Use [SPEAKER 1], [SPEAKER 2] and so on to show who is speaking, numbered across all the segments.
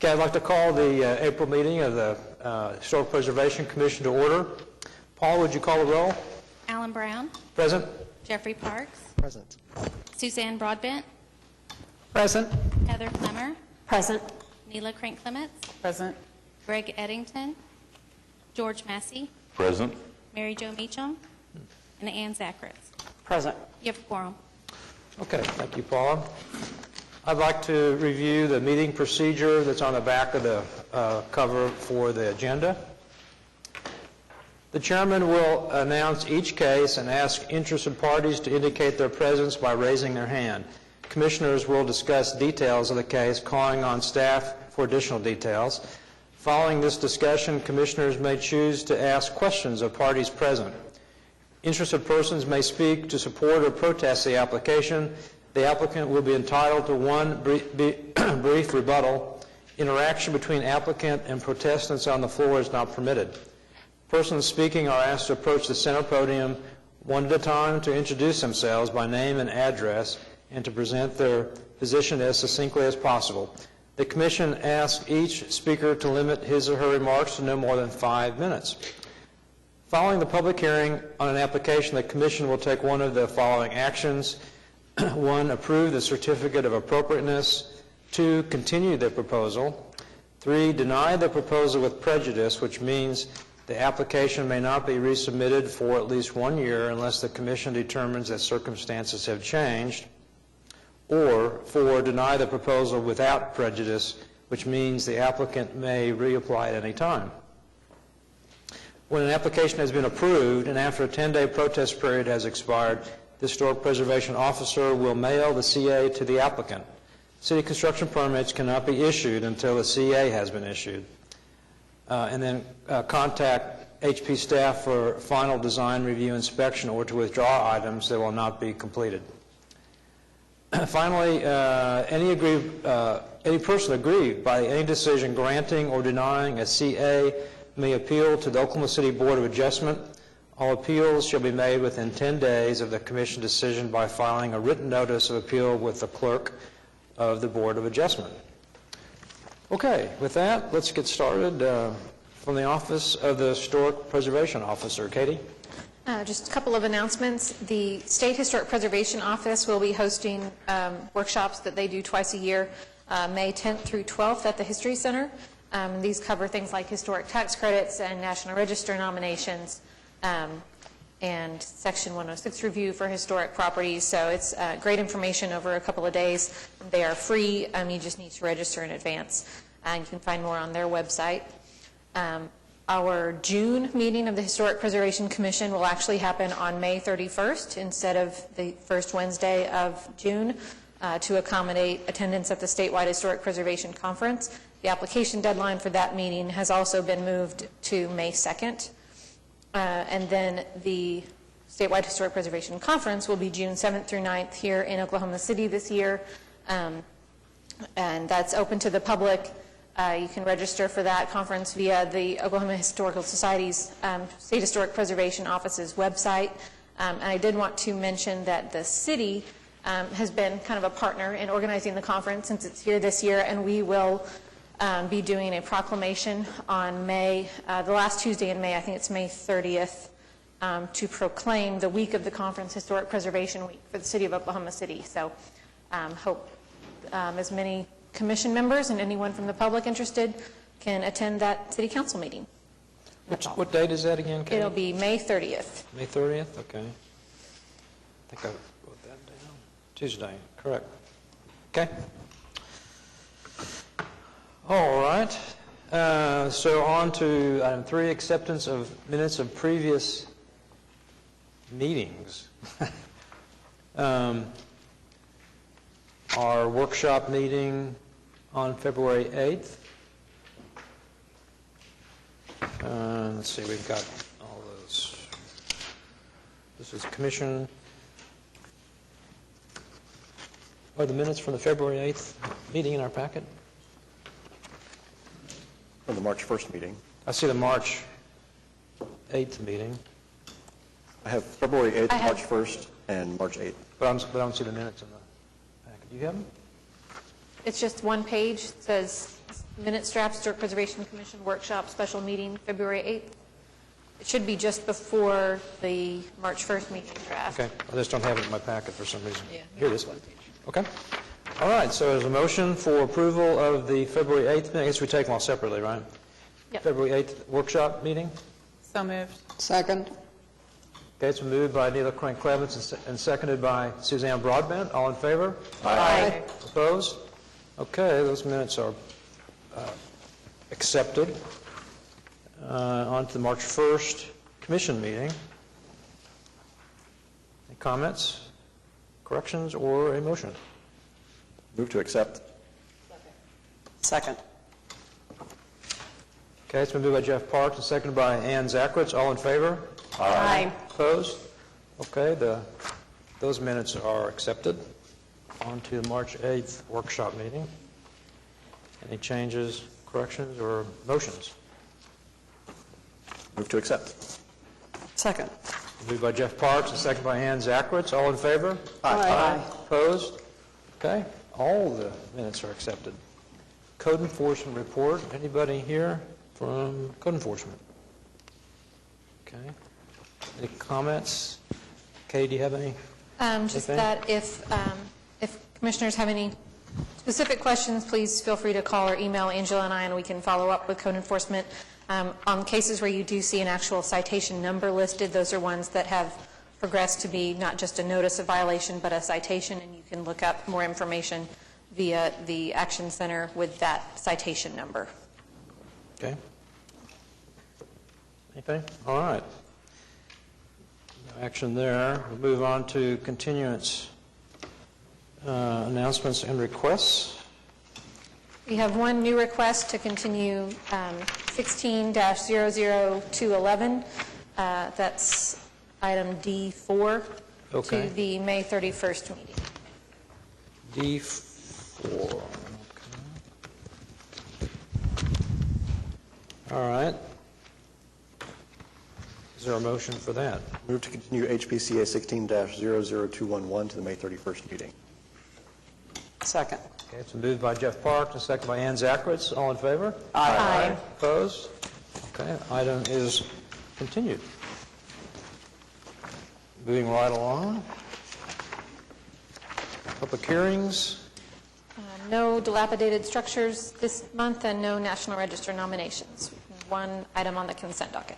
[SPEAKER 1] Okay, I'd like to call the April meeting of the Historic Preservation Commission to order. Paul, would you call the roll?
[SPEAKER 2] Alan Brown.
[SPEAKER 1] Present.
[SPEAKER 2] Jeffrey Parks.
[SPEAKER 3] Present.
[SPEAKER 2] Suzanne Broadbent.
[SPEAKER 3] Present.
[SPEAKER 2] Heather Clemmer.
[SPEAKER 4] Present.
[SPEAKER 2] Neela Crank-Clements.
[SPEAKER 4] Present.
[SPEAKER 2] Greg Eddington. George Massey.
[SPEAKER 5] Present.
[SPEAKER 2] Mary Jo Meacham. And Ann Zachris.
[SPEAKER 4] Present.
[SPEAKER 2] You have a quorum.
[SPEAKER 1] Okay, thank you, Paula. I'd like to review the meeting procedure that's on the back of the cover for the agenda. The chairman will announce each case and ask interested parties to indicate their presence by raising their hand. Commissioners will discuss details of the case, calling on staff for additional details. Following this discussion, commissioners may choose to ask questions of parties present. Interested persons may speak to support or protest the application. The applicant will be entitled to one brief rebuttal. Interaction between applicant and protestants on the floor is not permitted. Persons speaking are asked to approach the center podium one at a time to introduce themselves by name and address and to present their position as succinctly as possible. The Commission asks each speaker to limit his or her remarks to no more than 5 minutes. Following the public hearing on an application, the Commission will take one of the following actions. 1, approve the certificate of appropriateness. 2, continue the proposal. 3, deny the proposal with prejudice, which means the application may not be resubmitted for at least 1 year unless the Commission determines that circumstances have changed. Or 4, deny the proposal without prejudice, which means the applicant may reapply at any time. When an application has been approved and after a 10-day protest period has expired, the Historic Preservation Officer will mail the CA to the applicant. City construction permits cannot be issued until the CA has been issued. And then contact HP staff for final design review inspection or to withdraw items that will not be completed. Finally, any person aggrieved by any decision granting or denying a CA may appeal to the Oklahoma City Board of Adjustment. All appeals shall be made within 10 days of the Commission decision by filing a written notice of appeal with the clerk of the Board of Adjustment. Okay, with that, let's get started from the Office of the Historic Preservation Officer. Katie?
[SPEAKER 6] Just a couple of announcements. The State Historic Preservation Office will be hosting workshops that they do twice a year, May 10th through 12th at the History Center. These cover things like historic tax credits and National Register nominations and Section 106 review for historic properties. So it's great information over a couple of days. They are free. You just need to register in advance. And you can find more on their website. Our June meeting of the Historic Preservation Commission will actually happen on May 31st instead of the first Wednesday of June to accommodate attendance at the statewide Historic Preservation Conference. The application deadline for that meeting has also been moved to May 2nd. And then the statewide Historic Preservation Conference will be June 7th through 9th here in Oklahoma City this year. And that's open to the public. You can register for that conference via the Oklahoma Historical Society's State Historic Preservation Office's website. And I did want to mention that the city has been kind of a partner in organizing the conference since it's here this year, and we will be doing a proclamation on May, the last Tuesday in May, I think it's May 30th, to proclaim the week of the conference Historic Preservation Week for the city of Oklahoma City. So hope as many commission members and anyone from the public interested can attend that city council meeting.
[SPEAKER 1] What date is that again, Katie?
[SPEAKER 6] It'll be May 30th.
[SPEAKER 1] May 30th? Okay. I think I wrote that down. Tuesday, correct. Okay. All right. So on to item 3, acceptance of minutes of previous meetings. Our workshop meeting on February 8th. Let's see, we've got all those. This is commission. Are the minutes from the February 8th meeting in our packet?
[SPEAKER 3] From the March 1st meeting.
[SPEAKER 1] I see the March 8th meeting.
[SPEAKER 3] I have February 8th, March 1st, and March 8th.
[SPEAKER 1] But I don't see the minutes in the packet. Do you have them?
[SPEAKER 6] It's just one page. It says Minutes Draft, Historic Preservation Commission Workshop, Special Meeting, February 8th. It should be just before the March 1st meeting draft.
[SPEAKER 1] Okay, I just don't have it in my packet for some reason. Here it is. Okay. All right, so there's a motion for approval of the February 8th meeting. I guess we take them all separately, right?
[SPEAKER 6] Yep.
[SPEAKER 1] February 8th workshop meeting.
[SPEAKER 4] So moved.
[SPEAKER 5] Second.
[SPEAKER 1] Okay, it's been moved by Neela Crank Clements and seconded by Suzanne Broadbent. All in favor?
[SPEAKER 5] Aye.
[SPEAKER 1] Opposed? Okay, those minutes are accepted. On to the March 1st commission meeting. Any comments, corrections, or a motion?
[SPEAKER 3] Move to accept.
[SPEAKER 5] Second.
[SPEAKER 1] Okay, it's been moved by Jeff Parks and seconded by Ann Zackritz. All in favor?
[SPEAKER 5] Aye.
[SPEAKER 1] Opposed? Okay, those minutes are accepted. On to the March 8th workshop meeting. Any changes, corrections, or motions?
[SPEAKER 3] Move to accept.
[SPEAKER 5] Second.
[SPEAKER 1] Moved by Jeff Parks and seconded by Ann Zackritz. All in favor?
[SPEAKER 5] Aye.
[SPEAKER 1] Opposed? Okay, all the minutes are accepted. Code enforcement report. Anybody here from code enforcement? Okay. Any comments? Kay, do you have any?
[SPEAKER 6] Just
[SPEAKER 1] anything?
[SPEAKER 6] that if commissioners have any specific questions, please feel free to call or email Angela and I, and we can follow up with code enforcement. On cases where you do see an actual citation number listed, those are ones that have progressed to be not just a notice of violation, but a citation, and you can look up more information via the Action Center with that citation number.
[SPEAKER 1] Okay. Anything? All right. No action there. We'll move on to continuance announcements and requests.
[SPEAKER 6] We have one new request to continue 16-00211. That's item D4
[SPEAKER 1] Okay.
[SPEAKER 6] to the May 31st meeting.
[SPEAKER 1] D4. Okay. All right. Is there a motion for that?
[SPEAKER 3] Move to continue HPCA 16-00211 to the May 31st meeting.
[SPEAKER 5] Second.
[SPEAKER 1] Okay, it's moved by Jeff Parks and seconded by Ann Zackritz. All in favor?
[SPEAKER 6] Aye.
[SPEAKER 1] Opposed? Okay, item is continued. Moving right along. Public hearings.
[SPEAKER 6] No dilapidated structures this month and no National Register nominations. One item on the consent docket.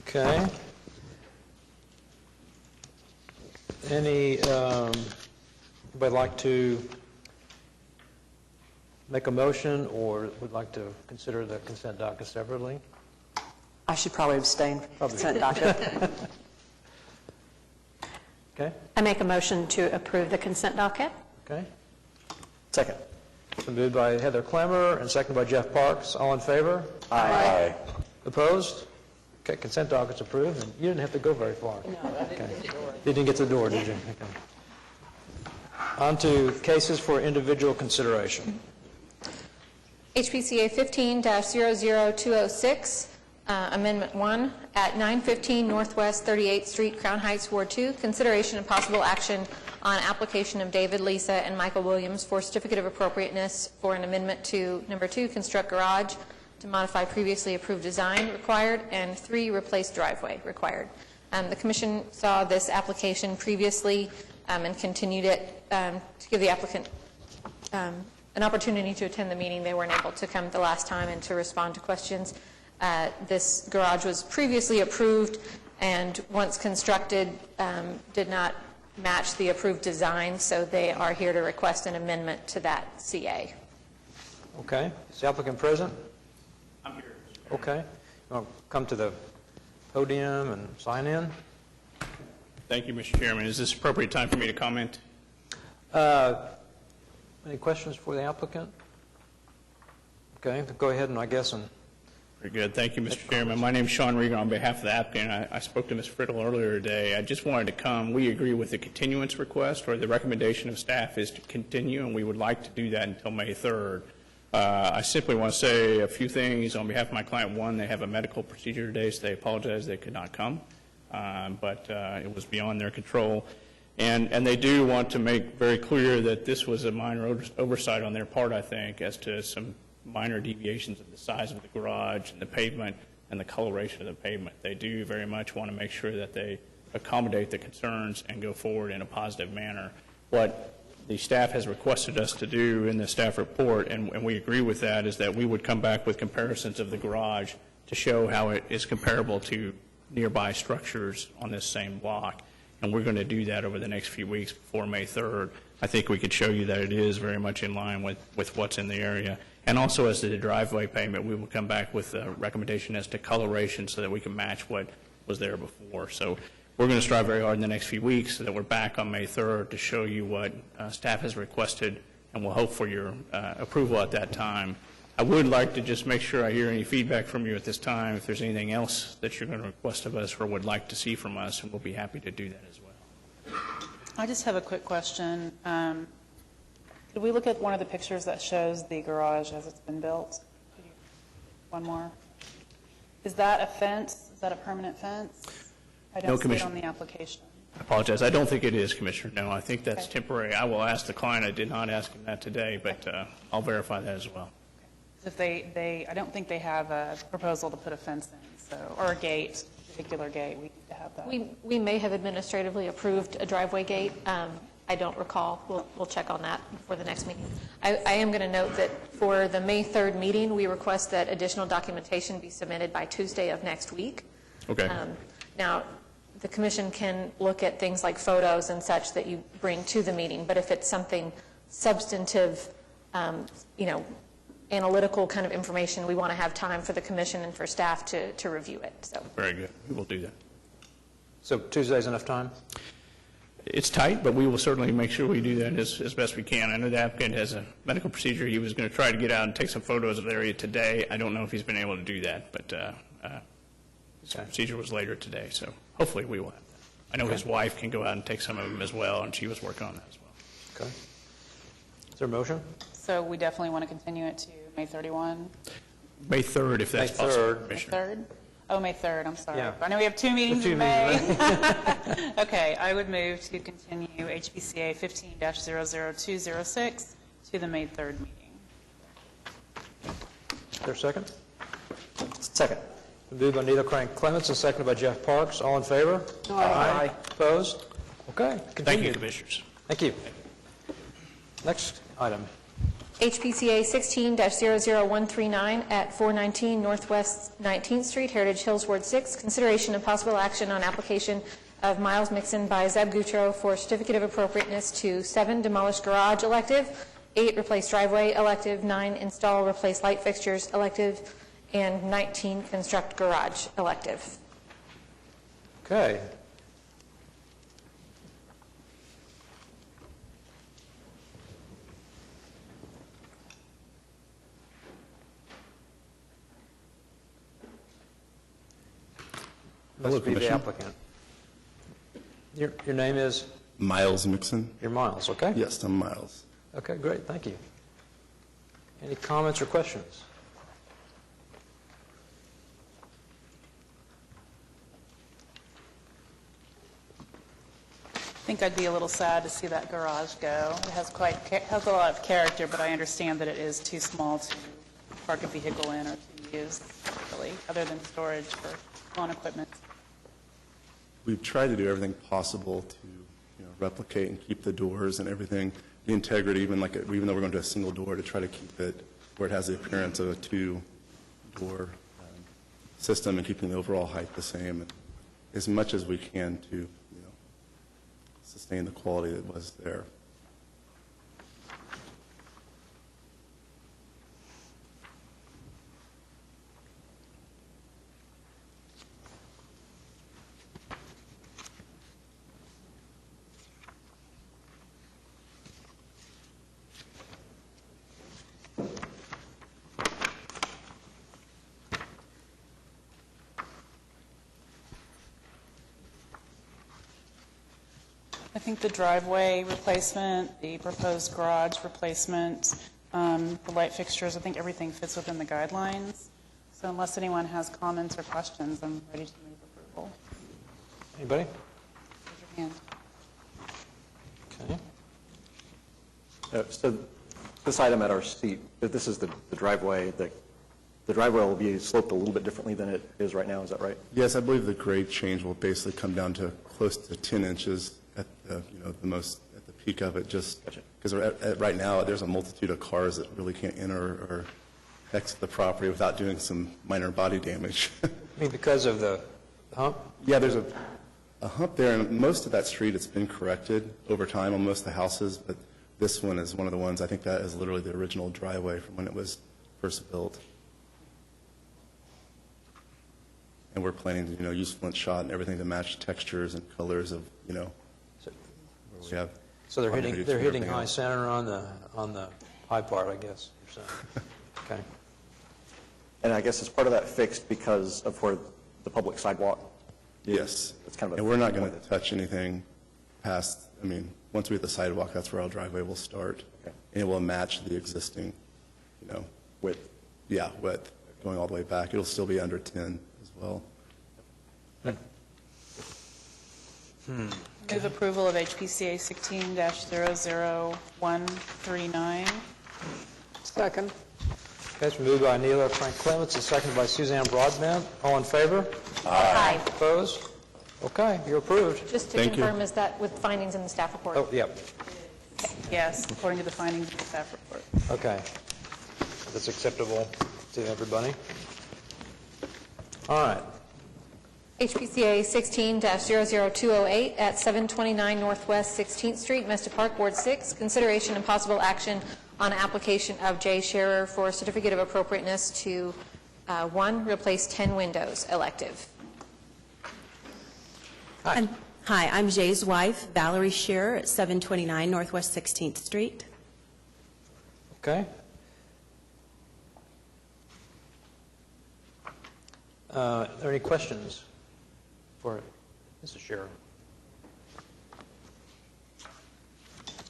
[SPEAKER 1] Okay. Anybody like to make a motion or would like to consider the consent docket separately?
[SPEAKER 5] I should probably abstain from the consent docket.
[SPEAKER 1] Okay,
[SPEAKER 7] I make a motion to approve the consent docket.
[SPEAKER 1] okay.
[SPEAKER 3] Second.
[SPEAKER 1] It's been moved by Heather Clemmer and seconded by Jeff Parks. All in favor?
[SPEAKER 3] Aye.
[SPEAKER 1] Opposed? Okay, consent docket's approved, and you didn't have to go very far. No, I didn't get to the door. You didn't get to the door, did you? Okay. On to cases for individual consideration.
[SPEAKER 6] HPCA 15-00206, Amendment 1, at 915 Northwest 38th Street, Crown Heights, Ward 2, consideration and possible action on application of David, Lisa, and Michael Williams for certificate of appropriateness for an amendment to number 2, construct garage, to modify previously approved design required, and 3, replace driveway required. The Commission saw this application previously and continued it to give the applicant an opportunity to attend the meeting. They weren't able to come the last time and to respond to questions. This garage was previously approved and once constructed did not match the approved design, so they are here to request an amendment to that CA.
[SPEAKER 1] Okay, is the applicant present? I'm here. Okay. You want to come to the podium and sign in?
[SPEAKER 8] Thank you, Mr. Chairman. Is this appropriate time for me to comment?
[SPEAKER 1] Any questions for the applicant? Okay, go ahead and
[SPEAKER 8] Very good. Thank you, Mr. Chairman. My name is Sean Regan on behalf of the applicant. I spoke to Ms. Frittle earlier today. I just wanted to come. We agree with the continuance request, or the recommendation of staff is to continue, and we would like to do that until May 3rd. I simply want to say a few things on behalf of my client. One, they have a medical procedure today, so they apologize they could not come, but it was beyond their control. And they do want to make very clear that this was a minor oversight on their part, I think, as to some minor deviations of the size of the garage and the pavement and the coloration of the pavement. They do very much want to make sure that they accommodate the concerns and go forward in a positive manner. What the staff has requested us to do in the staff report, and we agree with that, is that we would come back with comparisons of the garage to show how it is comparable to nearby structures on this same block. And we're going to do that over the next few weeks before May 3rd. I think we could show you that it is very much in line with what's in the area. And also as to the driveway pavement, we will come back with a recommendation as to coloration so that we can match what was there before. So we're going to strive very hard in the next few weeks so that we're back on May 3rd to show you what staff has requested, and we'll hope for your approval at that time. I would like to just make sure I hear any feedback from you at this time, if there's anything else that you're going to request of us or would like to see from us, and we'll be happy to do that as well.
[SPEAKER 4] I just have a quick question. Could we look at one of the pictures that shows the garage as it's been built? One more. Is that a fence? Is that a permanent fence? I
[SPEAKER 8] No,
[SPEAKER 4] don't see it
[SPEAKER 8] Commissioner.
[SPEAKER 4] on the application.
[SPEAKER 8] I apologize. I don't think it is, Commissioner. No, I think that's temporary. I will ask the client. I did not ask him that today, but I'll verify that as well.
[SPEAKER 4] If I don't think they have a proposal to put a fence in, or a gate, a particular gate. We need to have that.
[SPEAKER 6] We may have administratively approved a driveway gate. I don't recall. We'll check on that before the next meeting. I am going to note that for the May 3rd meeting, we request that additional documentation be submitted by Tuesday of next week.
[SPEAKER 8] Okay.
[SPEAKER 6] Now, the commission can look at things like photos and such that you bring to the meeting, but if it's something substantive, analytical kind of information, we want to have time for the commission and for staff to review it. So.
[SPEAKER 8] Very good. We will do that.
[SPEAKER 1] So Tuesday's enough time?
[SPEAKER 8] It's tight, but we will certainly make sure we do that as best we can. I know the applicant has a medical procedure. He was going to try to get out and take some photos of the area today. I don't know if he's been able to do that, but his procedure was later today, so hopefully we will have that. I know his wife can go out and take some of them as well, and she was working on that as well.
[SPEAKER 1] Okay. Is there a motion?
[SPEAKER 4] So we definitely want to continue it to May 31?
[SPEAKER 8] May 3rd, if that's
[SPEAKER 1] May
[SPEAKER 8] possible,
[SPEAKER 1] 3rd.
[SPEAKER 4] May
[SPEAKER 8] Commissioner.
[SPEAKER 4] 3rd? Oh, May 3rd, I'm sorry.
[SPEAKER 1] Yeah.
[SPEAKER 4] I know we have 2 meetings
[SPEAKER 1] Two
[SPEAKER 4] in May.
[SPEAKER 1] meetings,
[SPEAKER 4] Okay, I would move to continue HPCA 15-00206 to the May 3rd meeting.
[SPEAKER 1] Is there a second?
[SPEAKER 3] Second.
[SPEAKER 1] Moved by Nita Crank Clements and seconded by Jeff Parks. All in favor? Aye. Opposed? Okay.
[SPEAKER 8] Thank you,
[SPEAKER 1] Continued.
[SPEAKER 8] Commissioners.
[SPEAKER 1] Thank you. Next item.
[SPEAKER 6] HPCA 16-00139 at 419 Northwest 19th Street, Heritage Hills, Ward 6. Consideration and possible action on application of Miles Mixon by Zeb Gutro for certificate of appropriateness to 7 demolish garage elective, 8 replace driveway elective, 9 install replace light fixtures elective, and 19 construct garage elective.
[SPEAKER 1] Okay.
[SPEAKER 9] Hello,
[SPEAKER 1] Must be the
[SPEAKER 9] Commissioner.
[SPEAKER 1] applicant. Your name is?
[SPEAKER 9] Miles Mixon?
[SPEAKER 1] You're Miles, okay?
[SPEAKER 9] Yes, I'm Miles.
[SPEAKER 1] Okay, great, thank you. Any comments or questions?
[SPEAKER 4] I think I'd be a little sad to see that garage go. It has a lot of character, but I understand that it is too small to park a vehicle in or to use, really, other than storage for lawn equipment.
[SPEAKER 9] We've tried to do everything possible to replicate and keep the doors and everything, the integrity, even though we're going to do a single door, to try to keep it where it has the appearance of a 2-door system and keeping the overall height the same, and as much as we can to sustain the quality that was there.
[SPEAKER 4] I think the driveway replacement, the proposed garage replacement, the light fixtures, I think everything fits within the guidelines. So unless anyone has comments or questions, I'm ready to move approval.
[SPEAKER 1] Anybody?
[SPEAKER 4] Raise your hand.
[SPEAKER 1] Okay.
[SPEAKER 3] So this item at our seat, this is the driveway. The driveway will be sloped a little bit differently than it is right now, is that right?
[SPEAKER 9] Yes, I believe the grade change will basically come down to close to 10 inches at the, the most, at the peak of it, just because right now there's a multitude of cars that really can't enter or exit the property without doing some minor body damage.
[SPEAKER 1] I mean, because of the hump?
[SPEAKER 9] Yeah, there's a hump there, and most of that street, it's been corrected over time on most of the houses, but this one is one of the ones, I think that is literally the original driveway from when it was first built. And we're planning to, use flint shot and everything to match textures and colors of, where we have.
[SPEAKER 1] So they're hitting
[SPEAKER 9] everything
[SPEAKER 1] high
[SPEAKER 9] else.
[SPEAKER 1] center on the high part, I guess you're saying. Okay.
[SPEAKER 3] And I guess is part of that fixed because of where the public sidewalk?
[SPEAKER 9] Yes.
[SPEAKER 3] It's kind of
[SPEAKER 9] And we're not going to touch anything past, once we hit the sidewalk, that's where our driveway will start.
[SPEAKER 3] Okay.
[SPEAKER 9] And it will match the existing,
[SPEAKER 3] Width?
[SPEAKER 9] Yeah, width, going all the way back. It'll still be under 10 as well.
[SPEAKER 4] Move approval of HPCA 16-00139.
[SPEAKER 5] Second.
[SPEAKER 1] Okay, it's moved by Neela Frank Clements and seconded by Suzanne Broadbent. All in favor?
[SPEAKER 6] Aye.
[SPEAKER 1] Opposed? Okay, you're approved.
[SPEAKER 6] Just to
[SPEAKER 9] Thank you.
[SPEAKER 6] confirm, is that with findings in the staff report?
[SPEAKER 1] Oh, yep.
[SPEAKER 4] Yes, according to the findings of the staff report.
[SPEAKER 1] Okay. That's acceptable to everybody. All right.
[SPEAKER 6] HPCA 16-00208 at 729 Northwest 16th Street, Mesta Park, Ward 6. Consideration and possible action on application of Jay Scherer for a certificate of appropriateness to, 1, replace 10 windows, elective.
[SPEAKER 1] Hi.
[SPEAKER 10] Hi, I'm Jay's wife, Valerie Shearer, at 729 Northwest 16th Street.
[SPEAKER 1] Okay. Are there any questions for Mrs. Scherer?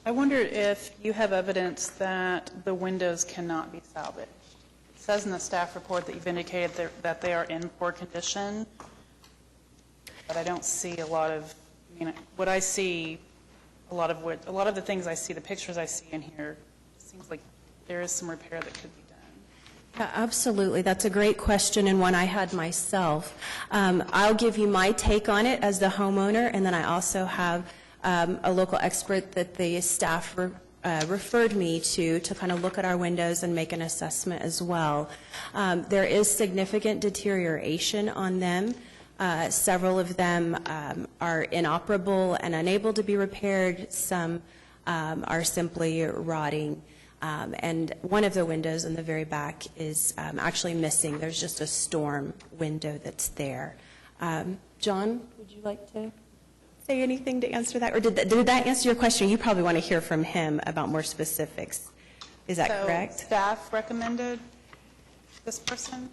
[SPEAKER 4] I wondered if you have evidence that the windows cannot be salvaged. It says in the staff report that you've indicated that they are in poor condition, but I don't see a lot of, what I see, a lot of the things I see, the pictures I see in here, it seems like there is some repair that could be done.
[SPEAKER 10] Yeah, absolutely. That's a great question and one I had myself. I'll give you my take on it as the homeowner, and then I also have a local expert that the staff referred me to kind of look at our windows and make an assessment as well. There is significant deterioration on them. Several of them are inoperable and unable to be repaired. Some are simply rotting. And one of the windows in the very back is actually missing. There's just a storm window that's there. John, would you like to say anything to answer that? Or did that answer your question? You probably want to hear from him about more specifics. Is that correct?
[SPEAKER 4] So staff recommended this person?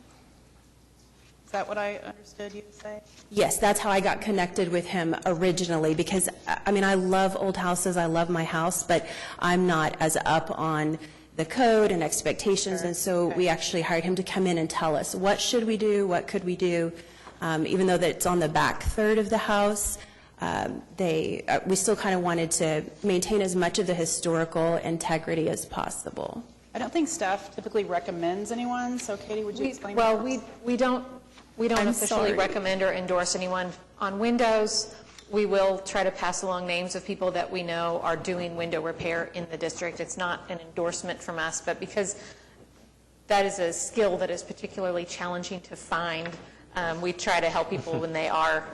[SPEAKER 4] Is that what I understood you to say?
[SPEAKER 10] Yes, that's how I got connected with him originally, because, I love old houses, I love my house, but I'm not as up on the code and expectations,
[SPEAKER 4] Sure.
[SPEAKER 10] and so we actually hired him to come in and tell us, what should we do, what could we do, even though that it's on the back third of the house. We still kind of wanted to maintain as much of the historical integrity as possible.
[SPEAKER 4] I don't think staff typically recommends anyone, so Katie, would you explain?
[SPEAKER 6] Well,
[SPEAKER 4] that?
[SPEAKER 6] we don't
[SPEAKER 10] I'm
[SPEAKER 6] officially
[SPEAKER 10] sorry.
[SPEAKER 6] recommend or endorse anyone on windows. We will try to pass along names of people that we know are doing window repair in the district. It's not an endorsement from us, but because that is a skill that is particularly challenging to find, we try to help people when they are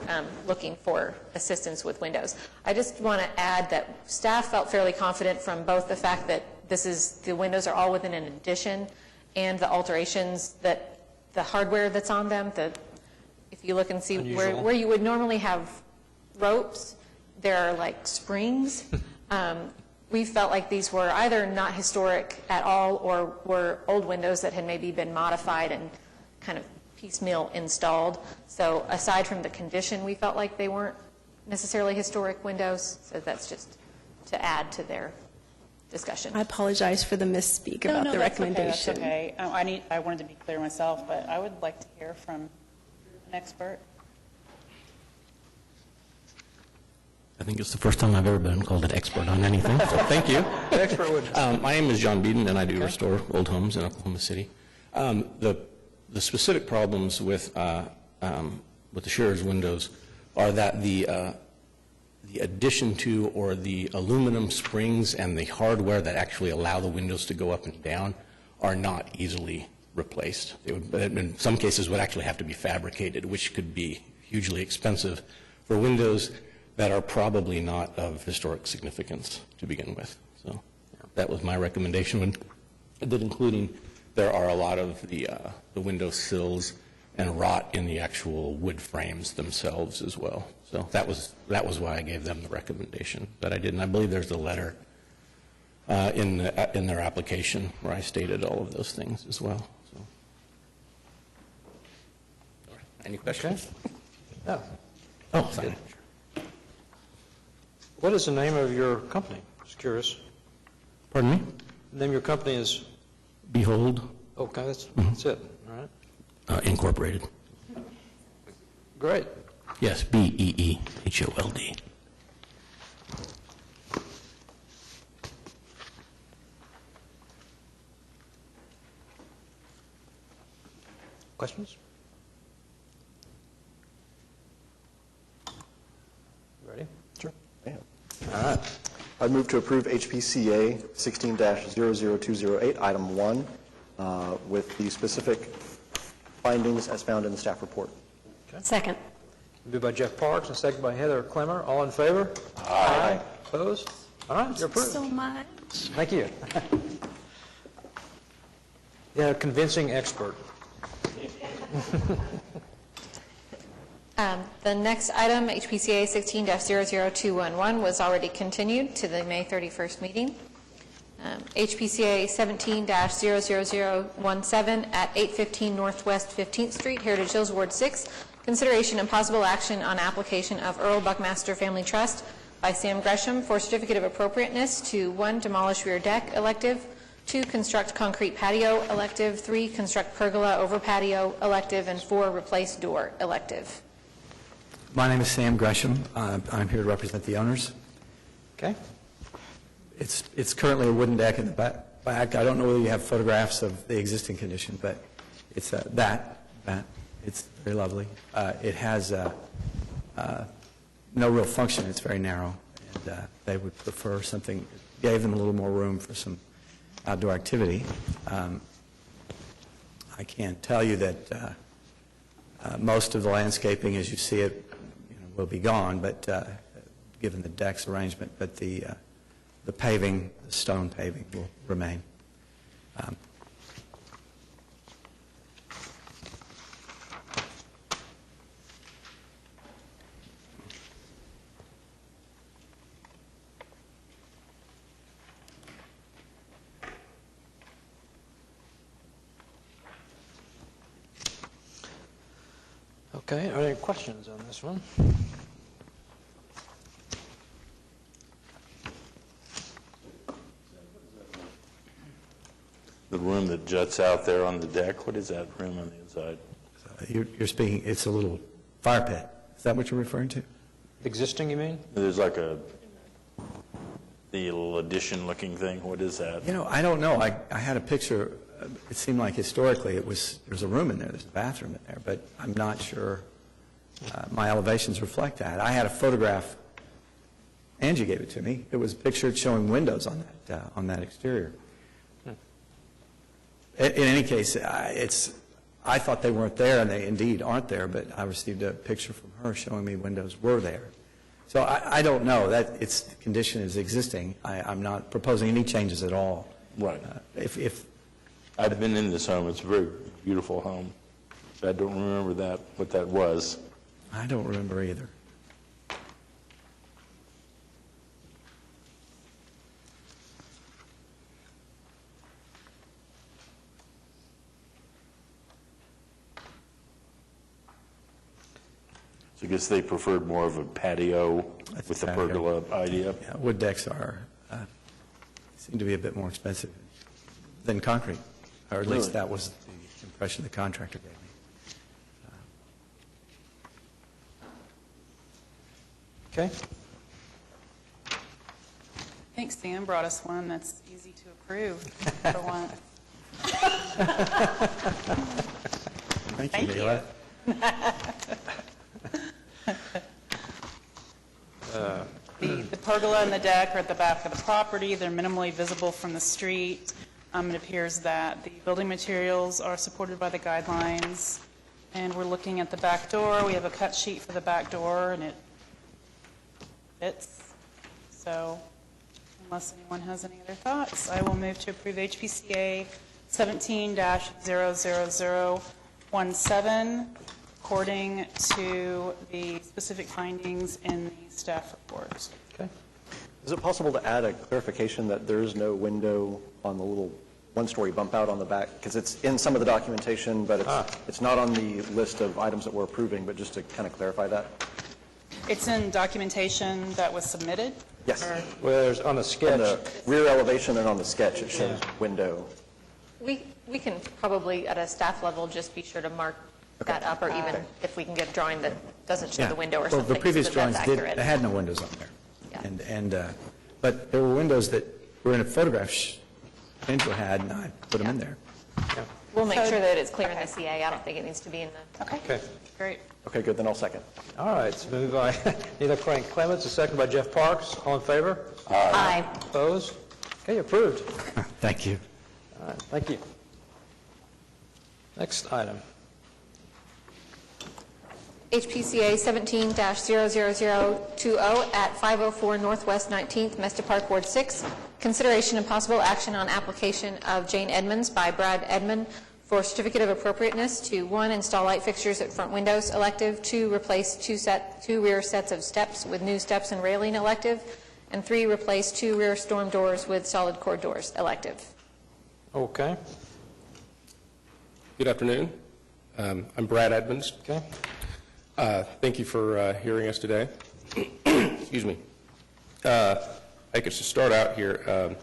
[SPEAKER 6] looking for assistance with windows. I just want to add that staff felt fairly confident from both the fact that the windows are all within an addition and the alterations that the hardware that's on them. If you look and see
[SPEAKER 1] Unusual.
[SPEAKER 6] where you would normally have ropes, there are like springs. We felt like these were either not historic at all or were old windows that had maybe been modified and kind of piecemeal installed. So aside from the condition, we felt like they weren't necessarily historic windows. So that's just to add to their discussion.
[SPEAKER 10] I apologize for the misspeak about the
[SPEAKER 4] that's
[SPEAKER 10] recommendation.
[SPEAKER 4] Okay, that's okay. I wanted to be clear myself, but I would like to hear from an expert.
[SPEAKER 11] I think it's the first time I've ever been called an expert on anything, so thank you.
[SPEAKER 1] Expert witness.
[SPEAKER 11] My name is John Beeden, and I do restore old homes in Oklahoma City. The specific problems with the Shearer's windows are that the addition to or the aluminum springs and the hardware that actually allow the windows to go up and down are not easily replaced. They would, in some cases, would actually have to be fabricated, which could be hugely expensive for windows that are probably not of historic significance to begin with. So that was my recommendation. When I did including, there are a lot of the window sills and rot in the actual wood frames themselves as well. So that was why I gave them the recommendation that I did. And I believe there's a letter in their application where I stated all of those things as well. So. Any questions?
[SPEAKER 1] No.
[SPEAKER 11] Oh, sorry.
[SPEAKER 1] What is the name of your company? Just curious.
[SPEAKER 11] Pardon me?
[SPEAKER 1] The name of your company is?
[SPEAKER 11] Behold.
[SPEAKER 1] Okay, that's it. All right.
[SPEAKER 11] Incorporated.
[SPEAKER 1] Great.
[SPEAKER 11] Yes, BEEHOLD.
[SPEAKER 1] Questions? Ready?
[SPEAKER 3] Sure.
[SPEAKER 1] All right.
[SPEAKER 3] I move to approve HPCA 16-00208, Item 1, with the specific findings as found in the staff report.
[SPEAKER 7] Second.
[SPEAKER 1] Moved by Jeff Parks and seconded by Heather Clemmer. All in favor? Aye. Opposed? All right, you're approved.
[SPEAKER 2] So much.
[SPEAKER 1] Thank you. Yeah, convincing expert.
[SPEAKER 6] The next item, HPCA 16-00211, was already continued to the May 31st meeting. HPCA 17-00017 at 815 Northwest 15th Street, Heritage Hills, Ward 6. Consideration and possible action on application of Earl Buckmaster Family Trust by Sam Gresham for certificate of appropriateness to 1, demolish rear deck, elective, 2, construct concrete patio, elective, 3, construct pergola over patio, elective, and 4, replace door, elective.
[SPEAKER 12] My name is Sam Gresham. I'm here to represent the owners.
[SPEAKER 1] Okay.
[SPEAKER 12] It's currently a wooden deck in the back. I don't know whether you have photographs of the existing condition, but it's that. It's very lovely. It has no real function. It's very narrow, and they would prefer something, gave them a little more room for some outdoor activity. I can't tell you that most of the landscaping as you see it will be gone, but given the deck's arrangement, but the paving, the stone paving will remain.
[SPEAKER 1] Okay, are there any questions on this one?
[SPEAKER 13] The room that juts out there on the deck, what is that room on the inside?
[SPEAKER 12] You're speaking, it's a little fire pit. Is that what you're referring to?
[SPEAKER 1] Existing, you mean?
[SPEAKER 13] There's like the little addition-looking thing. What is that?
[SPEAKER 12] I don't know. I had a picture. It seemed like historically there's a room in there. There's a bathroom in there, but I'm not sure my elevations reflect that. I had a photograph. Angie gave it to me. It was pictured showing windows on that exterior. In any case, I thought they weren't there, and they indeed aren't there, but I received a picture from her showing me windows were there. So I don't know. The condition is existing. I'm not proposing any changes at all.
[SPEAKER 13] Right.
[SPEAKER 12] If
[SPEAKER 13] I've been in this home. It's a very beautiful home. I don't remember what that was.
[SPEAKER 12] I don't remember either.
[SPEAKER 13] So I guess they preferred more of a patio with the pergola idea.
[SPEAKER 12] Yeah, wood decks seem to be a bit more expensive than concrete, or at least that was the impression the contractor gave me.
[SPEAKER 1] Okay.
[SPEAKER 4] think Sam brought us one that's easy to approve for once.
[SPEAKER 12] Thank you, Leila.
[SPEAKER 4] The pergola and the deck are at the back of the property. They're minimally visible from the street. It appears that the building materials are supported by the guidelines. And we're looking at the back door. We have a cut sheet for the back door, and it fits. So unless anyone has any other thoughts, I will move to approve HPCA 17-00017 according to the specific findings in the staff report.
[SPEAKER 3] Okay. Is it possible to add a clarification that there is no window on the little one-story bump out on the back? Because it's in some of the documentation, but it's not on the list of items that we're approving, but just to kind of clarify that.
[SPEAKER 4] It's in documentation that was submitted?
[SPEAKER 3] Yes.
[SPEAKER 1] Well, there's on the sketch.
[SPEAKER 3] On the rear elevation and on the sketch, it shows window.
[SPEAKER 6] We can probably, at a staff level, just be sure to mark that up, or even if we can get a drawing that doesn't show the window or
[SPEAKER 12] Well,
[SPEAKER 6] something.
[SPEAKER 12] the previous
[SPEAKER 6] so that
[SPEAKER 12] drawings
[SPEAKER 6] that's
[SPEAKER 12] did,
[SPEAKER 6] accurate.
[SPEAKER 12] they had no windows on there.
[SPEAKER 6] Yeah.
[SPEAKER 12] But there were windows that were in a photograph Angela had, and I put them in there.
[SPEAKER 6] We'll make sure that it's clear in the CA. I don't think it needs to be in the...
[SPEAKER 1] Okay.
[SPEAKER 4] Great.
[SPEAKER 3] Okay, good, then I'll second.
[SPEAKER 1] All right, it's moved by Neela Crank Clements, a second by Jeff Parks. All in favor?
[SPEAKER 7] Aye.
[SPEAKER 1] Opposed? Okay, approved.
[SPEAKER 12] Thank you.
[SPEAKER 1] All right, thank you. Next item.
[SPEAKER 6] HPCA 17-00020 at 504 Northwest 19th, Mesta Park, Ward 6. Consideration and possible action on application of Jane Edmonds by Brad Edmond for certificate of appropriateness to 1, install light fixtures at front windows, elective, 2, replace two rear sets of steps with new steps and railing, elective, and 3, replace 2 rear storm doors with solid core doors, elective.
[SPEAKER 1] Okay.
[SPEAKER 14] Good afternoon. I'm Brad Edmonds.
[SPEAKER 1] Okay.
[SPEAKER 14] Thank you for hearing us today. Excuse me. I guess to start out here,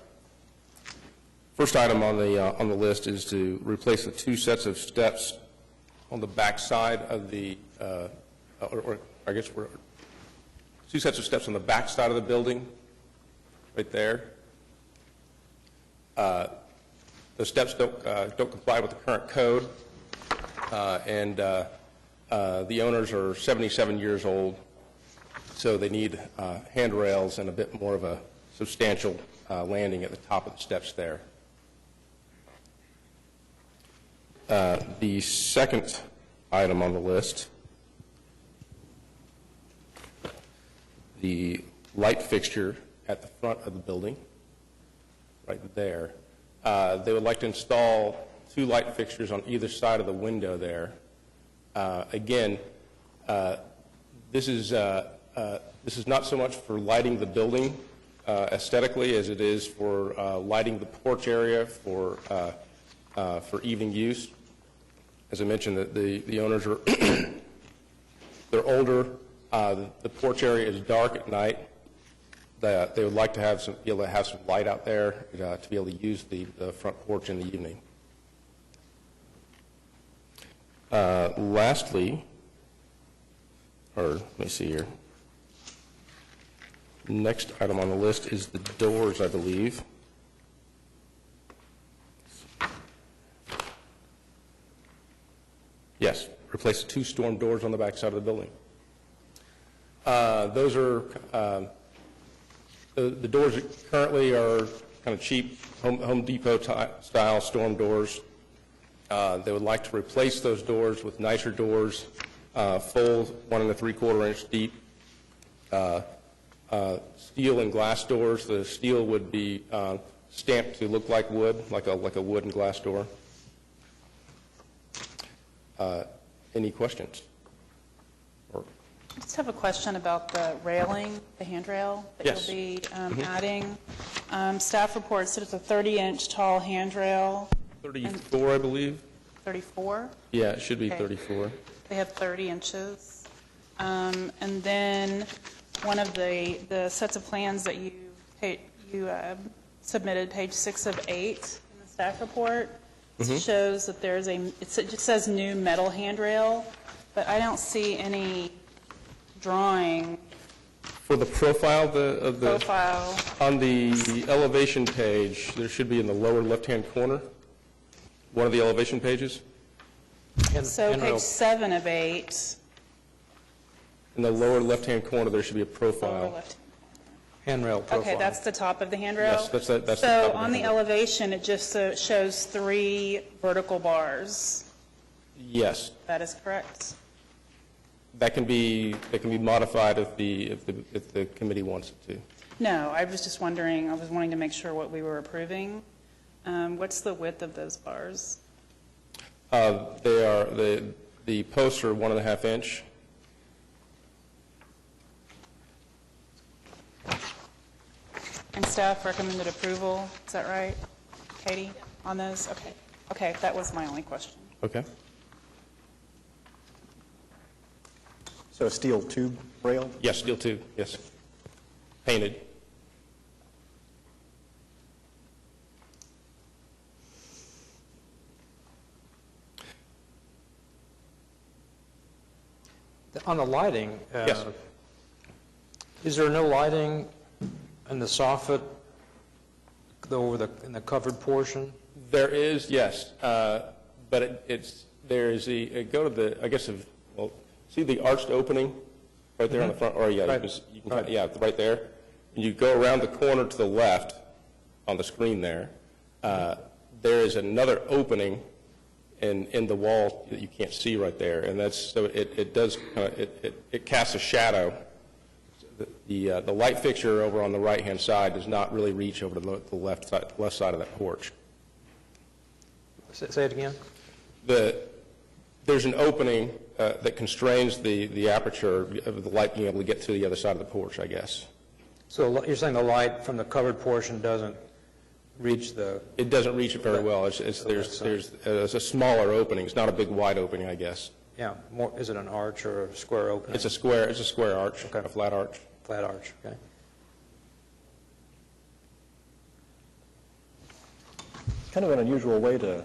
[SPEAKER 14] first item on the list is to replace the 2 sets of steps on the back side of the, or I guess we're 2 sets of steps on the back side of the building, right there. The steps don't comply with the current code, and the owners are 77 years old, so they need handrails and a bit more of a substantial landing at the top of the steps there. The second item on the list, the light fixture at the front of the building, right there. They would like to install 2 light fixtures on either side of the window there. Again, this is not so much for lighting the building aesthetically as it is for lighting the porch area for evening use. As I mentioned, the owners are they're older. The porch area is dark at night. They would like to be able to have some light out there to be able to use the front porch in the evening. Lastly, or let me see here. Next item on the list is the doors, I believe. Yes, replace the 2 storm doors on the back side of the building. Those are the doors that currently are kind of cheap Home Depot style storm doors. They would like to replace those doors with nicer doors, full 1 3/4 inch deep, steel and glass doors. The steel would be stamped to look like wood, like a wood and glass door. Any questions?
[SPEAKER 4] I just have a question about the railing, the handrail that
[SPEAKER 14] Yes.
[SPEAKER 4] you'll be adding. Staff report said it's a 30-inch tall handrail.
[SPEAKER 14] 34, I believe.
[SPEAKER 4] 34?
[SPEAKER 14] Yeah, it should be
[SPEAKER 4] Okay.
[SPEAKER 14] 34.
[SPEAKER 4] They have 30 inches. And then one of the sets of plans that you submitted, page 6 of 8 in the staff report, shows that there's it just says new metal handrail, but I don't see any drawing
[SPEAKER 14] For the profile of the
[SPEAKER 4] Profile.
[SPEAKER 14] on the elevation page, there should be in the lower left-hand corner, one of the elevation pages.
[SPEAKER 4] So
[SPEAKER 1] handrail.
[SPEAKER 4] page 7 of 8,
[SPEAKER 14] In the lower left-hand corner, there should be a
[SPEAKER 4] lower
[SPEAKER 14] profile.
[SPEAKER 4] left.
[SPEAKER 1] Handrail profile.
[SPEAKER 4] Okay, that's the top of the handrail?
[SPEAKER 14] Yes, that's the top of
[SPEAKER 4] So
[SPEAKER 14] the
[SPEAKER 4] on the
[SPEAKER 14] handrail.
[SPEAKER 4] elevation, it just shows 3 vertical bars.
[SPEAKER 14] Yes,
[SPEAKER 4] That is correct?
[SPEAKER 14] that can be modified if the committee wants it to.
[SPEAKER 4] No, I was just wondering, I was wanting to make sure what we were approving. What's the width of those bars?
[SPEAKER 14] They are, the posts are 1.5 inch.
[SPEAKER 4] And staff recommended approval, is that right, Katie, on those? Okay, okay, that was my only question.
[SPEAKER 14] Okay.
[SPEAKER 3] So a steel tube rail?
[SPEAKER 14] Yes, steel tube, yes. Painted.
[SPEAKER 1] On the lighting,
[SPEAKER 14] Yes.
[SPEAKER 1] is there no lighting in the soffit in the covered portion?
[SPEAKER 14] There is, yes, but go to the, I guess, well, see the arched opening right there on the front, or yeah,
[SPEAKER 1] Right.
[SPEAKER 14] you can yeah, right there. And you go around the corner to the left on the screen there. There is another opening in the wall that you can't see right there, and that's so it casts a shadow. The light fixture over on the right-hand side does not really reach over to the left side of that porch.
[SPEAKER 1] Say it again?
[SPEAKER 14] There's an opening that constrains the aperture of the light being able to get to the other side of the porch, I guess.
[SPEAKER 1] So you're saying the light from the covered portion doesn't reach the...
[SPEAKER 14] It doesn't reach it very well. There's a smaller opening. It's not a big wide opening, I guess.
[SPEAKER 1] Yeah, is it an arch or a square opening?
[SPEAKER 14] It's a square arch,
[SPEAKER 1] Okay.
[SPEAKER 14] a flat arch.
[SPEAKER 1] Flat arch, okay.
[SPEAKER 3] Kind of an unusual way to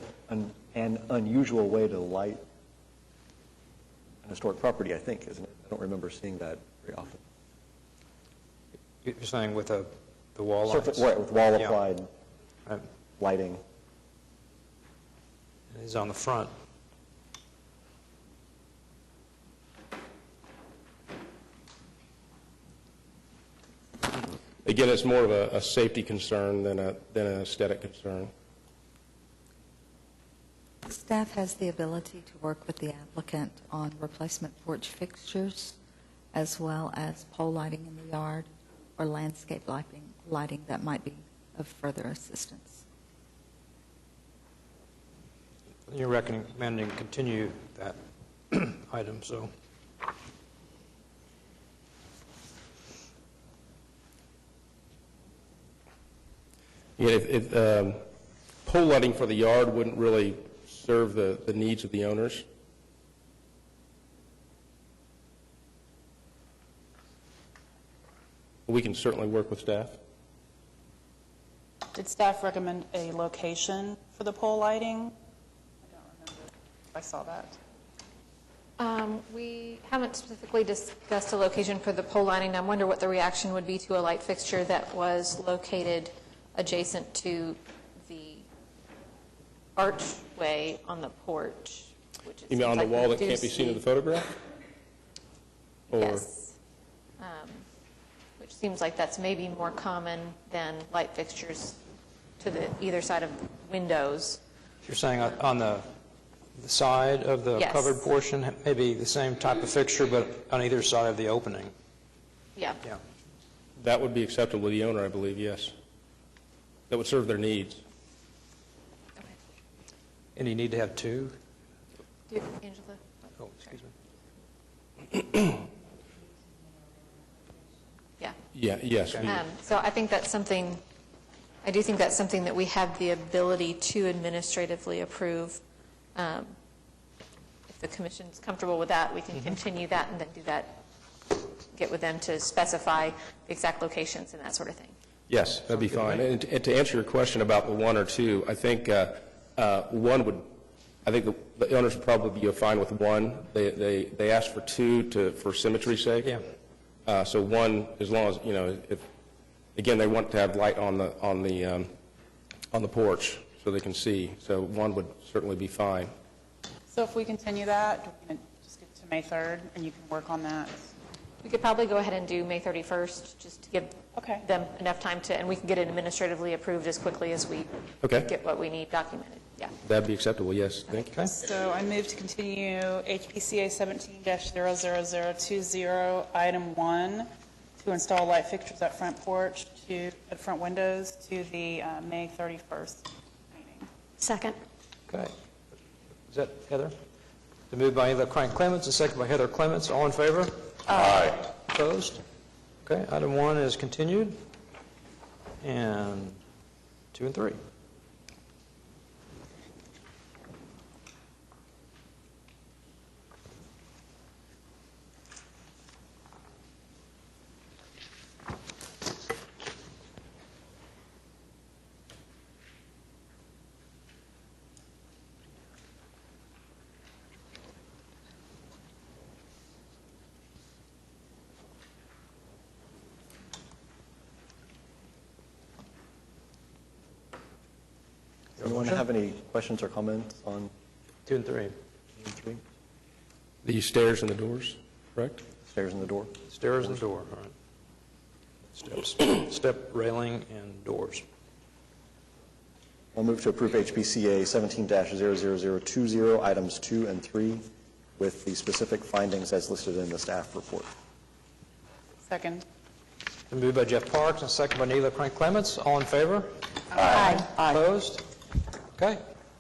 [SPEAKER 3] light an historic property, I think, isn't it? I don't remember seeing that very often.
[SPEAKER 1] You're saying with the wall lights?
[SPEAKER 3] Right, with wall
[SPEAKER 1] Yeah.
[SPEAKER 3] applied
[SPEAKER 1] Right.
[SPEAKER 3] lighting.
[SPEAKER 1] It is on the front.
[SPEAKER 14] Again, it's more of a safety concern than an aesthetic concern.
[SPEAKER 15] Staff has the ability to work with the applicant on replacement porch fixtures as well as pole lighting in the yard or landscape lighting that might be of further assistance.
[SPEAKER 1] You're recommending continue that item, so...
[SPEAKER 14] Yeah, if pole lighting for the yard wouldn't really serve the needs of the owners. We can certainly work with staff.
[SPEAKER 4] Did staff recommend a location for the pole lighting? I don't remember if I saw that.
[SPEAKER 6] We haven't specifically discussed a location for the pole lighting. I wonder what the reaction would be to a light fixture that was located adjacent to the archway on the porch. Which it
[SPEAKER 14] You mean
[SPEAKER 6] seems
[SPEAKER 14] on the
[SPEAKER 6] like we
[SPEAKER 14] wall that
[SPEAKER 6] do
[SPEAKER 14] can't be seen in
[SPEAKER 6] see.
[SPEAKER 14] the photograph? Or-
[SPEAKER 6] Yes. Which seems like that's maybe more common than light fixtures to the either side of windows.
[SPEAKER 1] You're saying on the side of the
[SPEAKER 6] Yes.
[SPEAKER 1] covered portion, maybe the same type of fixture, but on either side of the opening?
[SPEAKER 6] Yeah.
[SPEAKER 1] Yeah.
[SPEAKER 14] That would be acceptable to the owner, I believe, yes. That would serve their needs.
[SPEAKER 1] And you need to have two?
[SPEAKER 6] Angela?
[SPEAKER 1] Oh, excuse me.
[SPEAKER 6] Yeah.
[SPEAKER 14] Yeah, yes.
[SPEAKER 6] So I think that's something, I do think that's something that we have the ability to administratively approve. If the commission's comfortable with that, we can continue that and then do that, get with them to specify the exact locations and that sort of thing.
[SPEAKER 14] Yes, that'd be fine. And to answer your question about the one or two, I think one would, I think the owners would probably be fine with one. They asked for two for symmetry's sake.
[SPEAKER 1] Yeah.
[SPEAKER 14] So one, as long as, if, again, they want to have light on the porch so they can see. So one would certainly be fine.
[SPEAKER 4] So if we continue that, do we can just get to May 3rd, and you can work on that?
[SPEAKER 6] We could probably go ahead and do May 31st, just to give them enough time to, and we can get it administratively approved as quickly as we get what we need documented. Yeah.
[SPEAKER 14] That'd be acceptable, yes. Thank you.
[SPEAKER 4] So I move to continue HPCA 17-00020, item 1, to install light fixtures at front porch at front windows to the May 31st meeting.
[SPEAKER 7] Second.
[SPEAKER 1] Okay. Is that Heather? The move by Eva Crank Clements, and second by Heather Clements. All in favor? Aye. Opposed? Okay, item 1 is continued. And 2 and 3.
[SPEAKER 3] Anyone have any questions or comments on
[SPEAKER 1] 2 and 3?
[SPEAKER 3] 2 and 3?
[SPEAKER 14] The stairs and the doors, correct?
[SPEAKER 3] Stairs and the door?
[SPEAKER 1] Stairs and door, all right. Steps, step railing and doors.
[SPEAKER 3] I'll move to approve HPCA 17-00020, items 2 and 3, with the specific findings as listed in the staff report.
[SPEAKER 4] Second.
[SPEAKER 1] Been moved by Jeff Parks and second by Neela Crank Clements. All in favor?
[SPEAKER 5] Aye.
[SPEAKER 1] Opposed? Okay,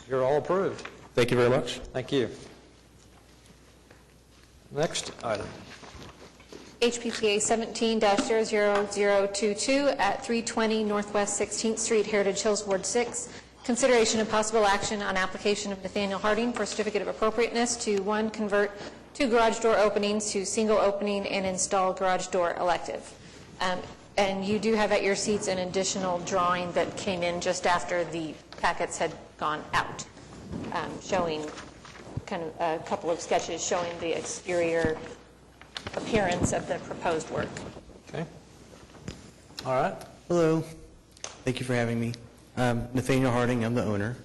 [SPEAKER 1] you're all approved.
[SPEAKER 14] Thank you very much.
[SPEAKER 1] Thank you. Next item.
[SPEAKER 6] HPPA 17-00022 at 320 Northwest 16th Street, Heritage Hills, Ward 6. Consideration of possible action on application of Nathaniel Harding for certificate of appropriateness to, 1, convert 2 garage door openings to single opening and install garage door elective. And you do have at your seats an additional drawing that came in just after the packets had gone out, showing kind of a couple of sketches showing the exterior appearance of the proposed work.
[SPEAKER 1] Okay. All right.
[SPEAKER 16] Hello. Thank you for having me. Nathaniel Harding, I'm the owner.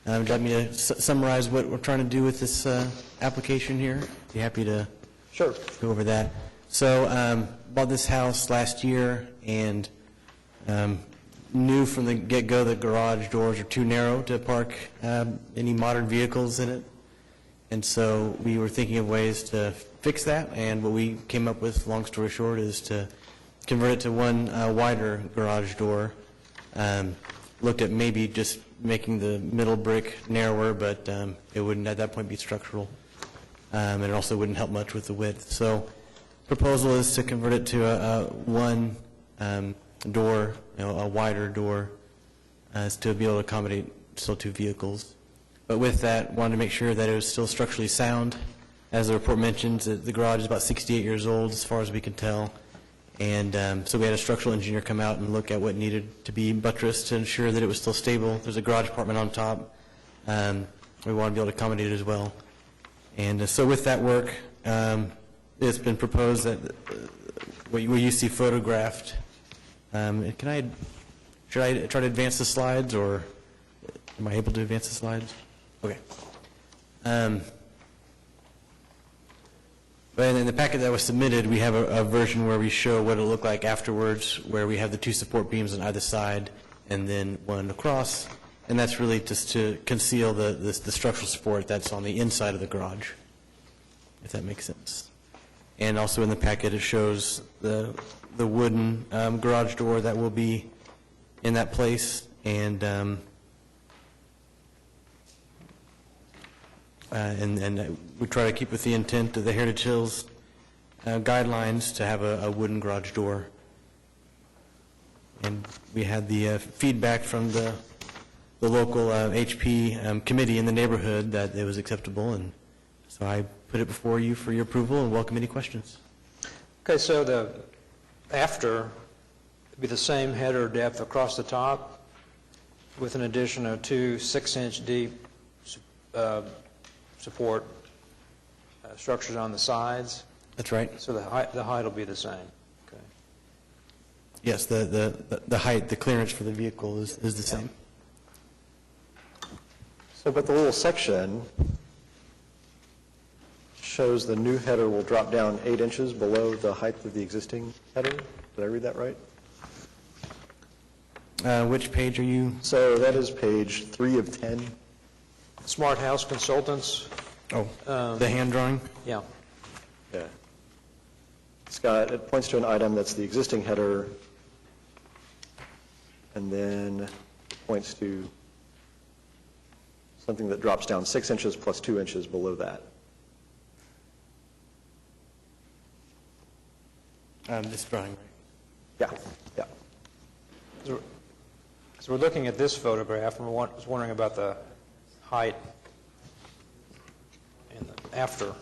[SPEAKER 16] Would you like me to summarize what we're trying to do with this application here? Be happy to go over that. So bought this house last year and knew from the get-go that garage doors are too narrow to park any modern vehicles in it. And so we were thinking of ways to fix that, and what we came up with, long story short, is to convert it to one wider garage door. Looked at maybe just making the middle brick narrower, but it wouldn't at that point be structural, and it also wouldn't help much with the width. So proposal is to convert it to a one door, a wider door, to be able to accommodate still 2 vehicles. But with that, wanted to make sure that it was still structurally sound. As the report mentions, the garage is about 68 years old as far as we can tell. And so we had a structural engineer come out and look at what needed to be buttressed to ensure that it was still stable. There's a garage apartment on top. We want to be able to accommodate it as well. And so with that work, it's been proposed that what you see photographed, should I try to advance the slides, or am I able to advance the slides? Okay. But in the packet that was submitted, we have a version where we show what it'll look like afterwards, where we have the 2 support beams on either side and then one across, and that's really just to conceal the structural support that's on the inside of the garage, if that makes sense. And also in the packet, it shows the wooden garage door that will be in that place, and we try to keep with the intent of the Heritage Hills guidelines to have a wooden garage door. And we had the feedback from the local HP committee in the neighborhood that it was acceptable, and so I put it before you for your approval and welcome any questions.
[SPEAKER 1] Okay, so the after would be the same header depth across the top with an addition of 2 6-inch deep support structures on the sides.
[SPEAKER 16] That's right.
[SPEAKER 1] So the height will be the same? Okay.
[SPEAKER 16] Yes, the height, the clearance for the vehicle is the same.
[SPEAKER 3] So, but the little section shows the new header will drop down 8 inches below the height of the existing header. Did I read that right?
[SPEAKER 16] Which page are you?
[SPEAKER 3] So that is page 3 of 10.
[SPEAKER 1] Smart House Consultants?
[SPEAKER 16] Oh, the hand drawing?
[SPEAKER 1] Yeah.
[SPEAKER 3] Yeah. Scott, it points to an item that's the existing header, and then it points to something that drops down 6 inches plus 2 inches below that.
[SPEAKER 16] This drawing, right?
[SPEAKER 3] Yeah, yeah.
[SPEAKER 1] So we're looking at this photograph, and I was wondering about the height and the after.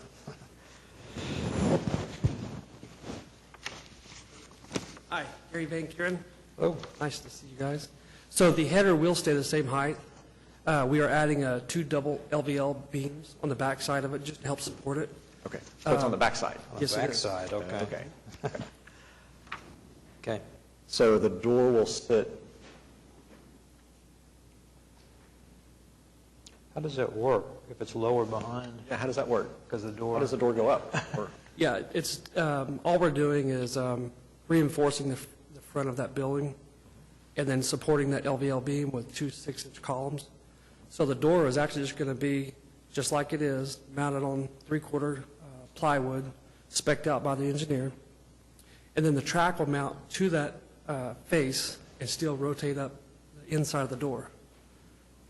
[SPEAKER 17] Hi, Gary Van Kuren.
[SPEAKER 1] Oh.
[SPEAKER 17] Nice to see you guys. So the header will stay the same height. We are adding 2 double LVL beams on the back side of it just to help support it.
[SPEAKER 3] Okay, so it's on the back side.
[SPEAKER 17] Yes,
[SPEAKER 1] On the
[SPEAKER 17] it
[SPEAKER 1] back
[SPEAKER 17] is.
[SPEAKER 1] side, okay.
[SPEAKER 3] Okay.
[SPEAKER 1] Okay.
[SPEAKER 3] So the door will sit,
[SPEAKER 1] How does that work if it's lower behind?
[SPEAKER 3] yeah, how does that work?
[SPEAKER 1] Because the door...
[SPEAKER 3] How does the door go up? Or-
[SPEAKER 17] Yeah, it's, all we're doing is reinforcing the front of that building and then supporting that LVL beam with 2 6-inch columns. So the door is actually just going to be just like it is, mounted on 3/4 plywood, spec'd out by the engineer. And then the track will mount to that face and still rotate up the inside of the door.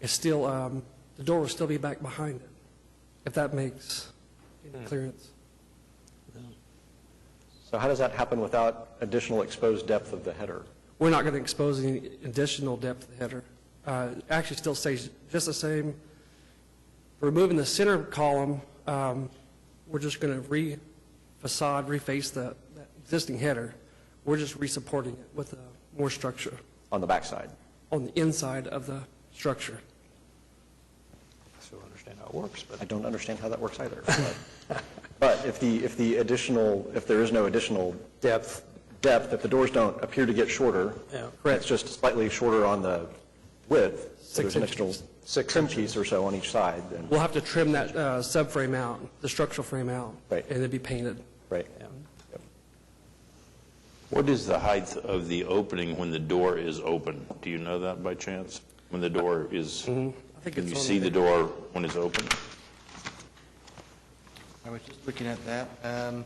[SPEAKER 17] It's still, the door will still be back behind it, if that makes any clearance.
[SPEAKER 3] So how does that happen without additional exposed depth of the header?
[SPEAKER 17] We're not going to expose any additional depth of the header. It actually still stays just the same. Removing the center column, we're just going to reface that existing header. We're just resupporting it with more structure.
[SPEAKER 3] On the back side?
[SPEAKER 17] On the inside of the structure.
[SPEAKER 1] I still understand how it works, but...
[SPEAKER 3] I don't understand how that works either. But if there is no additional depth, if the doors don't appear to get shorter, it's just slightly shorter on the width, so there's an additional trim piece or so on each side, then...
[SPEAKER 17] We'll have to trim that subframe out, the structural frame out,
[SPEAKER 3] Right.
[SPEAKER 17] and it'll be painted.
[SPEAKER 3] Right.
[SPEAKER 13] What is the height of the opening when the door is open? Do you know that by chance? When the door is,
[SPEAKER 17] I think
[SPEAKER 13] can
[SPEAKER 17] it's
[SPEAKER 13] you
[SPEAKER 17] on
[SPEAKER 13] see
[SPEAKER 17] the-
[SPEAKER 13] the door when it's open?
[SPEAKER 16] I was just looking at that. I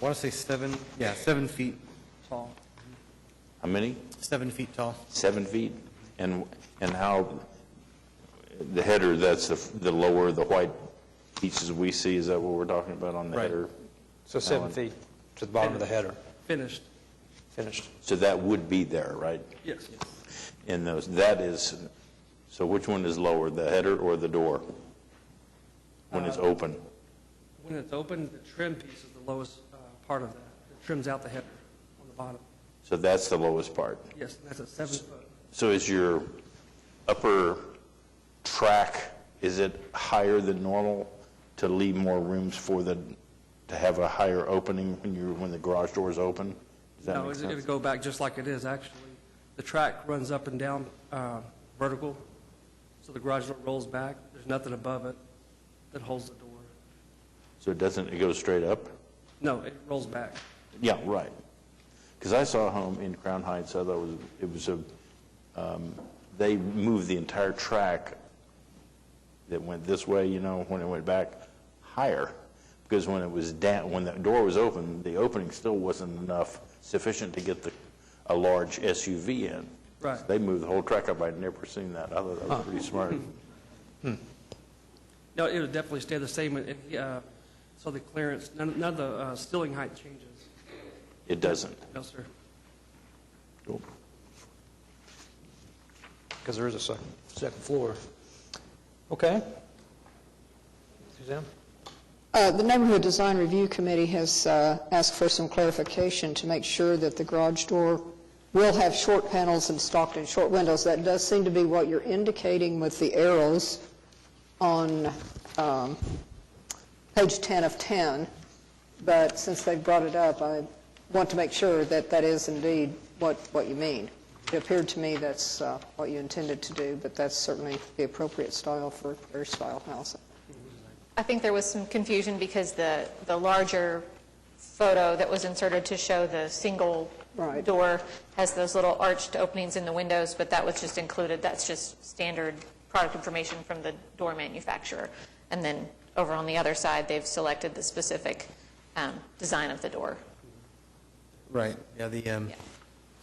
[SPEAKER 16] want to say 7 feet tall.
[SPEAKER 13] How many?
[SPEAKER 16] 7 feet tall.
[SPEAKER 13] 7 feet? And how, the header, that's the lower, the white pieces we see, is that what we're talking about on the
[SPEAKER 1] Right.
[SPEAKER 13] header?
[SPEAKER 1] So 7 feet to the bottom of the header.
[SPEAKER 17] Finished.
[SPEAKER 1] Finished.
[SPEAKER 13] So that would be there, right?
[SPEAKER 17] Yes.
[SPEAKER 13] In those, that is, so which one is lower, the header or the door? When it's open?
[SPEAKER 17] When it's open, the trim piece is the lowest part of that. It trims out the header on the bottom.
[SPEAKER 13] So that's the lowest part.
[SPEAKER 17] Yes, that's a 7 foot.
[SPEAKER 13] So is your upper track, is it higher than normal to leave more rooms to have a higher opening when the garage door is open? Does that
[SPEAKER 17] No,
[SPEAKER 13] make
[SPEAKER 17] it'll
[SPEAKER 13] sense?
[SPEAKER 17] go back just like it is, actually. The track runs up and down vertical, so the garage door rolls back. There's nothing above it that holds the door.
[SPEAKER 13] So it goes straight up?
[SPEAKER 17] No, it rolls back.
[SPEAKER 13] Yeah, right. Because I saw a home in Crown Heights, I thought they moved the entire track that went this way, when it went back higher. Because when it was down, when the door was open, the opening still wasn't sufficient to get a large SUV in.
[SPEAKER 17] Right.
[SPEAKER 13] So they moved the whole track up. I'd never seen that. I thought that was pretty smart.
[SPEAKER 17] No, it would definitely stay the same. So the clearance, none of the ceiling height changes.
[SPEAKER 13] It doesn't.
[SPEAKER 17] No, sir.
[SPEAKER 13] Cool.
[SPEAKER 1] Because there is a second floor. Okay. Suzanne?
[SPEAKER 18] The Neighborhood Design Review Committee has asked for some clarification to make sure that the garage door will have short panels installed and short windows. That does seem to be what you're indicating with the arrows on page 10 of 10, but since they've brought it up, I want to make sure that that is indeed what you mean. It appeared to me that's what you intended to do, but that's certainly the appropriate style for their style house.
[SPEAKER 6] I think there was some confusion because the larger photo that was inserted to show the single door has those little arched openings in the windows, but that was just included. That's just standard product information from the door manufacturer. And then over on the other side, they've selected the specific design of the door.
[SPEAKER 16] Right, yeah, the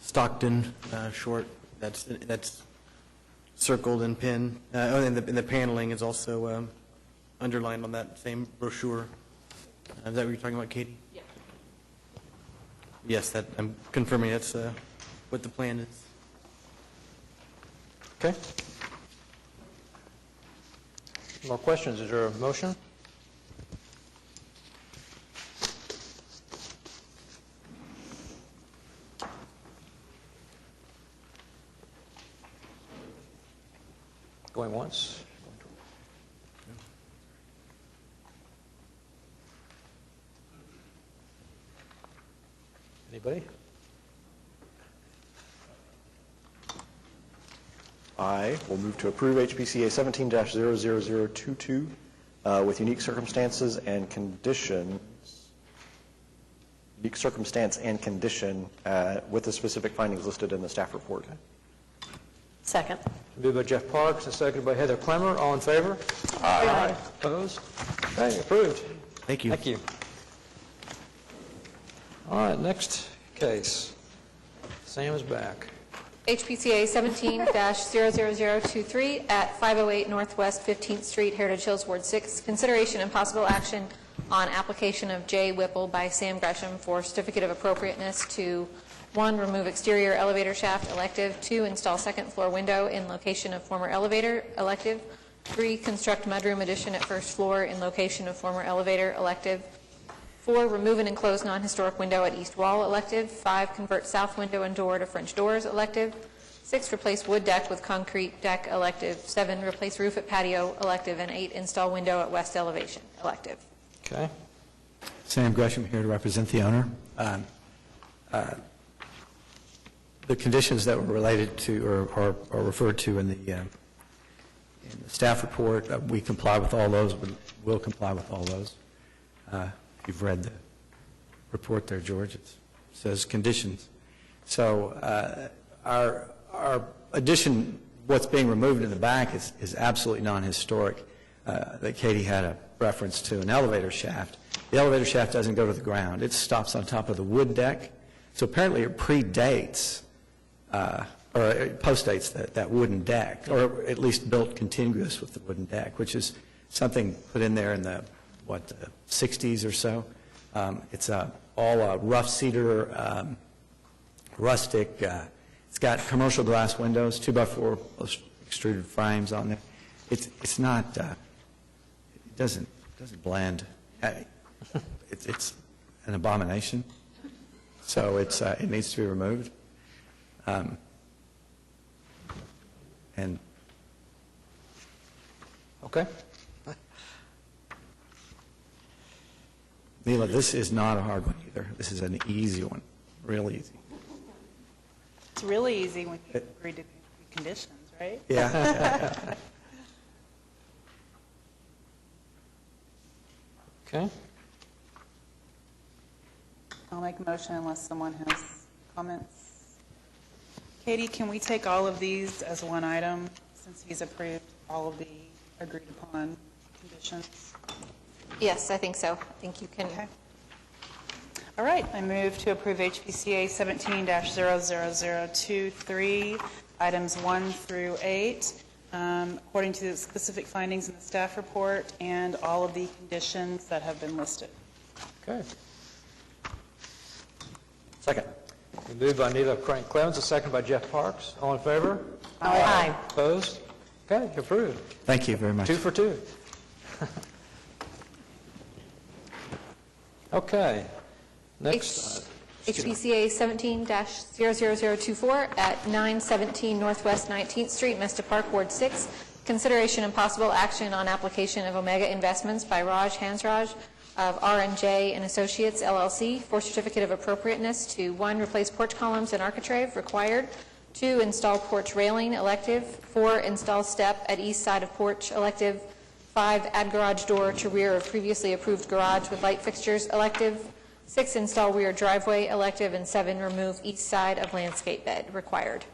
[SPEAKER 16] Stockton short, that's circled and pinned. And the paneling is also underlined on that same brochure. Is that what you're talking about, Katie? Yeah. Yes, I'm confirming that's what the plan is.
[SPEAKER 1] Okay. More questions? Is there a motion? Going once? Anybody?
[SPEAKER 3] I will move to approve HPCA 17-00022 with unique circumstances and conditions, unique circumstance and condition with the specific findings listed in the staff report.
[SPEAKER 7] Second.
[SPEAKER 1] Moved by Jeff Parks and seconded by Heather Clemmer. All in favor? Aye. Opposed? Okay, approved.
[SPEAKER 16] Thank you.
[SPEAKER 1] Thank you. All right, next case. Sam is back.
[SPEAKER 6] HPCA 17-00023 at 508 Northwest 15th Street, Heritage Hills, Ward 6. Consideration and possible action on application of J. Whipple by Sam Gresham for certificate of appropriateness to 1, remove exterior elevator shaft, elective. 2, install second floor window in location of former elevator, elective. 3, construct mudroom addition at first floor in location of former elevator, elective. 4, remove an enclosed non-historic window at east wall, elective. 5, convert south window and door to French doors, elective. 6, replace wood deck with concrete deck, elective. 7, replace roof at patio, elective. And 8, install window at west elevation, elective.
[SPEAKER 1] Okay.
[SPEAKER 12] Sam Gresham here to represent the owner. The conditions that were related to or referred to in the staff report, we comply with all those, will comply with all those. You've read the report there, George. It says conditions. So our addition, what's being removed in the back is absolutely non-historic. That Katie had a reference to an elevator shaft. The elevator shaft doesn't go to the ground. It stops on top of the wood deck. So apparently it predates or it postdates that wooden deck, or at least built contiguous with the wooden deck, which is something put in there in the 60s or so. It's all rough cedar, rustic. It's got commercial glass windows, 2x4 extruded frames on there. It's not. It doesn't blend. It's an abomination. So it needs to be removed. And
[SPEAKER 1] okay.
[SPEAKER 12] Neela, this is not a hard one either. This is an easy one, real easy.
[SPEAKER 4] It's really easy when you agree to conditions, right?
[SPEAKER 12] Yeah.
[SPEAKER 1] Okay.
[SPEAKER 4] I'll make a motion unless someone has comments. Katie, can we take all of these as one item since he's approved all of the agreed upon conditions?
[SPEAKER 6] Yes, I think so. I think you can.
[SPEAKER 4] Okay. All right. I move to approve HPCA 17-00023, items 1 through 8, according to the specific findings in the staff report and all of the conditions that have been listed.
[SPEAKER 1] Okay.
[SPEAKER 3] Second.
[SPEAKER 1] Moved by Neela Crank Clemens, a second by Jeff Parks. All in favor?
[SPEAKER 7] Aye.
[SPEAKER 1] Opposed? Okay, approved.
[SPEAKER 12] Thank you very much.
[SPEAKER 1] 2 for 2. Okay. Next.
[SPEAKER 6] HPCA 17-00024 at 917 Northwest 19th Street, Mesta Park, Ward 6. Consideration and possible action on application of Omega Investments by Raj Hansraj of R&J and Associates LLC for certificate of appropriateness to 1, replace porch columns and architrave required, 2, install porch railing elective, 4, install step at east side of porch elective, 5, add garage door to rear of previously approved garage with light fixtures elective, 6, install rear driveway elective, and 7, remove east side of landscape bed required.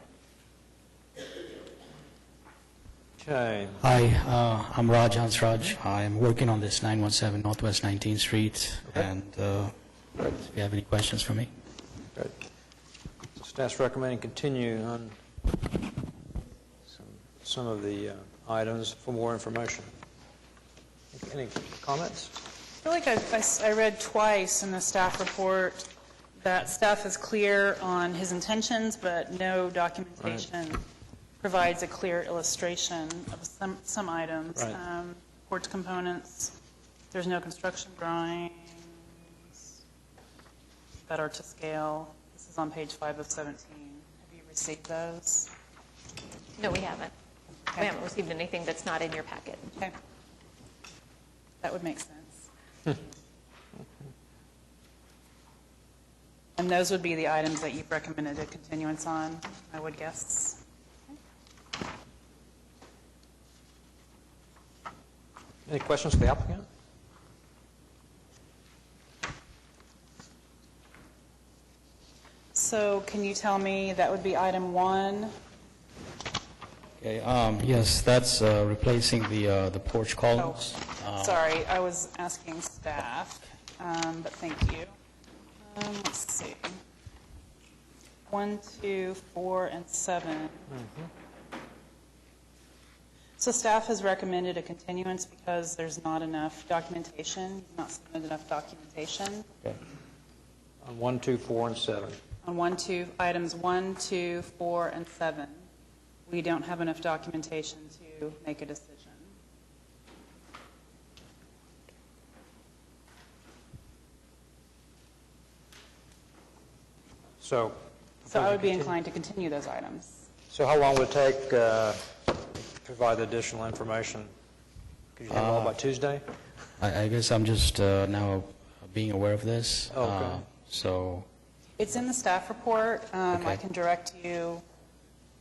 [SPEAKER 1] Okay.
[SPEAKER 19] Hi, I'm Raj Hansraj. I'm working on this 917 Northwest 19th Street, and if you have any questions for me.
[SPEAKER 1] Good. Staff's recommending continue on some of the items for more information. Any comments?
[SPEAKER 4] I feel like I read twice in the staff report that staff is clear on his intentions, but no documentation provides a clear illustration of some items.
[SPEAKER 1] Right.
[SPEAKER 4] Porch components, there's no construction drawings that are to scale. This is on page 5 of 17. Have you received those?
[SPEAKER 6] No, we haven't.
[SPEAKER 4] Okay.
[SPEAKER 6] We haven't received anything that's not in your packet.
[SPEAKER 4] Okay. That would make sense. And those would be the items that you've recommended a continuance on, I would guess.
[SPEAKER 1] Any questions for the applicant?
[SPEAKER 4] So can you tell me, that would be item 1?
[SPEAKER 19] Okay, yes, that's replacing the porch columns.
[SPEAKER 4] Sorry, I was asking staff, but thank you. Let's see. 1, 2, 4, and 7. So staff has recommended a continuance because there's not enough documentation, not submitted enough documentation.
[SPEAKER 1] Okay. On 1, 2, 4, and 7.
[SPEAKER 4] On items 1, 2, 4, and 7, we don't have enough documentation to make a decision.
[SPEAKER 1] So
[SPEAKER 4] I would be inclined to continue those items.
[SPEAKER 1] So how long would it take to provide the additional information? Could you have it all by Tuesday?
[SPEAKER 19] I guess I'm just now being aware of this.
[SPEAKER 1] Okay.
[SPEAKER 19] So
[SPEAKER 4] It's in the staff report. I can direct you.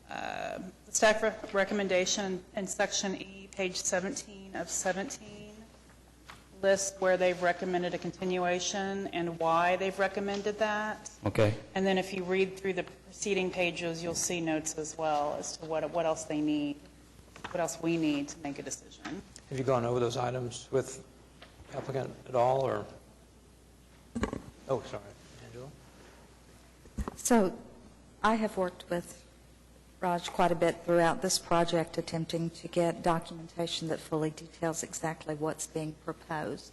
[SPEAKER 4] The staff recommendation in section E, page 17 of 17, lists where they've recommended a continuation and why they've recommended that.
[SPEAKER 19] Okay.
[SPEAKER 4] And then if you read through the preceding pages, you'll see notes as well as to what else they need, what else we need to make a decision.
[SPEAKER 1] Have you gone over those items with applicant at all, or? Oh, sorry, Angela.
[SPEAKER 15] So I have worked with Raj quite a bit throughout this project, attempting to get documentation that fully details exactly what's being proposed.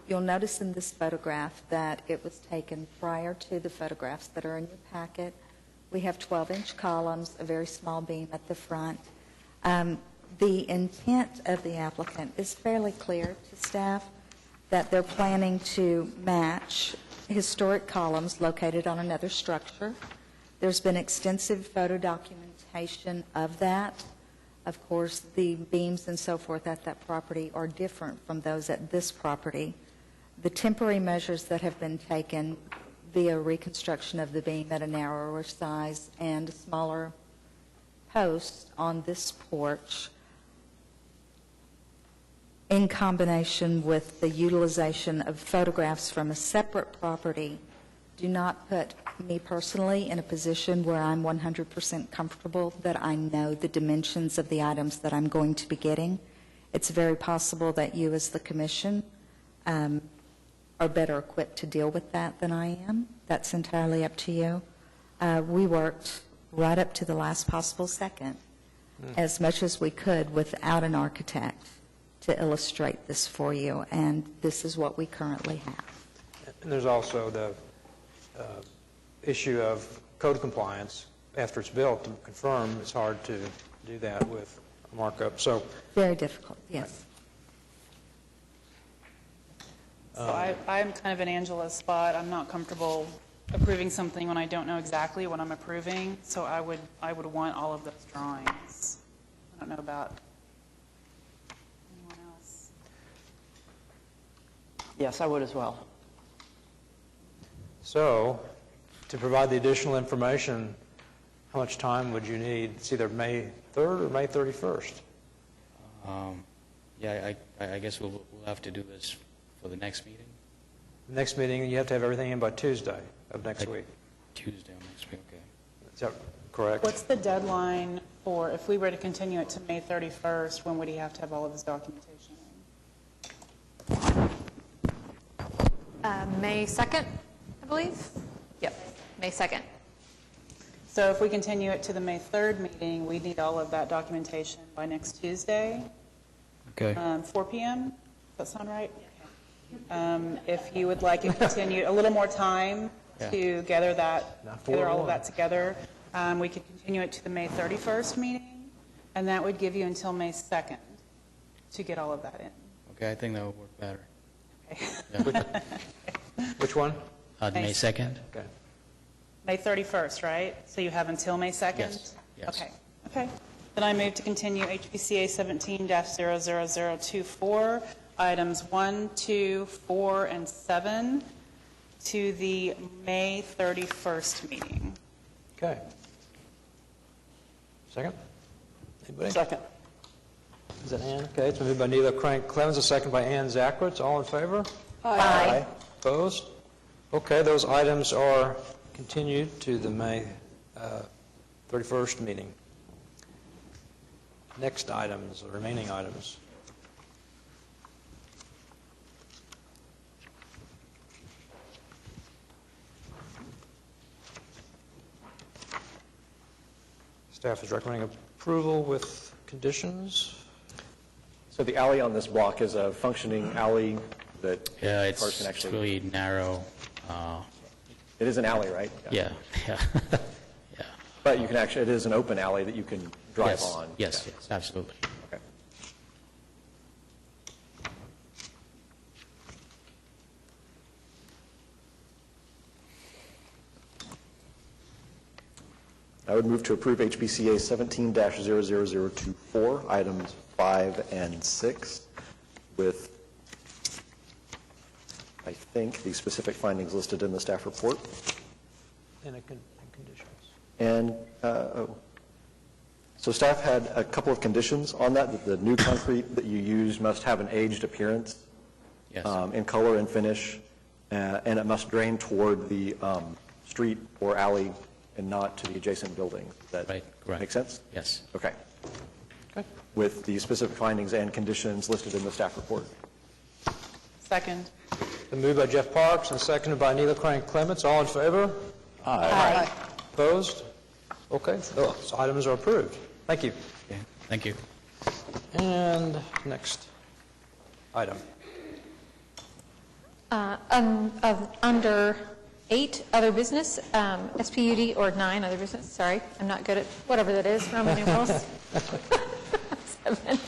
[SPEAKER 15] You'll notice in this photograph that it was taken prior to the photographs that are in your packet. We have 12-inch columns, a very small beam at the front. The intent of the applicant is fairly clear to staff, that they're planning to match historic columns located on another structure. There's been extensive photo documentation of that. Of course, the beams and so forth at that property are different from those at this property. The temporary measures that have been taken via reconstruction of the beam at a narrower size and smaller posts on this porch, in combination with the utilization of photographs from a separate property, do not put me personally in a position where I'm 100% comfortable that I know the dimensions of the items that I'm going to be getting. It's very possible that you as the commission are better equipped to deal with that than I am. That's entirely up to you. We worked right up to the last possible second, as much as we could without an architect, to illustrate this for you, and this is what we currently have.
[SPEAKER 1] And there's also the issue of code compliance. After it's built, to confirm, it's hard to do that with a markup. So
[SPEAKER 15] very difficult, yes.
[SPEAKER 4] So I'm kind of in Angela's spot. I'm not comfortable approving something when I don't know exactly what I'm approving, so I would want all of those drawings. I don't know about
[SPEAKER 5] Yes, I would as well.
[SPEAKER 1] So, to provide the additional information, how much time would you need? It's either May 3rd or May 31st.
[SPEAKER 19] Yeah, I guess we'll have to do this for the next meeting.
[SPEAKER 1] Next meeting, you have to have everything in by Tuesday of next week.
[SPEAKER 19] Tuesday of next week, okay.
[SPEAKER 1] Is that correct?
[SPEAKER 4] What's the deadline for, if we were to continue it to May 31st, when would he have to have all of his documentation in?
[SPEAKER 6] May 2nd, I believe? Yep, May 2nd.
[SPEAKER 4] So if we continue it to the May 3rd meeting, we need all of that documentation by next Tuesday,
[SPEAKER 19] Okay.
[SPEAKER 4] 4 p.m.? Does that sound right? If you would like it continued, a little more time to gather all of that together, we could continue it to the May 31st meeting, and that would give you until May 2nd to get all of that in.
[SPEAKER 19] Okay, I think that would work better.
[SPEAKER 4] Okay.
[SPEAKER 1] Which one?
[SPEAKER 19] May 2nd?
[SPEAKER 1] Okay.
[SPEAKER 4] May 31st, right? So you have until May 2nd?
[SPEAKER 19] Yes.
[SPEAKER 4] Okay. Okay. Then I move to continue HPCA 17-00024, items 1, 2, 4, and 7 to the May 31st meeting.
[SPEAKER 1] Okay. Second? Anybody?
[SPEAKER 5] Second.
[SPEAKER 1] Is that Ann? Okay, it's been moved by Neela Crank Clevens, a second by Ann Zackritz. All in favor?
[SPEAKER 5] Aye.
[SPEAKER 1] Opposed? Okay, those items are continued to the May 31st meeting. Next items, the remaining items. Staff is recommending approval with conditions.
[SPEAKER 3] So the alley on this block is a functioning alley that
[SPEAKER 19] Yeah,
[SPEAKER 3] cars can
[SPEAKER 19] it's
[SPEAKER 3] actually...
[SPEAKER 19] really narrow.
[SPEAKER 3] It is an alley, right?
[SPEAKER 19] Yeah.
[SPEAKER 3] But you can actually, it is an open alley that you can drive
[SPEAKER 19] Yes,
[SPEAKER 3] on.
[SPEAKER 19] yes, absolutely.
[SPEAKER 3] Okay. I would move to approve HBCA 17-00024, items 5 and 6, with, I think, the specific findings listed in the staff report.
[SPEAKER 1] And conditions.
[SPEAKER 3] And so staff had a couple of conditions on that the new concrete that you use must have an aged appearance in color and finish, and it must drain toward the street or alley and not to the adjacent building. Does that make sense?
[SPEAKER 19] Yes.
[SPEAKER 3] Okay. With the specific findings and conditions listed in the staff report.
[SPEAKER 4] Second.
[SPEAKER 1] Been moved by Jeff Parks and seconded by Neela Crank Clements. All in favor?
[SPEAKER 4] Aye.
[SPEAKER 1] Opposed? Okay, those items are approved. Thank you.
[SPEAKER 19] Okay. Thank you.
[SPEAKER 1] And next item.
[SPEAKER 6] Under 8, other business, SPUD, or 9, other business, sorry, I'm not good at whatever that is, Roman numerals. 7,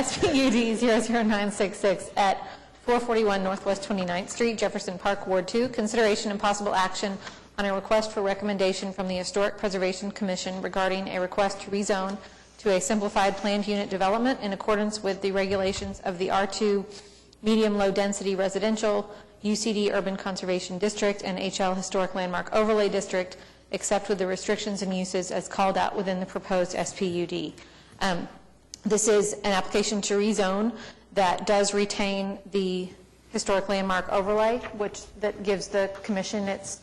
[SPEAKER 6] SPUD 00966 at 441 Northwest 29th Street, Jefferson Park, Ward 2. Consideration and possible action on a request for recommendation from the Historic Preservation Commission regarding a request to rezone to a simplified planned unit development in accordance with the regulations of the R2 Medium Low Density Residential, UCD Urban Conservation District, and HL Historic Landmark Overlay District, except with the restrictions and uses as called out within the proposed SPUD. This is an application to rezone that does retain the Historic Landmark Overlay, which that gives the commission its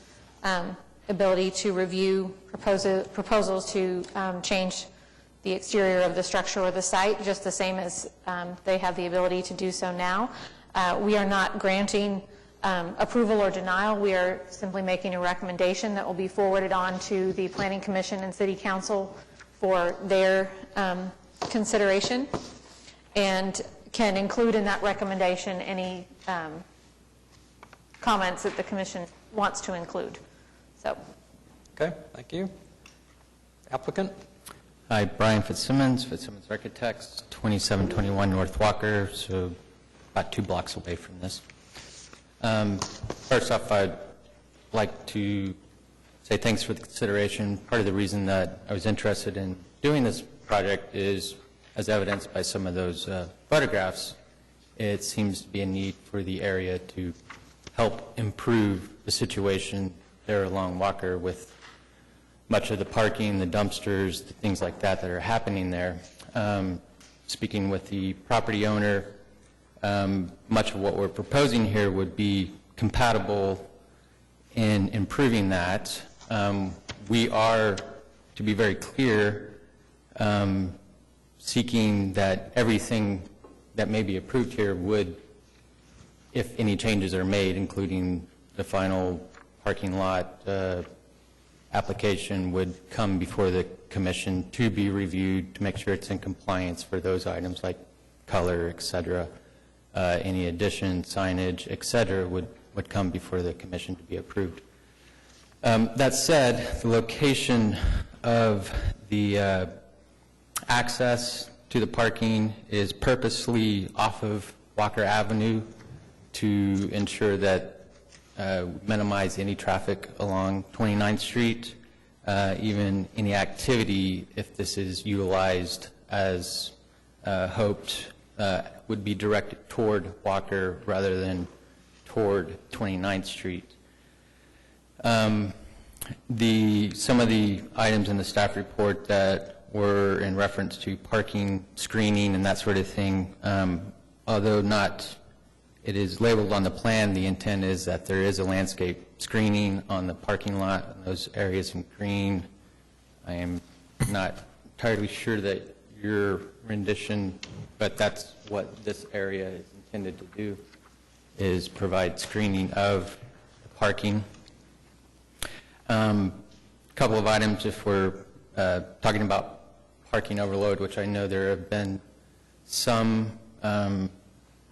[SPEAKER 6] ability to review proposals to change the exterior of the structure or the site, just the same as they have the ability to do so now. We are not granting approval or denial. We are simply making a recommendation that will be forwarded on to the Planning Commission and City Council for their consideration, and can include in that recommendation any comments that the Commission wants to include. So.
[SPEAKER 1] Okay, thank you. Applicant?
[SPEAKER 20] Hi, Brian Fitzsimmons, Fitzsimmons Architects, 2721 North Walker, so about 2 blocks away from this. First off, I'd like to say thanks for the consideration. Part of the reason that I was interested in doing this project is, as evidenced by some of those photographs, it seems to be a need for the area to help improve the situation there along Walker with much of the parking, the dumpsters, the things like that that are happening there. Speaking with the property owner, much of what we're proposing here would be compatible in improving that. We are, to be very clear, seeking that everything that may be approved here would, if any changes are made, including the final parking lot application, would come before the commission to be reviewed to make sure it's in compliance for those items like color, et cetera. Any addition, signage, et cetera, would come before the commission to be approved. That said, the location of the access to the parking is purposely off of Walker Avenue to ensure that minimize any traffic along 29th Street, even any activity, if this is utilized as hoped, would be directed toward Walker rather than toward 29th Street. Some of the items in the staff report that were in reference to parking, screening, and that sort of thing, although not, it is labeled on the plan, the intent is that there is a landscape screening on the parking lot, in those areas in green. I am not entirely sure that your rendition, but that's what this area is intended to do, is provide screening of the parking. A couple of items, if we're talking about parking overload, which I know there have been some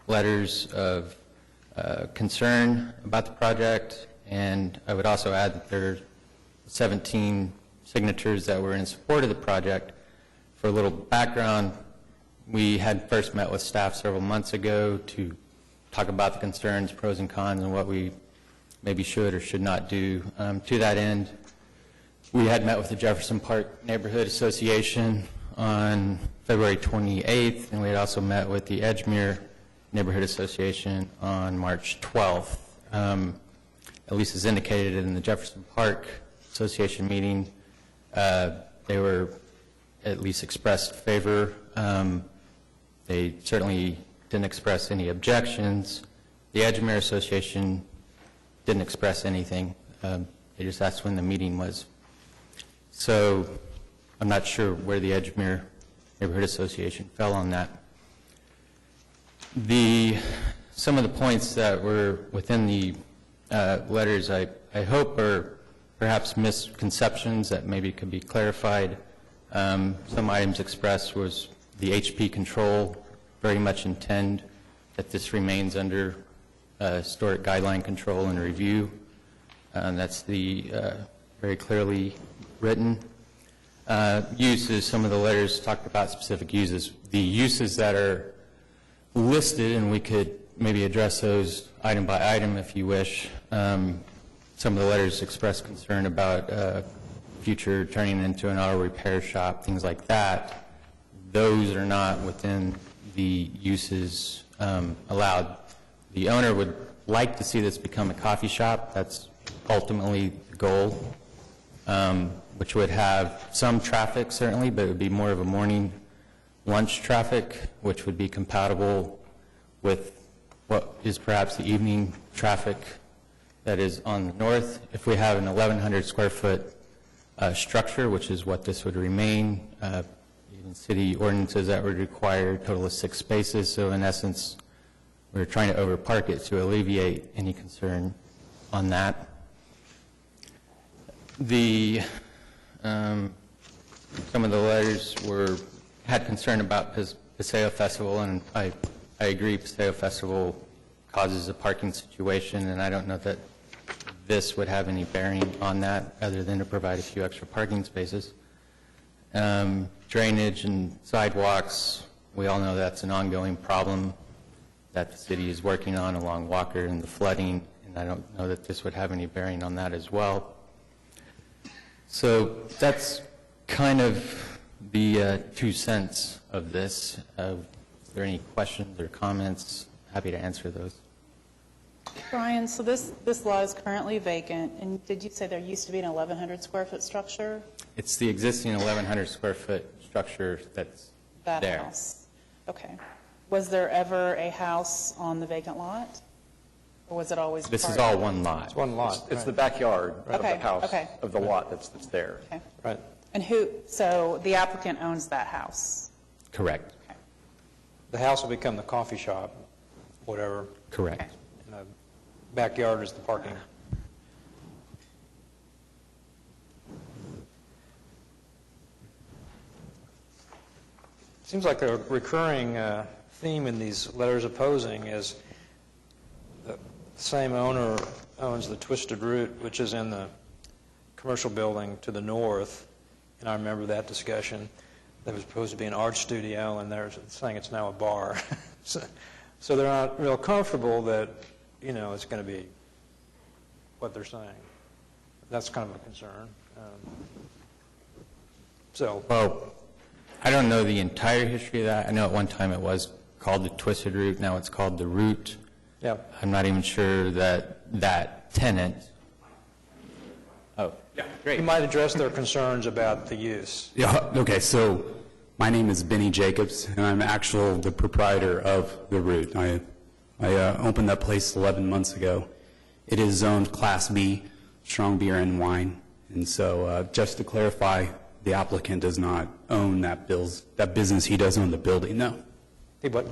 [SPEAKER 20] letters of concern about the project, and I would also add that there are 17 signatures that were in support of the project. For a little background, we had first met with staff several months ago to talk about the concerns, pros and cons, and what we maybe should or should not do. To that end, we had met with the Jefferson Park Neighborhood Association on February 28th, and we had also met with the Edgemere Neighborhood Association on March 12th. At least as indicated in the Jefferson Park Association meeting, they were at least expressed favor. They certainly didn't express any objections. The Edgemere Association didn't express anything. They just asked when the meeting was. So I'm not sure where the Edgemere Neighborhood Association fell on that. Some of the points that were within the letters, I hope, are perhaps misconceptions that maybe could be clarified. Some items expressed was the HP control, very much intend that this remains under historic guideline control and review. That's very clearly written. Uses, some of the letters talked about specific uses. The uses that are listed, and we could maybe address those item by item if you wish. Some of the letters express concern about future turning into an auto repair shop, things like that. Those are not within the uses allowed. The owner would like to see this become a coffee shop. That's ultimately the goal, which would have some traffic certainly, but it would be more of a morning lunch traffic, which would be compatible with what is perhaps the evening traffic that is on the north. If we have an 1,100 square foot structure, which is what this would remain, even city ordinances that would require a total of 6 spaces, so in essence, we're trying to overpark it to alleviate any concern on that. Some of the letters had concern about Paseo Festival, and I agree Paseo Festival causes a parking situation, and I don't know that this would have any bearing on that other than to provide a few extra parking spaces. Drainage and sidewalks, we all know that's an ongoing problem that the city is working on along Walker and the flooding, and I don't know that this would have any bearing on that as well. So that's kind of the 2 cents of this. Are there any questions or comments happy to answer those.
[SPEAKER 4] Brian, so this lot is currently vacant, and did you say there used to be an 1,100 square foot structure?
[SPEAKER 20] It's the existing 1,100 square foot structure that's
[SPEAKER 4] That
[SPEAKER 20] there.
[SPEAKER 4] house? Okay. Was there ever a house on the vacant lot? Or was it always
[SPEAKER 20] This is
[SPEAKER 4] part-
[SPEAKER 20] all one lot.
[SPEAKER 1] It's one lot.
[SPEAKER 3] It's the backyard of
[SPEAKER 4] Okay,
[SPEAKER 3] the house,
[SPEAKER 4] okay.
[SPEAKER 3] of the lot that's there.
[SPEAKER 4] Okay.
[SPEAKER 1] Right.
[SPEAKER 4] And so the applicant owns that house?
[SPEAKER 20] Correct.
[SPEAKER 1] The house will become the coffee shop, whatever.
[SPEAKER 20] Correct.
[SPEAKER 1] And the backyard is the parking. Seems like a recurring theme in these letters opposing is the same owner owns the Twisted Root, which is in the commercial building to the north, and I remember that discussion. There was supposed to be an art studio, and they're saying it's now a bar. So they're not real comfortable that, it's going to be what they're saying. That's kind of a concern.
[SPEAKER 20] Well, I don't know the entire history of that. I know at one time it was called the Twisted Root. Now it's called the Root.
[SPEAKER 1] Yeah.
[SPEAKER 20] I'm not even sure that tenant. Oh, great.
[SPEAKER 1] You might address their concerns about the use.
[SPEAKER 21] Yeah, okay, so my name is Benny Jacobs, and I'm actually the proprietor of the Root. I opened that place 11 months ago. It is zoned Class B, strong beer and wine. And so just to clarify, the applicant does not own that business. He does own the building, no.
[SPEAKER 1] He what?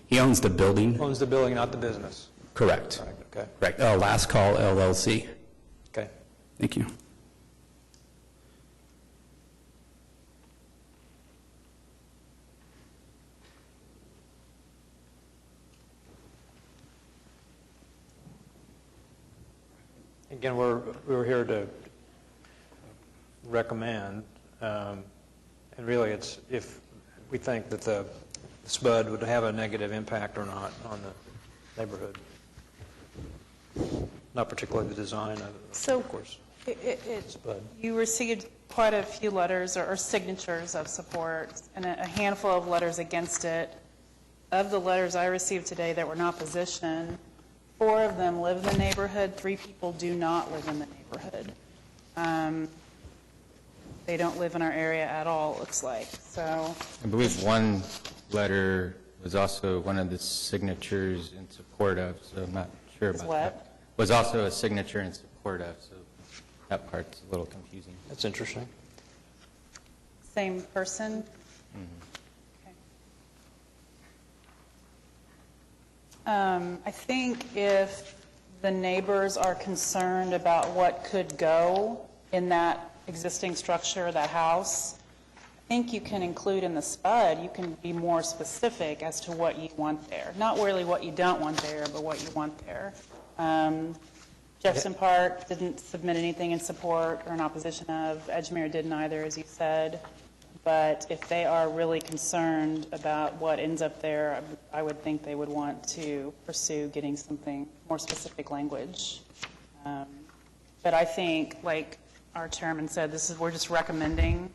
[SPEAKER 21] He owns the building.
[SPEAKER 1] Owns the building, not the business.
[SPEAKER 21] Correct.
[SPEAKER 1] Okay.
[SPEAKER 21] Correct. Last Call LLC.
[SPEAKER 1] Okay.
[SPEAKER 21] Thank you.
[SPEAKER 1] Again, we're here to recommend, and really it's if we think that the SPUD would have a negative impact or not on the neighborhood. Not particularly the design of course. SPUD.
[SPEAKER 4] You received quite a few letters or signatures of support and a handful of letters against it. Of the letters I received today that were in opposition, 4 of them live in the neighborhood, 3 people do not live in the neighborhood. They don't live in our area at all, it looks like. So
[SPEAKER 20] I believe one letter was also one of the signatures in support of, so I'm not sure about that. Was also a signature in support of, so that part's a little confusing.
[SPEAKER 1] That's interesting.
[SPEAKER 4] same person? I think if the neighbors are concerned about what could go in that existing structure, that house, I think you can include in the SPUD, you can be more specific as to what you want there. Not really what you don't want there, but what you want there. Jefferson Park didn't submit anything in support or in opposition of. Edgemere didn't either, as you said. But if they are really concerned about what ends up there, I would think they would want to pursue getting something more specific language. But I think, like our chairman said, we're just recommending,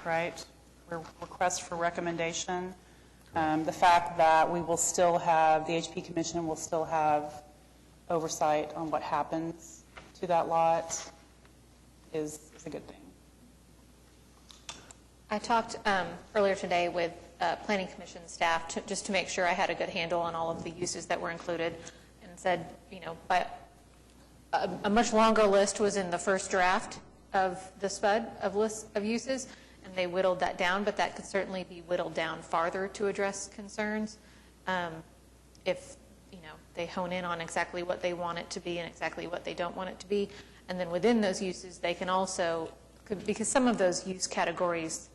[SPEAKER 4] right? We're request for recommendation. The fact that we will still have, the HP Commission will still have oversight on what happens to that lot is a good thing.
[SPEAKER 6] I talked earlier today with Planning Commission staff just to make sure I had a good handle on all of the uses that were included, and said, a much longer list was in the first draft of the SPUD of list of uses, and they whittled that down, but that could certainly be whittled down farther to address concerns if they hone in on exactly what they want it to be and exactly what they don't want it to be. And then within those uses, they can also, because some of those use categories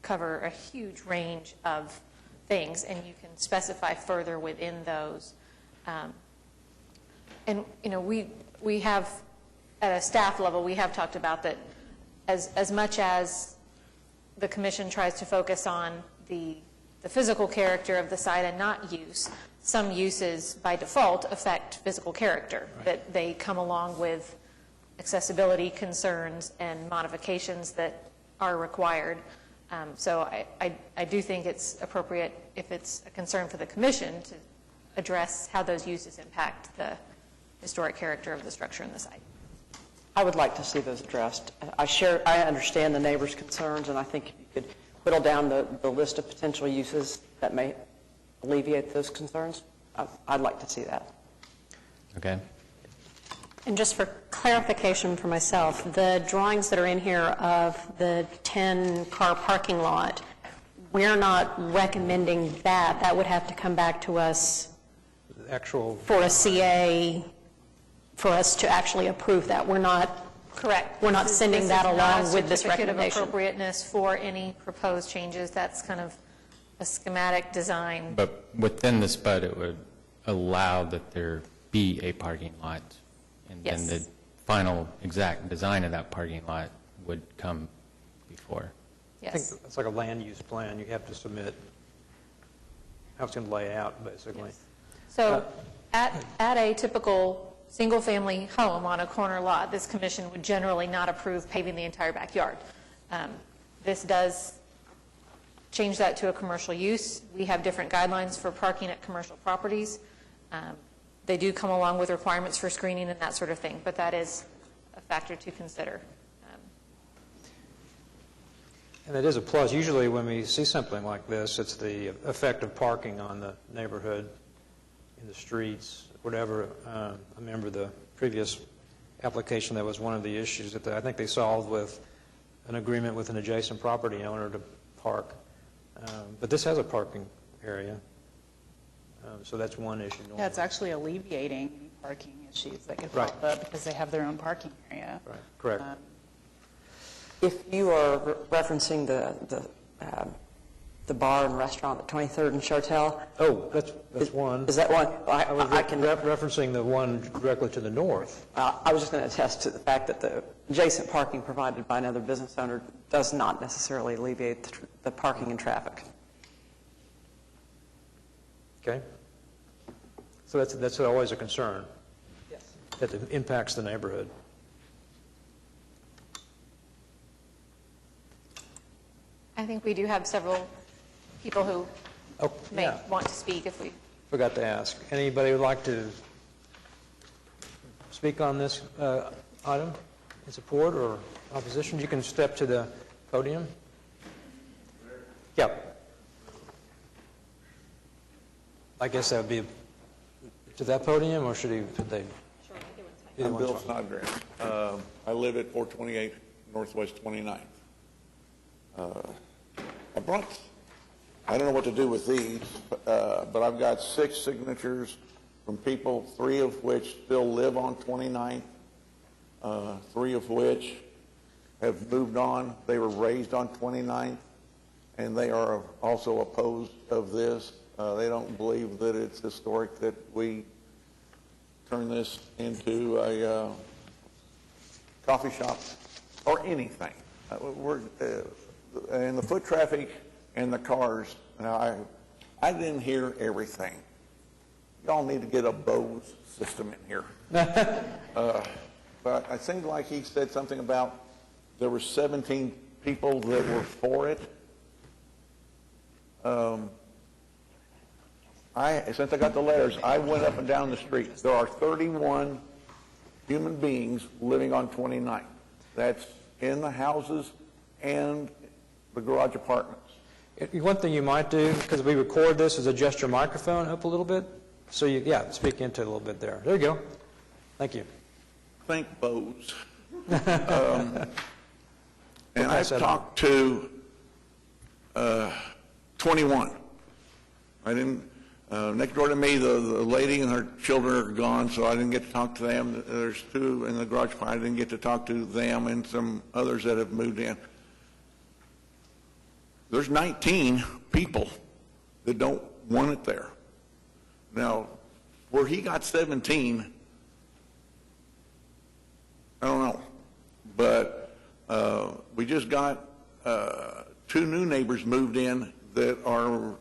[SPEAKER 6] cover a huge range of things, and you can specify further within those. And we have, at a staff level, we have talked about that as much as the commission tries to focus on the physical character of the site and not use, some uses by default affect physical character, right, that they come along with accessibility concerns and modifications that are required. So I do think it's appropriate, if it's a concern for the commission, to address how those uses impact the historic character of the structure and the site.
[SPEAKER 5] I would like to see those addressed. I understand the neighbors' concerns, and I think if you could whittle down the list of potential uses that may alleviate those concerns, I'd like to see that.
[SPEAKER 20] Okay.
[SPEAKER 7] And just for clarification for myself, the drawings that are in here of the 10-car parking lot, we're not recommending that. That would have to come back to us
[SPEAKER 1] Actual,
[SPEAKER 7] for a CA, for us to actually approve that. We're not,
[SPEAKER 6] correct.
[SPEAKER 7] We're not sending that along with this
[SPEAKER 6] Certificate of
[SPEAKER 7] recommendation.
[SPEAKER 6] appropriateness for any proposed changes. That's kind of a schematic design.
[SPEAKER 20] But within the SPUD, it would allow that there be a parking lot, and then the final exact design of that parking lot would come before.
[SPEAKER 1] I think it's like a land use plan. You have to submit how it's going to lay out, basically.
[SPEAKER 6] Yes. So at a typical single-family home on a corner lot, this commission would generally not approve paving the entire backyard. This does change that to a commercial use. We have different guidelines for parking at commercial properties. They do come along with requirements for screening and that sort of thing, but that is a factor to consider.
[SPEAKER 1] And it is a plus. Usually when we see something like this, it's the effect of parking on the neighborhood, in the streets, whatever. I remember the previous application, that was one of the issues that I think they solved with an agreement with an adjacent property owner to park. But this has a parking area, so that's one issue.
[SPEAKER 4] Yeah, it's actually alleviating any parking issues that could pop up because they have their own parking area.
[SPEAKER 1] Right, correct.
[SPEAKER 5] If you are referencing the bar and restaurant at 23rd and Chartel.
[SPEAKER 1] Oh, that's one.
[SPEAKER 5] Is that one?
[SPEAKER 1] I was referencing the one directly to the north.
[SPEAKER 5] I was just going to attest to the fact that the adjacent parking provided by another business owner does not necessarily alleviate the parking and traffic.
[SPEAKER 1] Okay. So that's always a concern.
[SPEAKER 5] Yes.
[SPEAKER 1] That it impacts the neighborhood.
[SPEAKER 6] I think we do have several people who may want to speak if we...
[SPEAKER 1] Forgot to ask. Anybody would like to speak on this item in support or opposition? You can step to the podium. Yeah. I guess that would be to that podium, or should they?
[SPEAKER 8] I'm Bill Snodgrass. I live at 428 Northwest 29th. I don't know what to do with these, but I've got 6 signatures from people, 3 of which still live on 29th, 3 of which have moved on. They were raised on 29th, and they are also opposed of this. They don't believe that it's historic that we turn this into a coffee shop or anything. And the foot traffic and the cars, now I didn't hear everything. Y'all need to get a Bose system in here. But it seemed like he said something about there were 17 people that were for it. Since I got the letters, I went up and down the street. There are 31 human beings living on 29th. That's in the houses and the garage apartments.
[SPEAKER 1] One thing you might do, because we record this, is adjust your microphone up a little bit. So speak into it a little bit there. There you go. Thank you.
[SPEAKER 8] Think Bose. And I've talked to 21. I didn't. Next door to me, the lady and her children are gone, so I didn't get to talk to them. There's 2 in the garage fire. I didn't get to talk to them and some others that have moved in. There's 19 people that don't want it there. Now, where he got 17, I don't know. But we just got 2 new neighbors moved in that are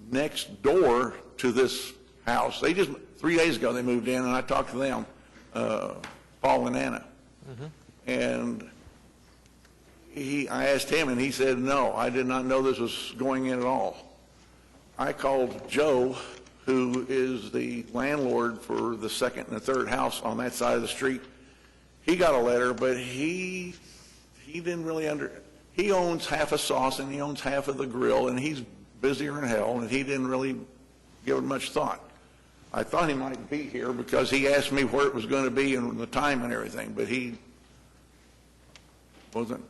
[SPEAKER 8] next door to this house. They just 3 days ago they moved in, and I talked to them, Paul and Anna. And I asked him, and he said, no, I did not know this was going in at all. I called Joe, who is the landlord for the second and the third house on that side of the street, he got a letter, but he didn't really he owns half of Sauce and he owns half of the grill, and he's busier than hell, and he didn't really give it much thought. I thought he might be here because he asked me where it was going to be and the time and everything, but he wasn't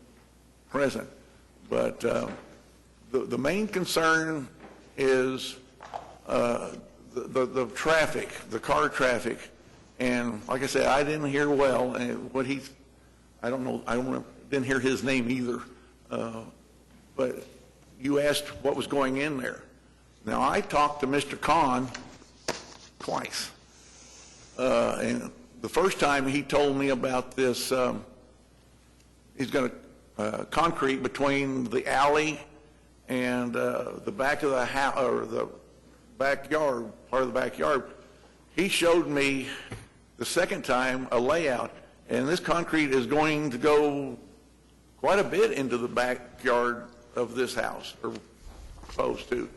[SPEAKER 8] present. But the main concern is the traffic, the car traffic. And like I said, I didn't hear well, and I don't know, didn't hear his name either. But you asked what was going in there. Now, I talked to Mr. Kahn twice. And the first time he told me about this, he's going to concrete between the alley and the back of the house, or the backyard, part of the backyard. He showed me the second time a layout, and this concrete is going to go quite a bit into the backyard of this house, or supposed to.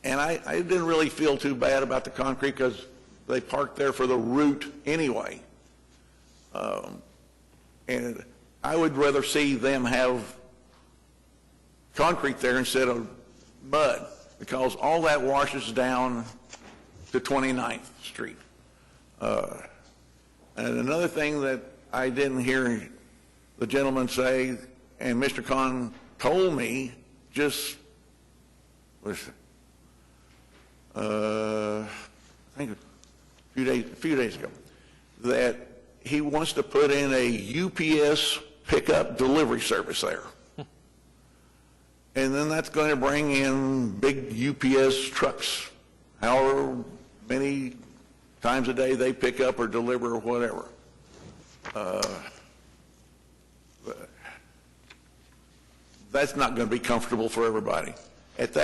[SPEAKER 8] And I didn't really feel too bad about the concrete because they parked there for the route anyway. And I would rather see them have concrete there instead of mud, because all that washes down to 29th Street. And another thing that I didn't hear the gentleman say, and Mr. Kahn told me just I think a few days ago, that he wants to put in a UPS pickup delivery service there. And then that's going to bring in big UPS trucks, however many times a day they pick up or deliver or whatever. That's not going to be comfortable for everybody. At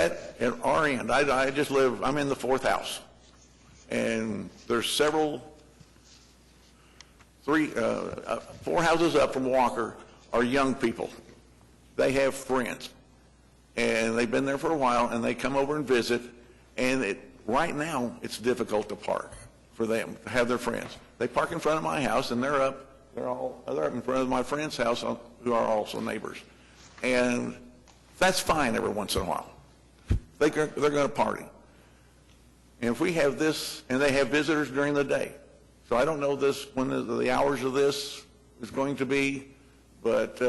[SPEAKER 8] our end, I just live, I'm in the fourth house. And there's four houses up from Walker are young people. They have friends. And they've been there for a while, and they come over and visit. And right now, it's difficult to park for them, to have their friends. They park in front of my house, and they're up in front of my friend's house, who are also neighbors. And that's fine every once in a while. They're going to party. And if we have this, and they have visitors during the day. So I don't know when the hours of this is going to be, but,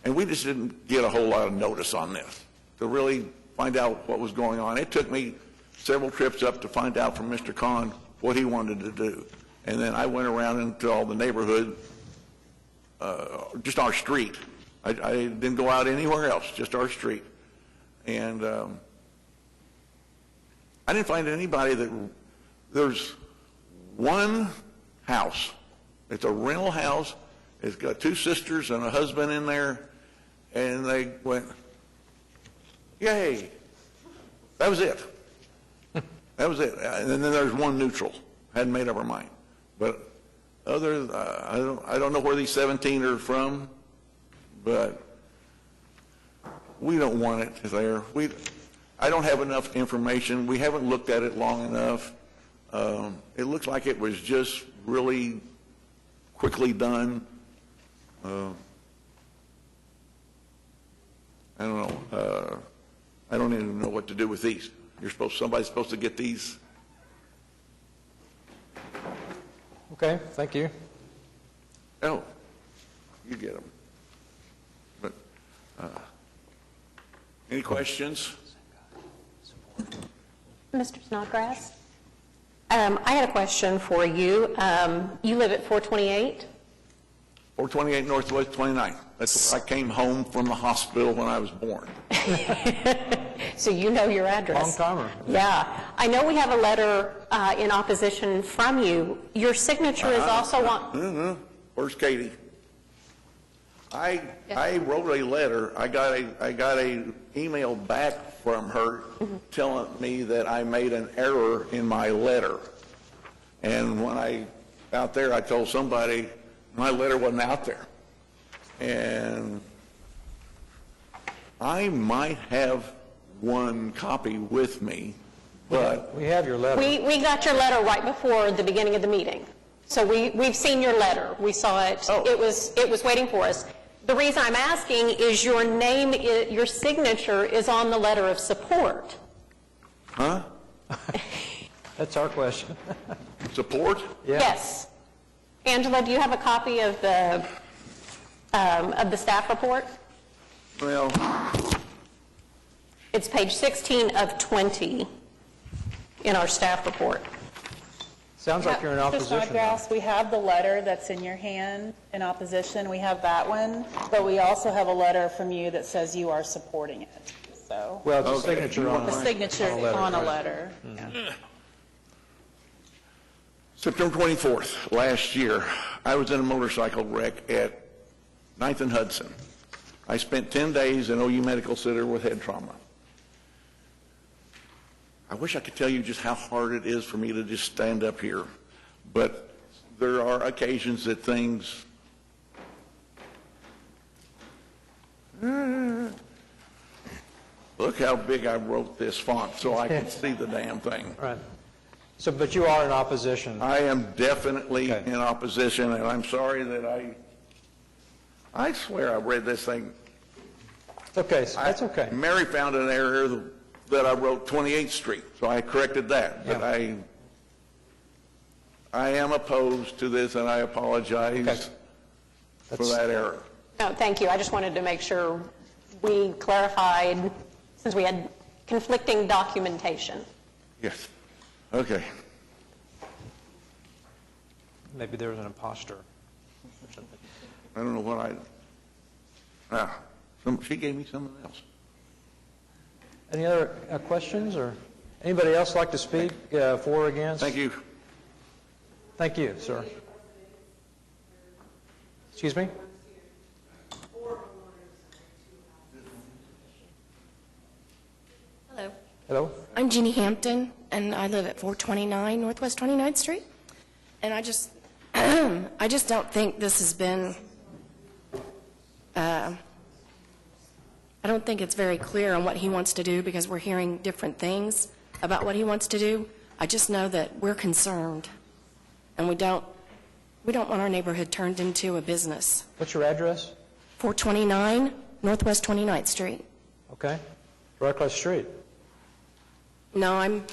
[SPEAKER 8] and we just didn't get a whole lot of notice on this to really find out what was going on. It took me several trips up to find out from Mr. Kahn what he wanted to do. And then I went around into all the neighborhood, just our street. I didn't go out anywhere else, just our street. And I didn't find anybody there's one house. It's a rental house. It's got two sisters and a husband in there. And they went, yay. That was it. That was it. And then there's one neutral. Hadn't made up her mind. But I don't know where these 17 are from, but we don't want it there. I don't have enough information. We haven't looked at it long enough. It looks like it was just really quickly done. I don't know. I don't even know what to do with these. Somebody's supposed to get these.
[SPEAKER 1] Okay, thank you.
[SPEAKER 8] Oh, you get them. But any questions?
[SPEAKER 7] Mr. Snodgrass? I had a question for you. You live at 428?
[SPEAKER 8] 428 Northwest 29th. That's where I came home from the hospital when I was born.
[SPEAKER 7] So you know your address.
[SPEAKER 1] Long timer.
[SPEAKER 7] Yeah. I know we have a letter in opposition from you. Your signature is also on...
[SPEAKER 8] Where's Katie? I wrote a letter. I got a email back from her telling me that I made an error in my letter. And when out there, I told somebody my letter wasn't out there. And I might have one copy with me, but
[SPEAKER 1] We have your letter.
[SPEAKER 7] We got your letter right before the beginning of the meeting. So we've seen your letter. We saw it.
[SPEAKER 8] Oh.
[SPEAKER 7] It was waiting for us. The reason I'm asking is your name, your signature is on the letter of support.
[SPEAKER 8] huh?
[SPEAKER 1] That's our question.
[SPEAKER 8] Support?
[SPEAKER 1] Yeah.
[SPEAKER 7] Yes. Angela, do you have a copy of the staff report?
[SPEAKER 8] Well,
[SPEAKER 7] It's page 16 of 20 in our staff report.
[SPEAKER 1] Sounds like you're in opposition.
[SPEAKER 4] Mr. Snodgrass, we have the letter that's in your hand in opposition. We have that one, but we also have a letter from you that says you are supporting it. So
[SPEAKER 1] Well, it's a
[SPEAKER 8] Okay.
[SPEAKER 1] signature on
[SPEAKER 4] the signature on a
[SPEAKER 1] right?
[SPEAKER 4] letter.
[SPEAKER 8] September 24th, last year, I was in a motorcycle wreck at 9th and Hudson. I spent 10 days in OU Medical Center with head trauma. I wish I could tell you just how hard it is for me to just stand up here, but there are occasions that things... Look how big I wrote this font so I can see the damn thing.
[SPEAKER 1] Right. So, but you are in opposition.
[SPEAKER 8] I am definitely
[SPEAKER 1] Okay.
[SPEAKER 8] in opposition, and I'm sorry that I swear I read this thing.
[SPEAKER 1] Okay, so that's okay.
[SPEAKER 8] Mary found an error that I wrote 28th Street, so I corrected that. But
[SPEAKER 1] Yeah.
[SPEAKER 8] I am opposed to this, and I apologize for that error.
[SPEAKER 7] No, thank you. I just wanted to make sure we clarified, since we had conflicting documentation.
[SPEAKER 8] Yes. Okay.
[SPEAKER 1] Maybe there was an imposter or something.
[SPEAKER 8] I don't know what she gave me something else.
[SPEAKER 1] Any other questions, or anybody else like to speak for or against?
[SPEAKER 8] Thank you.
[SPEAKER 1] Thank you, sir. Excuse me?
[SPEAKER 9] Hello.
[SPEAKER 1] Hello?
[SPEAKER 9] I'm Jeannie Hampton, and I live at 429 Northwest 29th Street. And I just, I just don't think this has been, I don't think it's very clear on what he wants to do, because we're hearing different things about what he wants to do. I just know that we're concerned, and we don't want our neighborhood turned into a business.
[SPEAKER 1] What's your address?
[SPEAKER 9] 429 Northwest 29th Street.
[SPEAKER 1] Okay. Right across the street.
[SPEAKER 9] No, I'm,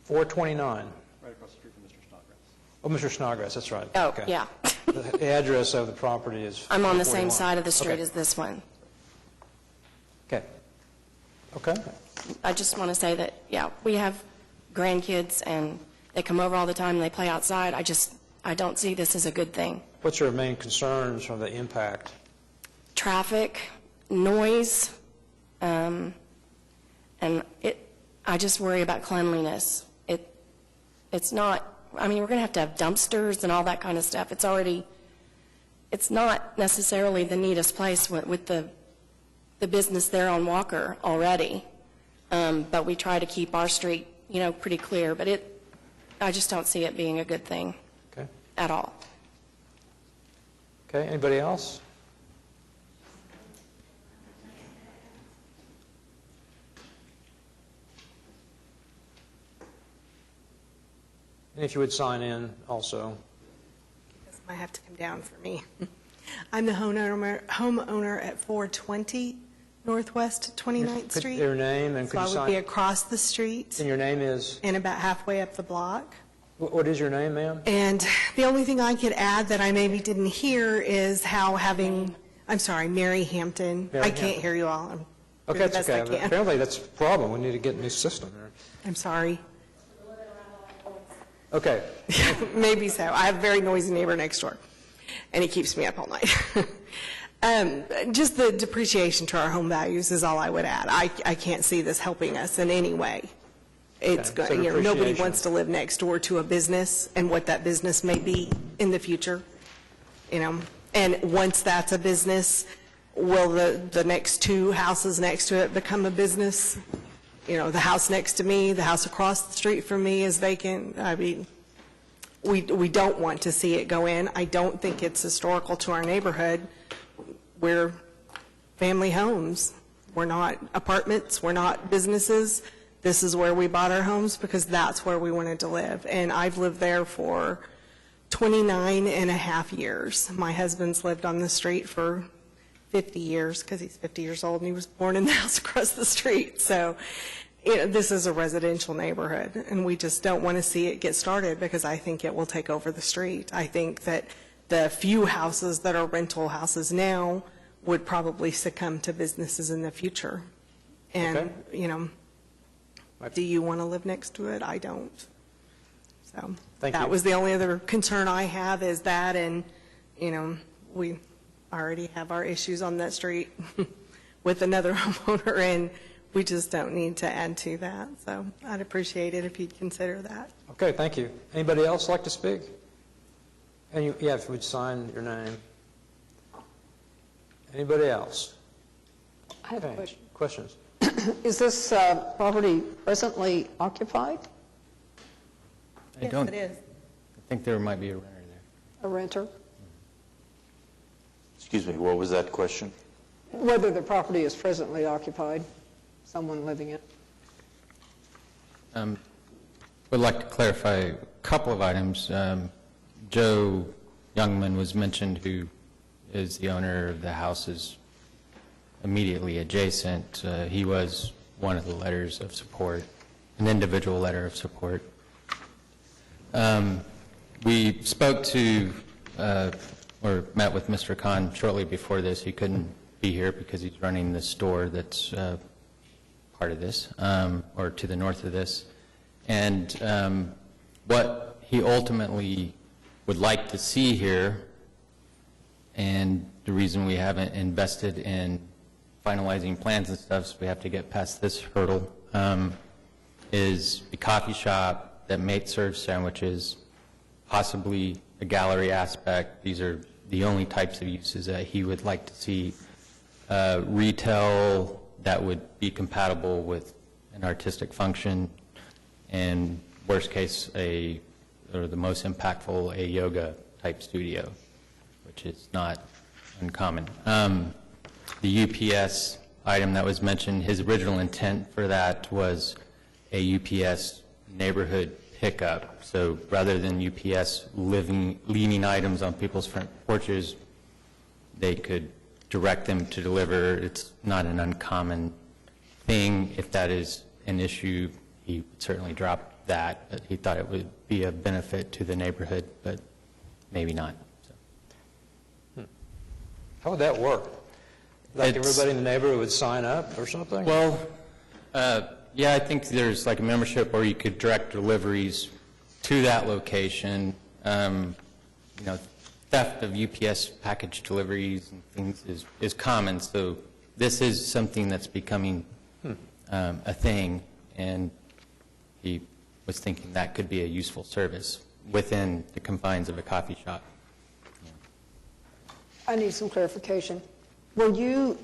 [SPEAKER 1] 429.
[SPEAKER 3] Right across the street from Mr. Snodgrass.
[SPEAKER 1] Oh, Mr. Snodgrass, that's right.
[SPEAKER 9] oh,
[SPEAKER 1] Okay.
[SPEAKER 9] yeah.
[SPEAKER 1] The address of the property is...
[SPEAKER 9] I'm on the same
[SPEAKER 1] 441.
[SPEAKER 9] side of the street
[SPEAKER 1] Okay.
[SPEAKER 9] as this one.
[SPEAKER 1] Okay. Okay.
[SPEAKER 9] I just want to say that, yeah, we have grandkids, and they come over all the time, and they play outside. I don't see this as a good thing.
[SPEAKER 1] What's your main concerns from the impact?
[SPEAKER 9] Traffic, noise, and I just worry about cleanliness. It's not, I mean, we're going to have dumpsters and all that kind of stuff. It's not necessarily the neatest place with the business there on Walker already. But we try to keep our street, pretty clear. But I just don't see it being a good thing
[SPEAKER 1] Okay.
[SPEAKER 9] at all.
[SPEAKER 1] Okay, anybody else? And if you would sign in also.
[SPEAKER 22] This might have to come down for me. I'm the homeowner at 420 Northwest 29th
[SPEAKER 1] Could-
[SPEAKER 22] Street.
[SPEAKER 1] Your name, and could
[SPEAKER 22] So
[SPEAKER 1] you
[SPEAKER 22] I would be
[SPEAKER 1] sign?
[SPEAKER 22] across the street
[SPEAKER 1] And your name is?
[SPEAKER 22] and about halfway up the block.
[SPEAKER 1] What is your name, ma'am?
[SPEAKER 22] And the only thing I could add that I maybe didn't hear is how I'm sorry, Mary Hampton.
[SPEAKER 1] Mary
[SPEAKER 22] I can't
[SPEAKER 1] Hampton.
[SPEAKER 22] hear you all. I'm
[SPEAKER 1] Okay,
[SPEAKER 22] doing the
[SPEAKER 1] that's
[SPEAKER 22] best I
[SPEAKER 1] okay.
[SPEAKER 22] can.
[SPEAKER 1] Apparently that's a problem. We need to get a new system there.
[SPEAKER 22] I'm sorry.
[SPEAKER 1] Okay.
[SPEAKER 22] Maybe so. I have a very noisy neighbor next door, and he keeps me up all night. Just the depreciation to our home values is all I would add. I can't see this helping us in any way. It's
[SPEAKER 1] Okay, so
[SPEAKER 22] good. Nobody
[SPEAKER 1] depreciation.
[SPEAKER 22] wants to live next door to a business and what that business may be in the future. And once that's a business, will the next two houses next to it become a business? The house next to me, the house across the street from me is vacant. I mean, we don't want to see it go in. I don't think it's historical to our neighborhood. We're family homes, We're not apartments, we're not businesses. This is where we bought our homes because that's where we wanted to live. And I've lived there for 29 and a half years. My husband's lived on the street for 50 years because he's 50 years old and he was born in the house across the street. So this is a residential neighborhood, and we just don't want to see it get started because I think it will take over the street. I think that the few houses that are rental houses now would probably succumb to businesses in the future. And, do you want to live next to it? I don't. So that was the only other concern I have is that, and, we already have our issues on that street with another homeowner, and we just don't need to add to that. So I'd appreciate it if you'd consider that.
[SPEAKER 1] Okay, thank you. Anybody else like to speak? And if you would sign your name. Anybody else?
[SPEAKER 18] I have a question.
[SPEAKER 1] Questions?
[SPEAKER 18] Is this property presently occupied?
[SPEAKER 20] I don't. Yes, it is. I think there might be a renter there.
[SPEAKER 18] A renter?
[SPEAKER 13] Excuse me, what was that question?
[SPEAKER 18] Whether the property is presently occupied, someone living in it.
[SPEAKER 20] Would like to clarify a couple of items. Joe Youngman was mentioned, who is the owner of the houses immediately adjacent. He was one of the letters of support, an individual letter of support. We spoke to or met with Mr. Khan shortly before this. He couldn't be here because he's running the store that's part of this, or to the north of this. And what he ultimately would like to see here, and the reason we haven't invested in finalizing plans and stuff, so we have to get past this hurdle, is a coffee shop that may serve sandwiches, possibly a gallery aspect. These are the only types of uses that he would like to see. Retail that would be compatible with an artistic function, and worst case, or the most impactful, a yoga type studio, which is not uncommon. The UPS item that was mentioned, his original intent for that was a UPS neighborhood pickup. So rather than UPS leaving items on people's front porches, they could direct them to deliver. It's not an uncommon thing. If that is an issue, he would certainly drop that. But he thought it would be a benefit to the neighborhood, but maybe not. So.
[SPEAKER 1] How would that work? Like everybody in the neighborhood would sign up or something?
[SPEAKER 20] Well, yeah, I think there's like a membership where you could direct deliveries to that location. Theft of UPS package deliveries and things is common, so this is something that's becoming a thing, and he was thinking that could be a useful service within the confines of a coffee shop.
[SPEAKER 18] I need some clarification. Were you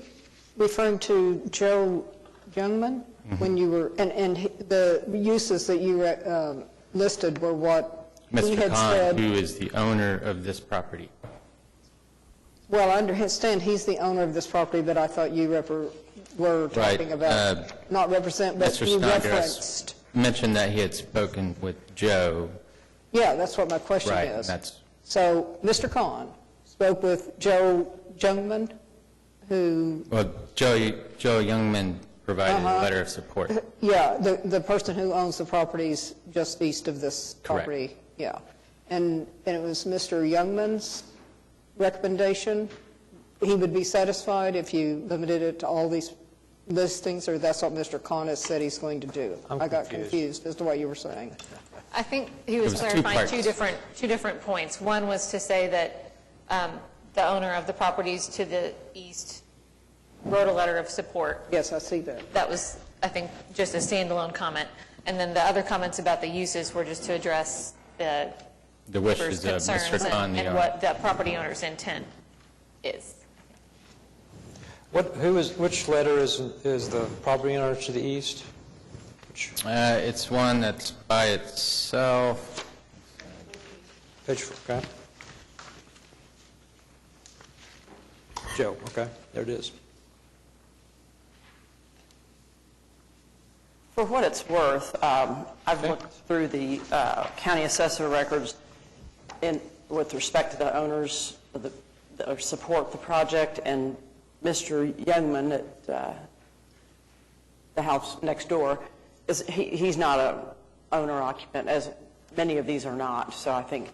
[SPEAKER 18] referring to Joe Youngman when you were, and the uses that you listed were what he had
[SPEAKER 20] Mr. Khan,
[SPEAKER 18] said?
[SPEAKER 20] who is the owner of this property.
[SPEAKER 18] Well, I understand he's the owner of this property, but I thought you were talking about, not represent, but
[SPEAKER 20] Mr.
[SPEAKER 18] you
[SPEAKER 20] Snodgrass
[SPEAKER 18] referenced.
[SPEAKER 20] mentioned that he had spoken with Joe.
[SPEAKER 18] Yeah, that's what my question
[SPEAKER 20] Right,
[SPEAKER 18] is.
[SPEAKER 20] that's
[SPEAKER 18] So Mr. Khan spoke with Joe Youngman, who...
[SPEAKER 20] Well, Joe Youngman provided a letter of support.
[SPEAKER 18] Yeah, the person who owns the properties just east of this property.
[SPEAKER 20] Correct.
[SPEAKER 18] Yeah. And it was Mr. Youngman's recommendation. He would be satisfied if you limited it to all these listings, or that's what Mr. Khan has said he's going to do? I got confused as to what you were saying.
[SPEAKER 6] I think he was clarifying two different points. One was to say that the owner of the properties to the east wrote a letter of support.
[SPEAKER 18] Yes, I see that.
[SPEAKER 6] That was, I think, just a standalone comment. And then the other comments about the uses were just to address the
[SPEAKER 20] wishes of Mr. Khan,
[SPEAKER 6] and what the property owner's intent is.
[SPEAKER 1] Which letter is the property owner to the east?
[SPEAKER 20] It's one that's by itself.
[SPEAKER 1] Page 4, okay. Joe, okay, there it is.
[SPEAKER 5] For what it's worth, I've looked through the county assessor records with respect to the owners that support the project, and Mr. Youngman at the house next door, he's not a owner-occupant, as many of these are not. So I think,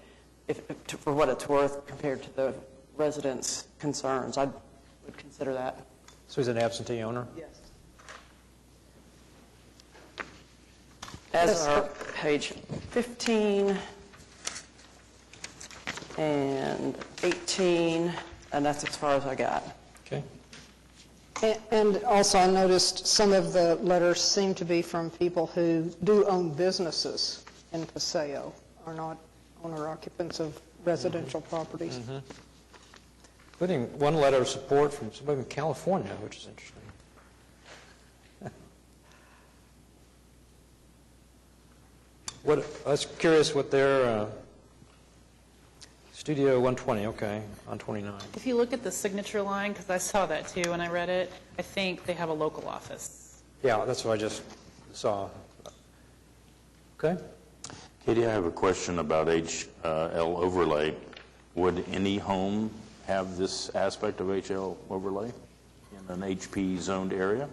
[SPEAKER 5] for what it's worth, compared to the residents' concerns, I would consider that.
[SPEAKER 1] So he's an absentee owner?
[SPEAKER 5] Yes. As are page 15 and 18, and that's as far as I got.
[SPEAKER 1] Okay.
[SPEAKER 18] And also, I noticed some of the letters seem to be from people who do own businesses in Paseo, are not owner-occupants of residential properties.
[SPEAKER 1] Including one letter of support from somebody in California, which is interesting. I was curious what their Studio 120, okay, on 29.
[SPEAKER 4] If you look at the signature line, because I saw that too when I read it, I think they have a local office.
[SPEAKER 1] Yeah, that's what I just saw. Okay.
[SPEAKER 13] Katie, I have a question about HL overlay. Would any home have this aspect of HL overlay in an HP zoned area?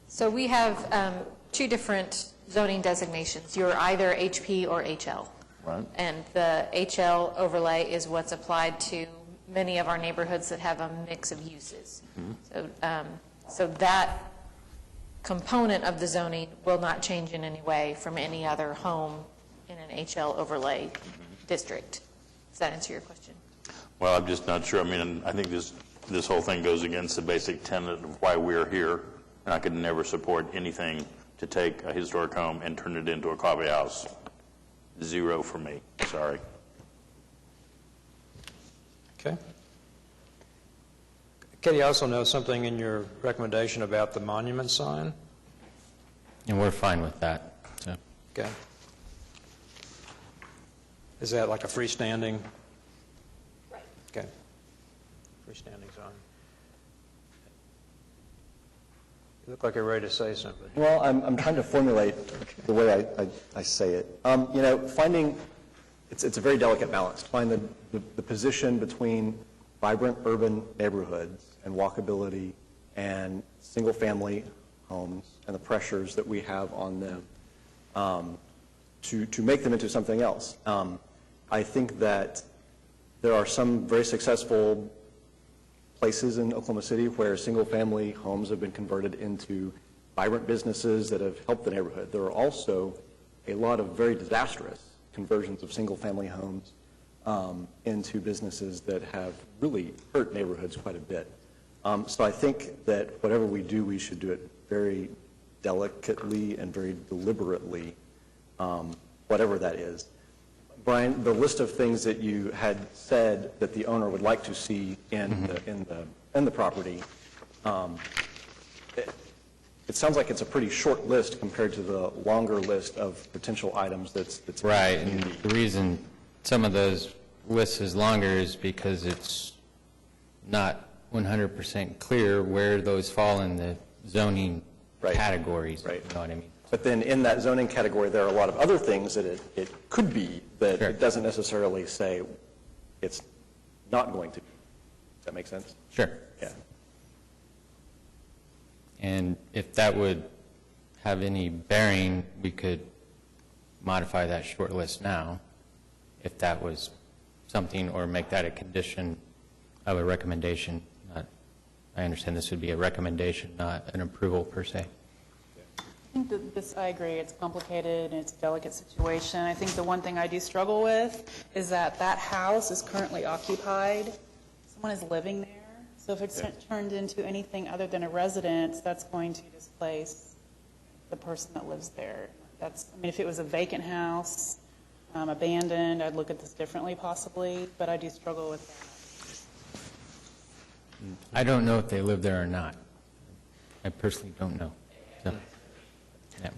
[SPEAKER 6] So we have two different zoning designations. You're either HP or HL.
[SPEAKER 13] Right.
[SPEAKER 6] And the HL overlay is what's applied to many of our neighborhoods that have a mix of uses. So that component of the zoning will not change in any way from any other home in an HL overlay district. Does that answer your question?
[SPEAKER 13] Well, I'm just not sure. I mean, I think this whole thing goes against the basic tenet of why we're here, and I could never support anything to take a historic home and turn it into a coffee house. 0 for me. Sorry.
[SPEAKER 1] Okay. Katie, I also know something in your recommendation about the monument sign.
[SPEAKER 20] And we're fine with that. So.
[SPEAKER 1] Okay. Is that like a freestanding? Right. Okay. Freestanding sign. You look like you're ready to say something.
[SPEAKER 3] Well, I'm trying to formulate the way I say it. You know, finding, it's a very delicate balance to find the position between vibrant urban neighborhoods and walkability and single-family homes and the pressures that we have on them to make them into something else. I think that there are some very successful places in Oklahoma City where single-family homes have been converted into vibrant businesses that have helped the neighborhood. There are also a lot of very disastrous conversions of single-family homes into businesses that have really hurt neighborhoods quite a bit. So I think that whatever we do, we should do it very delicately and very deliberately, whatever that is. Brian, the list of things that you had said that the owner would like to see in the property, it sounds like it's a pretty short list compared to the longer list of potential items that's
[SPEAKER 20] right. And the reason some of those lists is longer is because it's not 100% clear where those fall in the zoning categories.
[SPEAKER 3] Right.
[SPEAKER 20] You know what I mean?
[SPEAKER 3] But then in that zoning category, there are a lot of other things that it could be that it doesn't necessarily say it's not going to be. Does that make sense?
[SPEAKER 20] Sure.
[SPEAKER 3] Yeah.
[SPEAKER 20] And if that would have any bearing, we could modify that short list now, if that was something, or make that a condition of a recommendation. I understand this would be a recommendation, not an approval per se.
[SPEAKER 4] I think that I agree, it's complicated and it's a delicate situation. I think the one thing I do struggle with is that house is currently occupied. Someone is living there. So if it's turned into anything other than a residence, that's going to displace the person that lives there. I mean, if it was a vacant house, abandoned, I'd look at this differently possibly, but I do struggle with that.
[SPEAKER 20] I don't know if they live there or not. I personally don't know. So, yeah.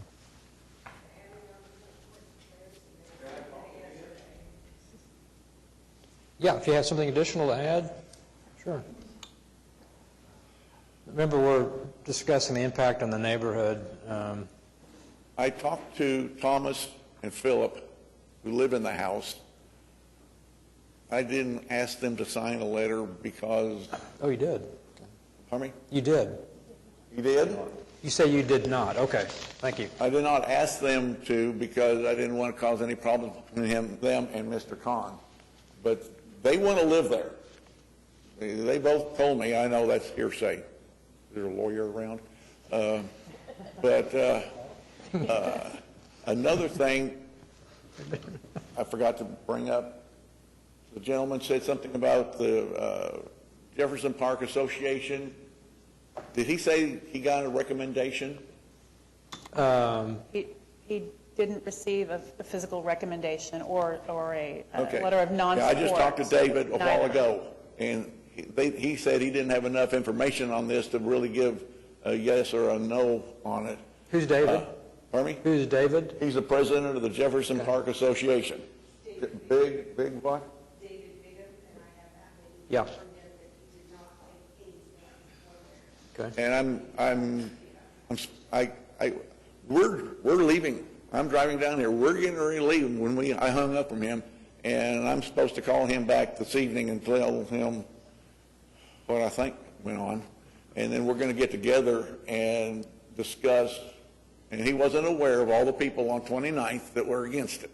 [SPEAKER 1] Yeah, if you have something additional to add, sure. Remember, we're discussing the impact on the neighborhood.
[SPEAKER 8] I talked to Thomas and Philip, who live in the house. I didn't ask them to sign a letter because...
[SPEAKER 1] Oh, you did?
[SPEAKER 8] Pardon me?
[SPEAKER 1] You did?
[SPEAKER 8] You did?
[SPEAKER 1] You say you did not. Okay, thank you.
[SPEAKER 8] I did not ask them to because I didn't want to cause any problems between them and Mr. Kahn. But they want to live there. They both told me. I know that's hearsay. There's a lawyer around. Another thing I forgot to bring up, the gentleman said something about the Jefferson Park Association. Did he say he got a recommendation?
[SPEAKER 4] He didn't receive a physical recommendation or a
[SPEAKER 8] Okay.
[SPEAKER 4] letter of non-support.
[SPEAKER 8] Yeah, I just talked to David a while
[SPEAKER 4] Neither.
[SPEAKER 8] ago, and he said he didn't have enough information on this to really give a yes or a no on it.
[SPEAKER 1] Who's David?
[SPEAKER 8] Pardon me?
[SPEAKER 1] Who's David?
[SPEAKER 8] He's the president of the Jefferson Park Association. Big what?
[SPEAKER 1] Yeah. Okay.
[SPEAKER 8] And we're leaving. I'm driving down here. We're getting ready to leave when I hung up from him, and I'm supposed to call him back this evening and tell him what I think went on, and then we're going to get together and discuss. And he wasn't aware of all the people on 29th that were against it.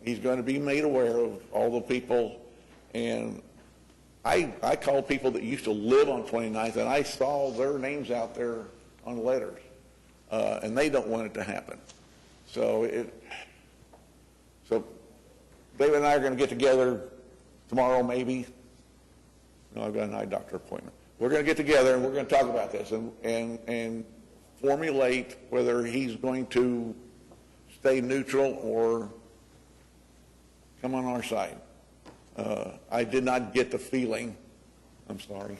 [SPEAKER 8] He's going to be made aware of all the people, and I called people that used to live on 29th, and I saw their names out there on letters, and they don't want it to happen. So David and I are going to get together tomorrow, maybe. No, I've got an eye doctor appointment. We're going to get together and we're going to talk about this and formulate whether he's going to stay neutral or come on our side. I did not get the feeling, I'm sorry,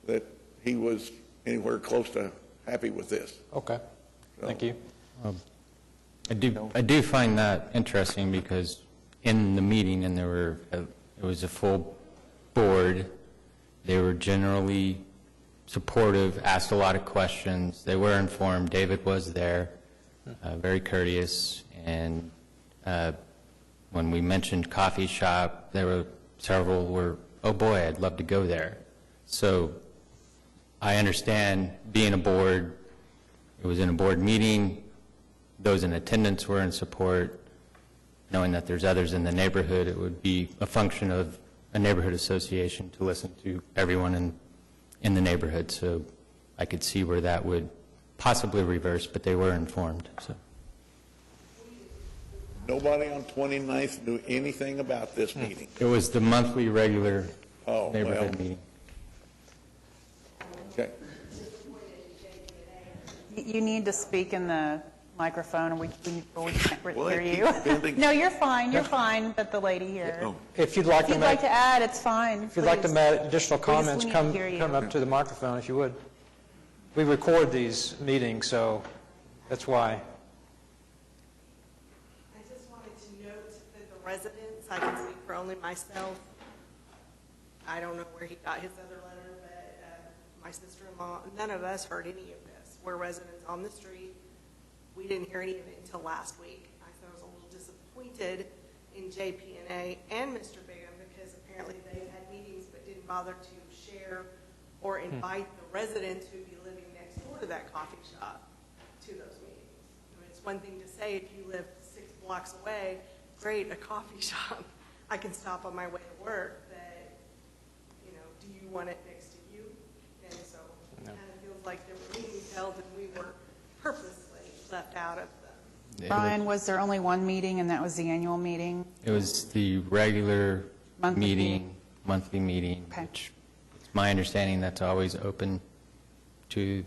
[SPEAKER 8] that he was anywhere close to happy with this.
[SPEAKER 1] Okay, thank you.
[SPEAKER 20] I do find that interesting because in the meeting, and it was a full board, they were generally supportive, asked a lot of questions, they were informed, David was there, very courteous, and when we mentioned coffee shop, there were several were, oh boy, I'd love to go there. So I understand being a board, it was in a board meeting, those in attendance were in support, knowing that there's others in the neighborhood, it would be a function of a neighborhood association to listen to everyone in the neighborhood. So I could see where that would possibly reverse, but they were informed. So
[SPEAKER 8] Nobody on 29th knew anything about this meeting.
[SPEAKER 20] it was the monthly regular
[SPEAKER 8] Oh,
[SPEAKER 20] neighborhood
[SPEAKER 8] well.
[SPEAKER 20] meeting.
[SPEAKER 8] Okay.
[SPEAKER 4] You need to speak in the microphone, or we can't
[SPEAKER 8] Well,
[SPEAKER 4] hear
[SPEAKER 8] they
[SPEAKER 4] you.
[SPEAKER 8] keep bending.
[SPEAKER 4] No, you're fine, but the lady here.
[SPEAKER 8] Oh.
[SPEAKER 1] If you'd like
[SPEAKER 4] If
[SPEAKER 1] to
[SPEAKER 4] you'd like
[SPEAKER 1] make,
[SPEAKER 4] to add, it's fine.
[SPEAKER 1] if you'd like to
[SPEAKER 4] please.
[SPEAKER 1] make additional
[SPEAKER 4] We
[SPEAKER 1] comments,
[SPEAKER 4] need to
[SPEAKER 1] come
[SPEAKER 4] hear you.
[SPEAKER 1] up to the microphone if you would. We record these meetings, so that's why.
[SPEAKER 22] I just wanted to note that the residents, I can speak for only myself, I don't know where he got his other letter, but my sister-in-law, none of us heard any of this. We're residents on the street. We didn't hear any of it until last week. I was a little disappointed in JP&A and Mr. Bigham because apparently they've had meetings but didn't bother to share or invite the residents who'd be living next door to that coffee shop to those meetings. I mean, it's one thing to say if you live 6 blocks away, great, a coffee shop. I can stop on my way to work, but, you know, do you want it next to you? And so it kind of feels like there were meetings held and we were purposely left out of them.
[SPEAKER 4] Brian, was there only one meeting, and that was the annual meeting?
[SPEAKER 20] It was the regular
[SPEAKER 4] Monthly
[SPEAKER 20] meeting, monthly meeting,
[SPEAKER 4] Okay.
[SPEAKER 20] which it's my understanding that's always open to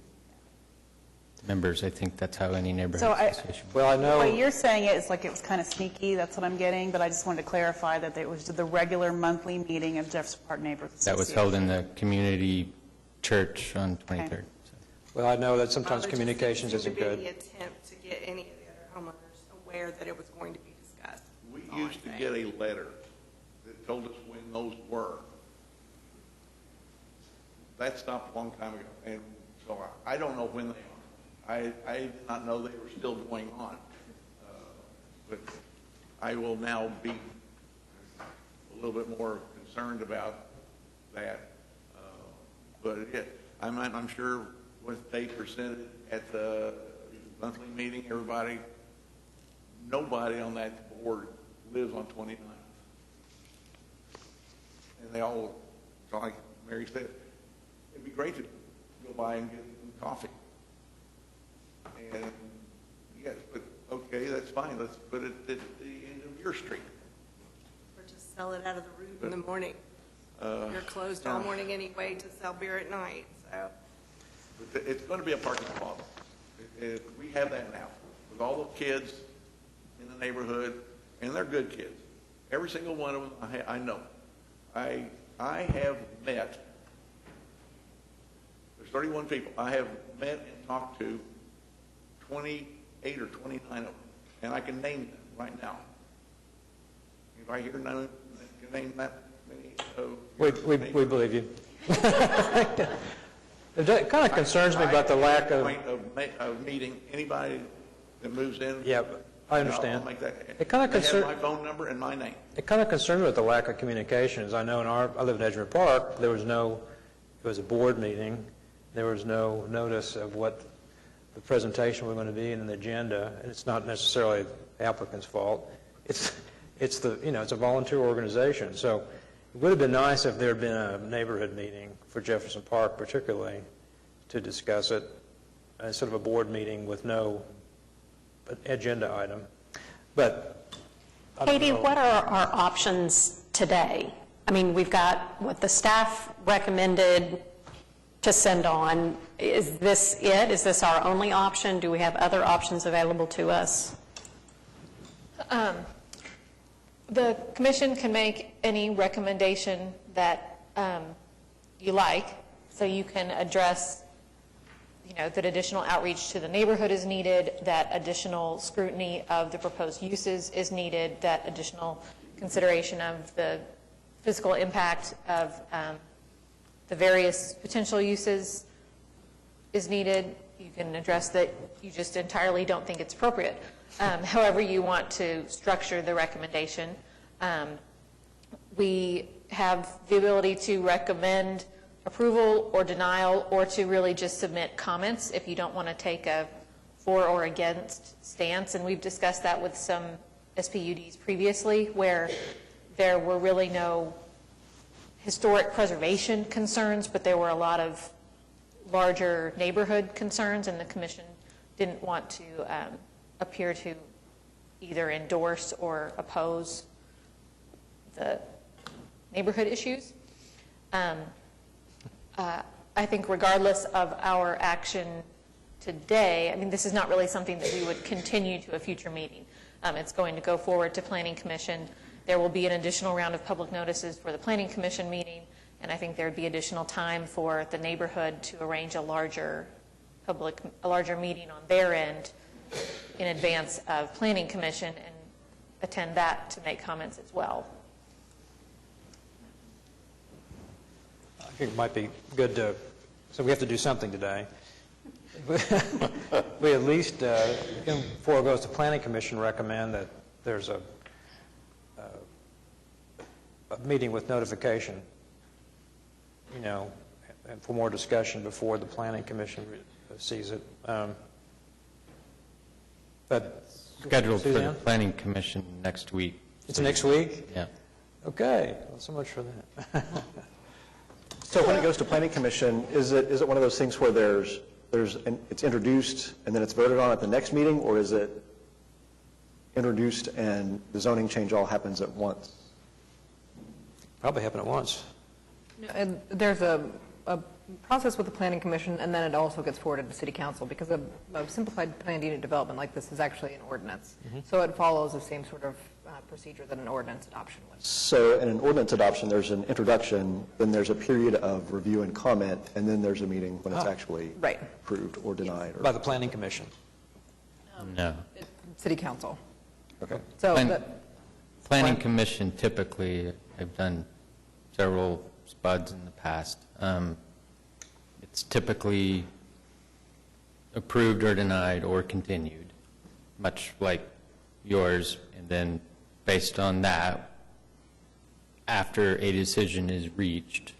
[SPEAKER 20] members. I think that's how any neighborhood
[SPEAKER 4] So
[SPEAKER 20] association.
[SPEAKER 1] Well, I
[SPEAKER 4] the
[SPEAKER 1] know,
[SPEAKER 4] way you're saying it, it's like it was kind of sneaky, that's what I'm getting, but I just wanted to clarify that it was the regular monthly meeting of Jefferson Park Neighborhood
[SPEAKER 20] That was held in the community church on 23rd.
[SPEAKER 1] well, I know that sometimes
[SPEAKER 22] There just
[SPEAKER 1] communications
[SPEAKER 22] didn't seem
[SPEAKER 1] isn't
[SPEAKER 22] to be
[SPEAKER 1] good.
[SPEAKER 22] any attempt to get any of the other homeowners aware that it was going to be discussed.
[SPEAKER 8] We used to get a letter that told us when those were. That stopped a long time ago, and so I don't know when they are. I did not know they were still going on. But I will now be a little bit more concerned about that. But I'm sure what they presented at the monthly meeting, nobody on that board lives on 29th. And they all, like Mary said, it'd be great to go by and get coffee. And yes, but okay, that's fine. Let's put it at the end of your street.
[SPEAKER 22] Or just sell it out of the route in the morning. You're closed all morning anyway to sell beer at night, so.
[SPEAKER 8] But it's going to be a parking problem. We have that now with all the kids in the neighborhood, and they're good kids. Every single one of them I know. I have met, there's 31 people, I have met and talked to 28 or 29 of them, and I can name them right now. If I hear none, I can name that many.
[SPEAKER 1] We believe you. It kind of concerns me about the lack of...
[SPEAKER 8] of meeting anybody that moves in.
[SPEAKER 1] Yeah, I understand.
[SPEAKER 8] I'll make that.
[SPEAKER 1] It kind of
[SPEAKER 8] They have
[SPEAKER 1] concern.
[SPEAKER 8] my phone number and my name.
[SPEAKER 1] It kind of concerns me with the lack of communication. As I know, I live in Edgewood Park. It was a board meeting. There was no notice of what the presentation was going to be and the agenda. And it's not necessarily the applicant's fault. It's a volunteer organization. So it would have been nice if there had been a neighborhood meeting for Jefferson Park, particularly, to discuss it instead of a board meeting with no agenda item. But I don't
[SPEAKER 7] Katie,
[SPEAKER 1] know.
[SPEAKER 7] what are our options today? I mean, we've got what the staff recommended to send on. Is this it? Is this our only option? Do we have other options available to us?
[SPEAKER 6] The commission can make any recommendation that you like, so you can address, that additional outreach to the neighborhood is needed, that additional scrutiny of the proposed uses is needed, that additional consideration of the physical impact of the various potential uses is needed. You can address that you just entirely don't think it's appropriate. However you want to structure the recommendation. We have the ability to recommend approval or denial, or to really just submit comments if you don't want to take a for or against stance. And we've discussed that with some SPUDs previously, where there were really no historic preservation concerns, but there were a lot of larger neighborhood concerns, and the commission didn't want to appear to either endorse or oppose the neighborhood issues. I think regardless of our action today, I mean, this is not really something that we would continue to a future meeting. It's going to go forward to Planning Commission. There will be an additional round of public notices for the Planning Commission meeting, and I think there would be additional time for the neighborhood to arrange a larger meeting on their end in advance of Planning Commission and attend that to make comments as well.
[SPEAKER 1] I think it might be good to, so we have to do something today. We at least, before it goes to Planning Commission, recommend that there's a meeting with notification, and for more discussion before the Planning Commission sees it. But
[SPEAKER 20] Scheduled for the
[SPEAKER 1] Suzanne?
[SPEAKER 20] Planning Commission next week.
[SPEAKER 1] It's next week?
[SPEAKER 20] Yeah.
[SPEAKER 1] Okay, well, so much for that.
[SPEAKER 3] So when it goes to Planning Commission, is it one of those things where it's introduced and then it's voted on at the next meeting, or is it introduced and the zoning change all happens at once?
[SPEAKER 1] Probably happen at once.
[SPEAKER 10] And there's a process with the Planning Commission, and then it also gets forwarded to City Council, because a simplified planned unit development like this is actually an ordinance. So it follows the same sort of procedure that an ordinance adoption would.
[SPEAKER 3] So in an ordinance adoption, there's an introduction, then there's a period of review and comment, and then there's a meeting when it's actually approved or denied. Or
[SPEAKER 1] By the Planning Commission?
[SPEAKER 20] No.
[SPEAKER 10] City Council.
[SPEAKER 3] Okay.
[SPEAKER 10] So
[SPEAKER 20] Planning Commission typically, I've done several SPUDs in the past. It's typically approved or denied or continued, much like yours, and then based on that, after a decision is reached,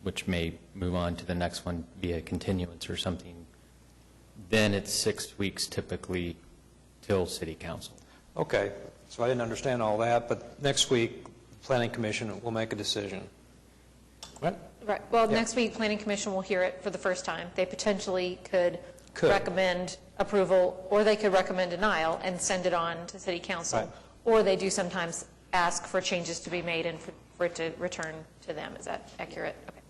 [SPEAKER 20] which may move on to the next one via continuance or something, then it's 6 weeks typically till City Council.
[SPEAKER 1] Okay, so I didn't understand all that, but next week, Planning Commission will make a decision. Right?
[SPEAKER 6] Right. Well,
[SPEAKER 1] Yeah.
[SPEAKER 6] next week, Planning Commission will hear it for the first time. They potentially could
[SPEAKER 1] Could.
[SPEAKER 6] recommend approval, or they could recommend denial and send it on to City Council.
[SPEAKER 1] Right.
[SPEAKER 6] Or they do sometimes ask for changes to be made and for it to return to them. Is that accurate? Okay.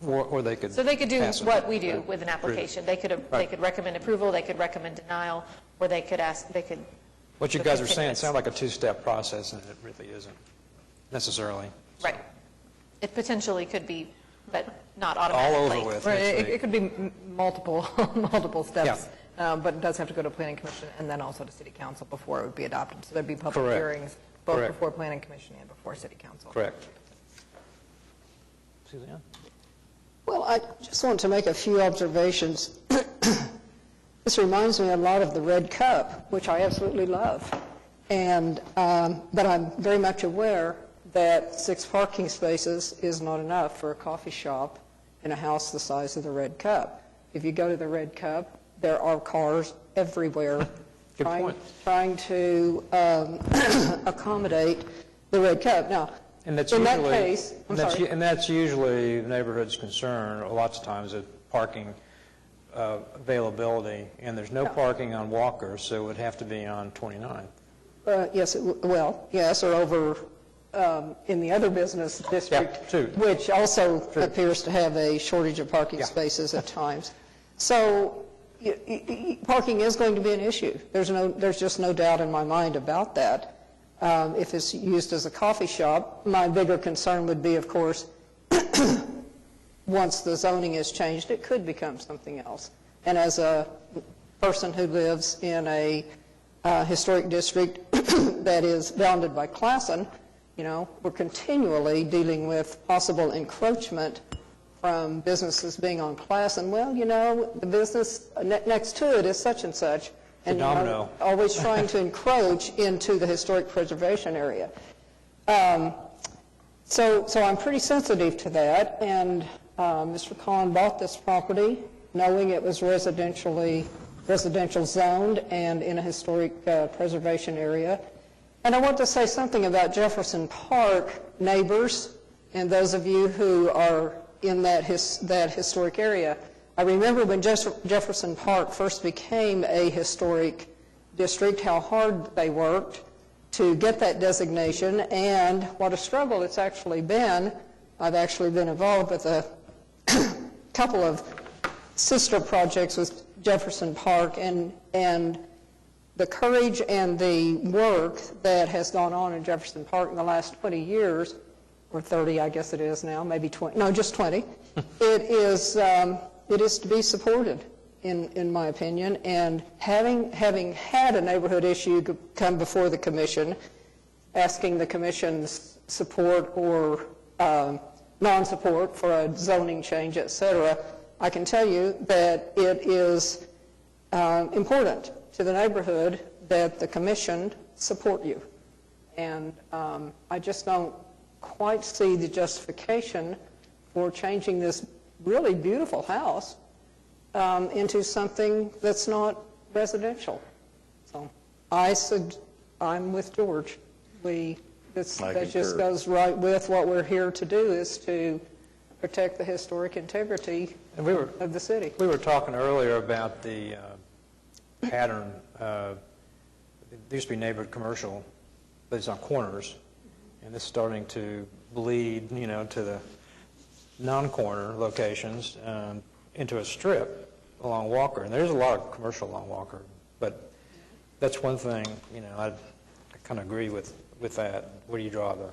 [SPEAKER 1] Or they could
[SPEAKER 6] So they could do
[SPEAKER 1] pass it.
[SPEAKER 6] what we do with an application. They could recommend approval, they could recommend denial, or they could ask, they could.
[SPEAKER 1] What you
[SPEAKER 6] do
[SPEAKER 1] guys are saying
[SPEAKER 6] continuance.
[SPEAKER 1] sounds like a two-step process, and it really isn't necessarily.
[SPEAKER 6] Right. It potentially could be, but not
[SPEAKER 1] All
[SPEAKER 6] automatically.
[SPEAKER 1] over with
[SPEAKER 10] Right,
[SPEAKER 1] next
[SPEAKER 10] it
[SPEAKER 1] week.
[SPEAKER 10] could be multiple, multiple steps, but it does have to go to Planning Commission and then also to City Council before it would be adopted. So there'd be public
[SPEAKER 1] Correct.
[SPEAKER 10] hearings both
[SPEAKER 1] Correct.
[SPEAKER 10] before Planning Commission and before City Council.
[SPEAKER 1] Correct. Suzanne?
[SPEAKER 18] Well, I just want to make a few observations. This reminds me a lot of the Red Cup, which I absolutely love. And, but I'm very much aware that 6 parking spaces is not enough for a coffee shop in a house the size of the Red Cup. If you go to the Red Cup, there are cars everywhere trying to accommodate the Red Cup. Now,
[SPEAKER 1] And that's
[SPEAKER 18] in
[SPEAKER 1] usually,
[SPEAKER 18] that case, I'm sorry.
[SPEAKER 1] and that's usually the neighborhood's concern, lots of times, is parking availability, and there's no parking on Walker, so it would have to be on 29.
[SPEAKER 18] Yes, well, yes, or over in the other business district,
[SPEAKER 1] too.
[SPEAKER 18] which also appears to have a shortage of parking spaces at times. So parking is going to be an issue. There's just no doubt in my mind about that. If it's used as a coffee shop, my bigger concern would be, of course, once the zoning is changed, it could become something else. And as a person who lives in a historic district that is bounded by Classen, you know, we're continually dealing with possible encroachment from businesses being on Classen. Well, you know, the business next to it is such and such. And
[SPEAKER 1] domino.
[SPEAKER 18] always trying to encroach into the historic preservation area. So I'm pretty sensitive to that, and Mr. Kahn bought this property knowing it was residential zoned and in a historic preservation area. And I want to say something about Jefferson Park neighbors and those of you who are in that historic area. I remember when Jefferson Park first became a historic district, how hard they worked to get that designation and what a struggle it's actually been. I've actually been involved with a couple of sister projects with Jefferson Park, and the courage and the work that has gone on in Jefferson Park in the last 20 years, or 30 I guess it is now, maybe 20, no, just 20, it is to be supported, in my opinion. And having had a neighborhood issue come before the commission, asking the commission's support or non-support for a zoning change, et cetera, I can tell you that it is important to the neighborhood that the commission support you. And I just don't quite see the justification for changing this really beautiful house into something that's not residential. So I'm with George. That just goes right with what we're here to do, is to protect the historic integrity of the city.
[SPEAKER 1] We were talking earlier about the pattern. There used to be neighborhood commercial, but it's on corners, and it's starting to bleed, you know, to the non-corner locations into a strip along Walker. And there's a lot of commercial along Walker, but that's one thing, you know, I kind of agree with that. Where do you draw the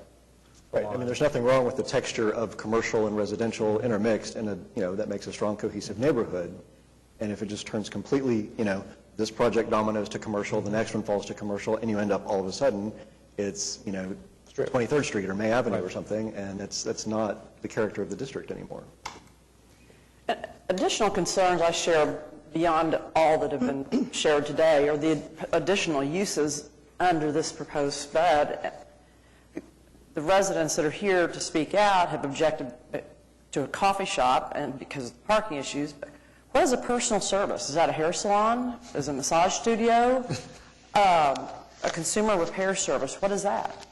[SPEAKER 3] Right. I mean, there's nothing wrong with the texture of commercial and residential intermixed, and that makes a strong, cohesive neighborhood. And if it just turns completely, this project dominoes to commercial, the next one falls to commercial, and you end up all of a sudden, it's 23rd Street or May Avenue or something, and that's not the character of the district anymore.
[SPEAKER 5] additional concerns I share beyond all that have been shared today are the additional uses under this proposed sped. The residents that are here to speak out have objected to a coffee shop and because of the parking issues. But what is a personal service? Is that a hair salon? Is it a massage studio? A consumer repair service? What is that?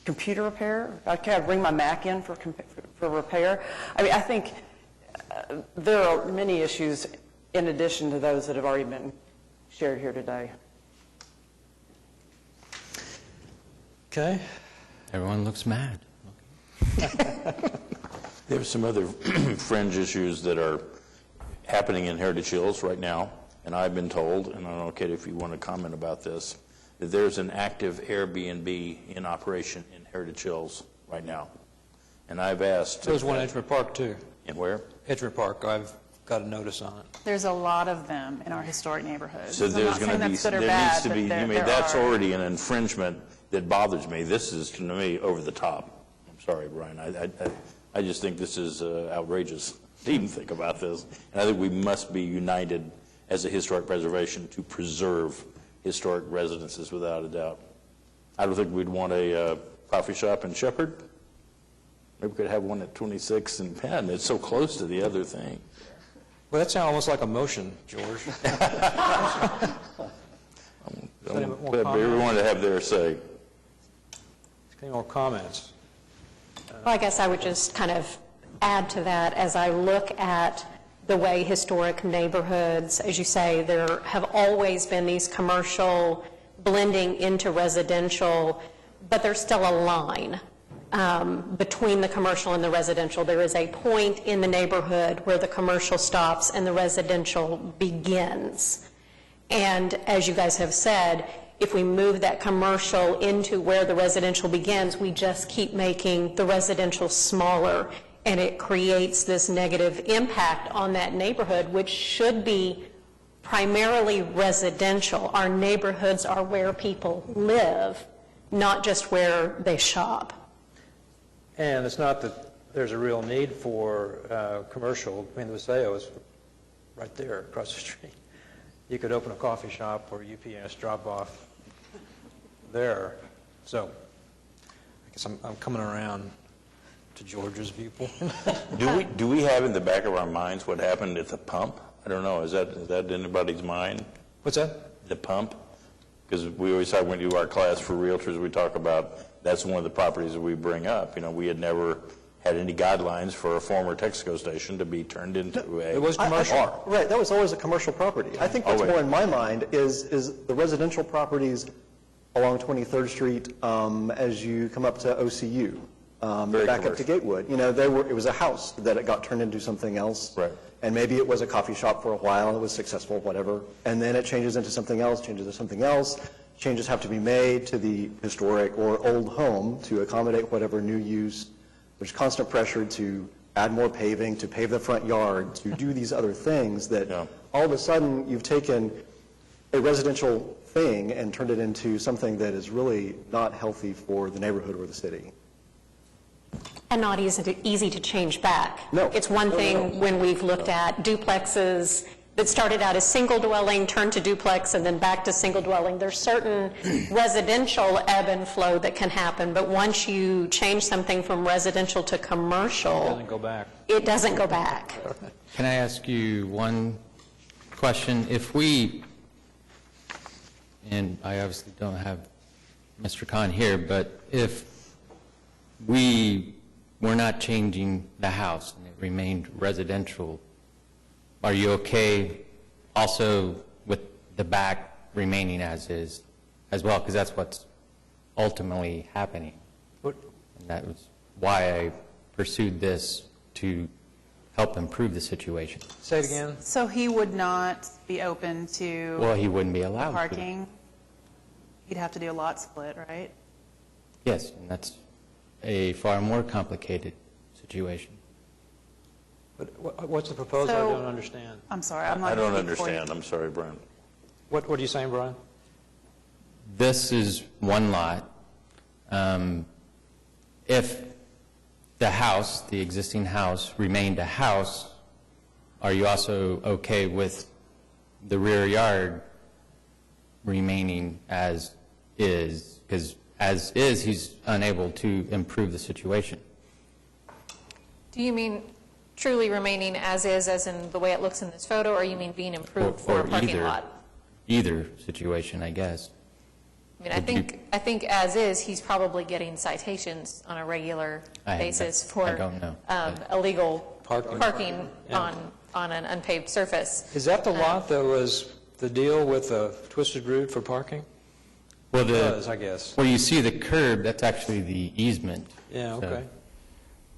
[SPEAKER 5] Computer repair? Okay, I bring my Mac in for repair. I mean, I think there are many issues in addition to those that have already been shared here today.
[SPEAKER 1] Okay.
[SPEAKER 20] Everyone looks mad.
[SPEAKER 13] There's some other fringe issues that are happening in Heritage Hills right now, and I've been told, and I don't know, Kate, if you want to comment about this, that there's an active Airbnb in operation in Heritage Hills right now. And I've asked...
[SPEAKER 1] There's one in Edgewood Park, too.
[SPEAKER 13] In where?
[SPEAKER 1] Edgewood Park. I've got a notice on it.
[SPEAKER 4] There's a lot of them in our historic neighborhoods.
[SPEAKER 13] So there's
[SPEAKER 4] I'm not
[SPEAKER 13] going to
[SPEAKER 4] saying
[SPEAKER 13] be,
[SPEAKER 4] that's good or
[SPEAKER 13] there needs
[SPEAKER 4] bad,
[SPEAKER 13] to be,
[SPEAKER 4] but
[SPEAKER 13] that's
[SPEAKER 4] there are.
[SPEAKER 13] already an infringement that bothers me. This is, to me, over the top. I'm sorry, Brian. I just think this is outrageous to even think about this. And I think we must be united as a historic preservation to preserve historic residences without a doubt. I don't think we'd want a coffee shop in Shepherd. Maybe we could have one at 26 and Penn. It's so close to the other thing.
[SPEAKER 1] Well, that sounds almost like a motion, George.
[SPEAKER 13] Everyone to have their say.
[SPEAKER 1] Any more comments?
[SPEAKER 7] Well, I guess I would just kind of add to that as I look at the way historic neighborhoods, as you say, there have always been these commercial blending into residential, but there's still a line between the commercial and the residential. There is a point in the neighborhood where the commercial stops and the residential begins. And as you guys have said, if we move that commercial into where the residential begins, we just keep making the residential smaller, and it creates this negative impact on that neighborhood, which should be primarily residential. Our neighborhoods are where people live, not just where they shop.
[SPEAKER 1] And it's not that there's a real need for commercial. I mean, the Paseo is right there across the street. You could open a coffee shop or UPS drop-off there. So I guess I'm coming around to George's viewpoint.
[SPEAKER 13] Do we have in the back of our minds what happened at the pump? I don't know. Is that in anybody's mind?
[SPEAKER 1] What's that?
[SPEAKER 13] The pump? Because we always have, when we do our class for realtors, we talk about that's one of the properties that we bring up. You know, we had never had any guidelines for a former Texaco station to be turned into a...
[SPEAKER 1] It was commercial.
[SPEAKER 3] Right, that was always a commercial property. I think what's more in my mind is the residential properties along 23rd Street as you come up to OCU, back up to Gatewood. You know, it was a house that it got turned into something else.
[SPEAKER 13] Right.
[SPEAKER 3] And maybe it was a coffee shop for a while, and it was successful, whatever. And then it changes into something else, changes to something else. Changes have to be made to the historic or old home to accommodate whatever new use. There's constant pressure to add more paving, to pave the front yard, to do these other things that all of a sudden you've taken a residential thing and turned it into something that is really not healthy for the neighborhood or the city.
[SPEAKER 7] And not easy to change back.
[SPEAKER 3] No.
[SPEAKER 7] It's one thing when we've looked at duplexes that started out as single dwelling, turned to duplex, and then back to single dwelling. There's certain residential ebb and flow that can happen, but once you change something from residential to commercial,
[SPEAKER 1] It doesn't go back.
[SPEAKER 7] it doesn't go back.
[SPEAKER 20] Can I ask you one question? If we, and I obviously don't have Mr. Khan here, but if we were not changing the house and it remained residential, are you okay also with the back remaining as is as well? Because that's what's ultimately happening. And that was why I pursued this, to help improve the situation.
[SPEAKER 1] Say it again.
[SPEAKER 4] So he would not be open to
[SPEAKER 20] Well, he wouldn't be allowed to.
[SPEAKER 4] parking? He'd have to do a lot split, right?
[SPEAKER 20] Yes, and that's a far more complicated situation.
[SPEAKER 1] But what's the proposal? I
[SPEAKER 4] So-
[SPEAKER 1] don't understand.
[SPEAKER 4] I'm sorry, I'm not...
[SPEAKER 13] I don't
[SPEAKER 4] speaking for you.
[SPEAKER 13] understand. I'm sorry, Brian.
[SPEAKER 1] What are you saying, Brian?
[SPEAKER 20] This is one lot. If the house, the existing house, remained a house, are you also okay with the rear yard remaining as is? Because as is, he's unable to improve the situation.
[SPEAKER 6] Do you mean truly remaining as is, as in the way it looks in this photo, or you mean being improved for a parking lot?
[SPEAKER 20] Either situation, I guess.
[SPEAKER 6] I mean, I think as is, he's probably getting citations on a regular basis for
[SPEAKER 20] I don't know.
[SPEAKER 6] Illegal parking
[SPEAKER 1] Yeah.
[SPEAKER 6] on an unpaved surface.
[SPEAKER 1] Is that the lot that was the deal with the twisted route for parking?
[SPEAKER 20] Well,
[SPEAKER 1] It does, I guess.
[SPEAKER 20] Well, you see the curb, that's actually the easement.
[SPEAKER 1] Yeah,
[SPEAKER 20] So-
[SPEAKER 1] okay.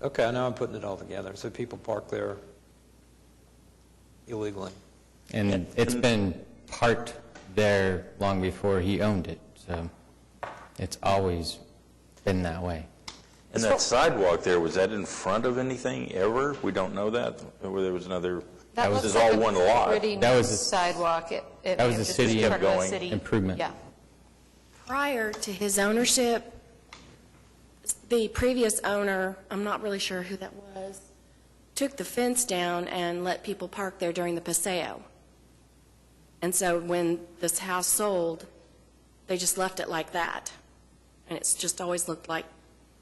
[SPEAKER 1] Okay, now I'm putting it all together. So people park there illegally.
[SPEAKER 20] And it's been parked there long before he owned it, so it's always been that way.
[SPEAKER 13] And that sidewalk there, was that in front of anything ever? We don't know that? Or there was another,
[SPEAKER 6] That
[SPEAKER 13] this
[SPEAKER 6] looks
[SPEAKER 13] is
[SPEAKER 6] like
[SPEAKER 13] all
[SPEAKER 6] a
[SPEAKER 13] one lot?
[SPEAKER 6] pretty
[SPEAKER 20] That was
[SPEAKER 6] nice
[SPEAKER 20] a-
[SPEAKER 6] sidewalk.
[SPEAKER 20] that was a city
[SPEAKER 6] part of the
[SPEAKER 20] going
[SPEAKER 6] city.
[SPEAKER 20] improvement.
[SPEAKER 6] Yeah.
[SPEAKER 9] Prior to his ownership, the previous owner, I'm not really sure who that was, took the fence down and let people park there during the paseo. And so when this house sold, they just left it like that. And it's just always looked like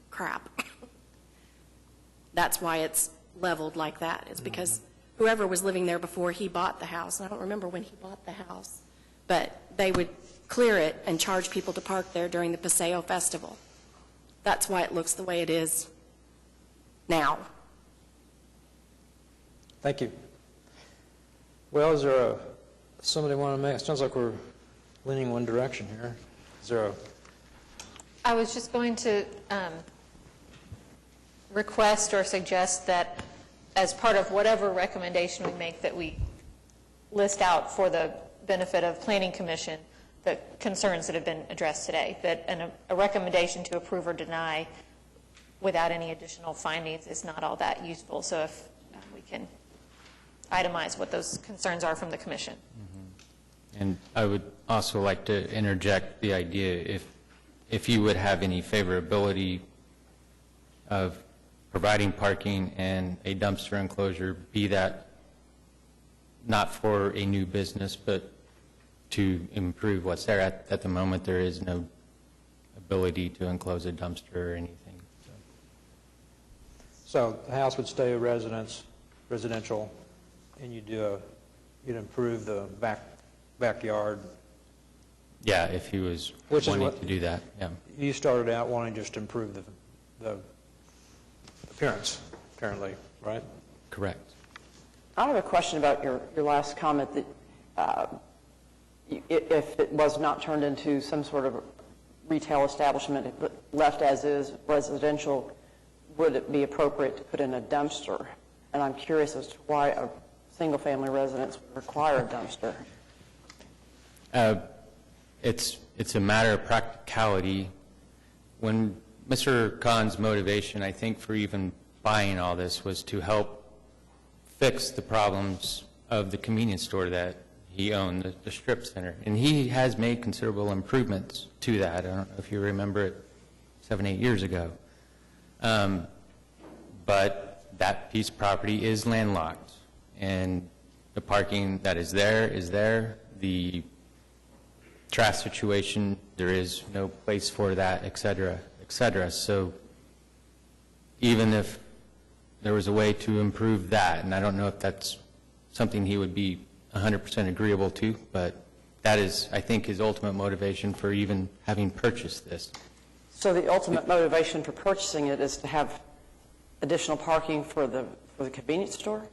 [SPEAKER 9] crap. That's why it's leveled like that. It's because whoever was living there before he bought the house, I don't remember when he bought the house, but they would clear it and charge people to park there during the Paseo Festival. That's why it looks the way it is now.
[SPEAKER 1] Thank you. Well, is there somebody want to make, it sounds like we're leaning one direction here. Is there
[SPEAKER 6] I was just going to request or suggest that as part of whatever recommendation we make, that we list out for the benefit of Planning Commission the concerns that have been addressed today, that a recommendation to approve or deny without any additional findings is not all that useful. So if we can itemize what those concerns are from the Commission.
[SPEAKER 20] And I would also like to interject the idea, if you would have any favorability of providing parking and a dumpster enclosure, be that not for a new business, but to improve what's there. At the moment, there is no ability to enclose a dumpster or anything.
[SPEAKER 1] So the house would stay a residential, and you'd improve the backyard.
[SPEAKER 20] Yeah, if he was
[SPEAKER 1] Which is
[SPEAKER 20] wanting
[SPEAKER 1] what-
[SPEAKER 20] to do that, yeah.
[SPEAKER 1] You started out wanting just to improve the appearance, apparently, right?
[SPEAKER 20] Correct.
[SPEAKER 5] I have a question about your last comment that if it was not turned into some sort of retail establishment, if left as is residential, would it be appropriate to put in a dumpster? And I'm curious as to why a single-family residence would require a dumpster.
[SPEAKER 20] It's a matter of practicality. When Mr. Khan's motivation, I think, for even buying all this was to help fix the problems of the convenience store that he owned, the strip center. And he has made considerable improvements to that. I don't know if you remember it 7, 8 years ago. But that piece of property is landlocked. And the parking that is there. The trash situation, there is no place for that, et cetera, et cetera. So even if there was a way to improve that, and I don't know if that's something he would be 100% agreeable to, but that is, I think, his ultimate motivation for even having purchased this.
[SPEAKER 5] So the ultimate motivation for purchasing it is to have additional parking for the convenience store?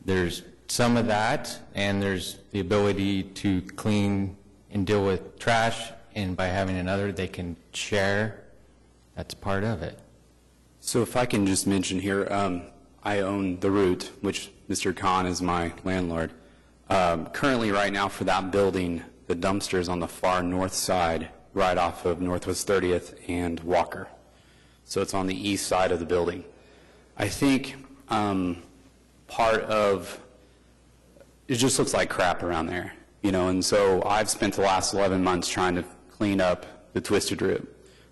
[SPEAKER 20] There's some of that, and there's the ability to clean and deal with trash, and by having another, they can share. That's part of it.
[SPEAKER 21] So if I can just mention here, I own The Root, which Mr. Khan is my landlord. Currently, right now, for that building, the dumpster is on the far north side, right off of Northwest 30th and Walker. So it's on the east side of the building. I think part of it just looks like crap around there, and so I've spent the last 11 months trying to clean up the Twisted Root.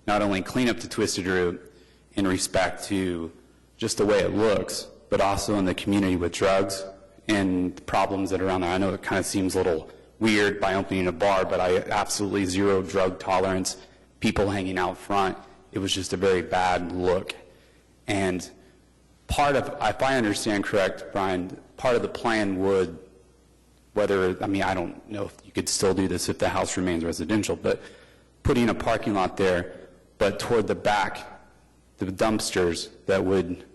[SPEAKER 21] Not only clean up the Twisted Root in respect to just the way it looks, but also in the community with drugs and the problems that are around there. I know it kind of seems a little weird by opening a bar, but I absolutely zero drug tolerance, people hanging out front. It was just a very bad look. And part of, if I understand correct, Brian, part of the plan would, whether, I mean, I don't know if you could still do this if the house remains residential, but putting a parking lot there, but toward the back, the dumpsters, there would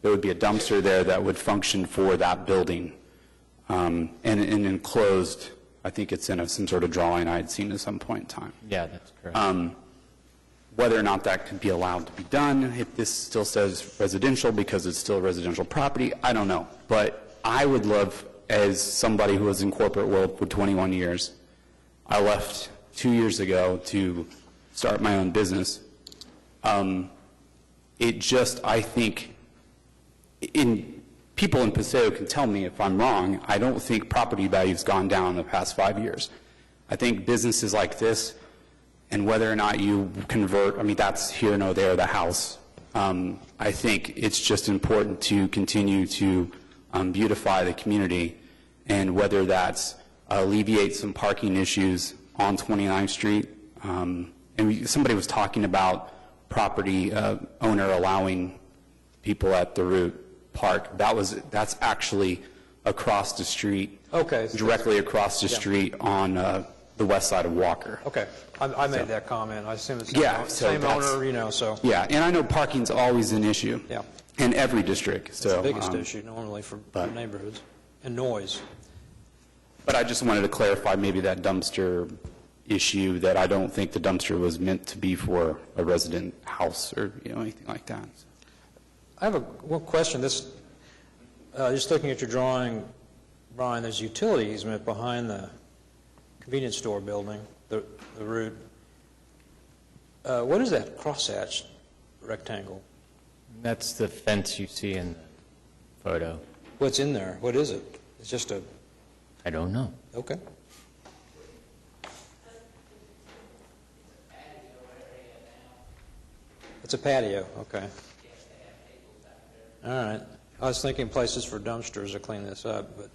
[SPEAKER 21] be a dumpster there that would function for that building. And enclosed, I think it's in some sort of drawing I had seen at some point in time.
[SPEAKER 20] Yeah, that's correct.
[SPEAKER 21] Whether or not that could be allowed to be done, if this still says residential because it's still a residential property, I don't know. But I would love, as somebody who was in corporate world for 21 years, I left 2 years ago to start my own business. It just, I think, people in Paseo can tell me if I'm wrong, I don't think property value's gone down in the past 5 years. I think businesses like this, and whether or not you convert, I mean, that's here nor there, the house. I think it's just important to continue to beautify the community, and whether that's alleviate some parking issues on 29th Street. Somebody was talking about property owner allowing people at the route park. That's actually across the street.
[SPEAKER 1] Okay.
[SPEAKER 21] Directly across the street on the west side of Walker.
[SPEAKER 1] Okay. I made that comment. I assume it's
[SPEAKER 21] Yeah,
[SPEAKER 1] the
[SPEAKER 21] so
[SPEAKER 1] same
[SPEAKER 21] that's-
[SPEAKER 1] owner, you know, so.
[SPEAKER 21] Yeah, and I know parking's always an issue.
[SPEAKER 1] Yeah.
[SPEAKER 21] In every district,
[SPEAKER 1] It's
[SPEAKER 21] so.
[SPEAKER 1] the biggest issue normally for neighborhoods, and noise.
[SPEAKER 21] But I just wanted to clarify maybe that dumpster issue, that I don't think the dumpster was meant to be for a resident house or, anything like that.
[SPEAKER 1] I have one question. This, just looking at your drawing, Brian, there's utility easement behind the convenience store building, the route. What is that crosshatch rectangle?
[SPEAKER 20] That's the fence you see in the photo.
[SPEAKER 1] What's in there? What is it? It's just a...
[SPEAKER 20] I don't know.
[SPEAKER 1] Okay. It's a patio, okay. All right. I was thinking places for dumpsters to clean this up, but...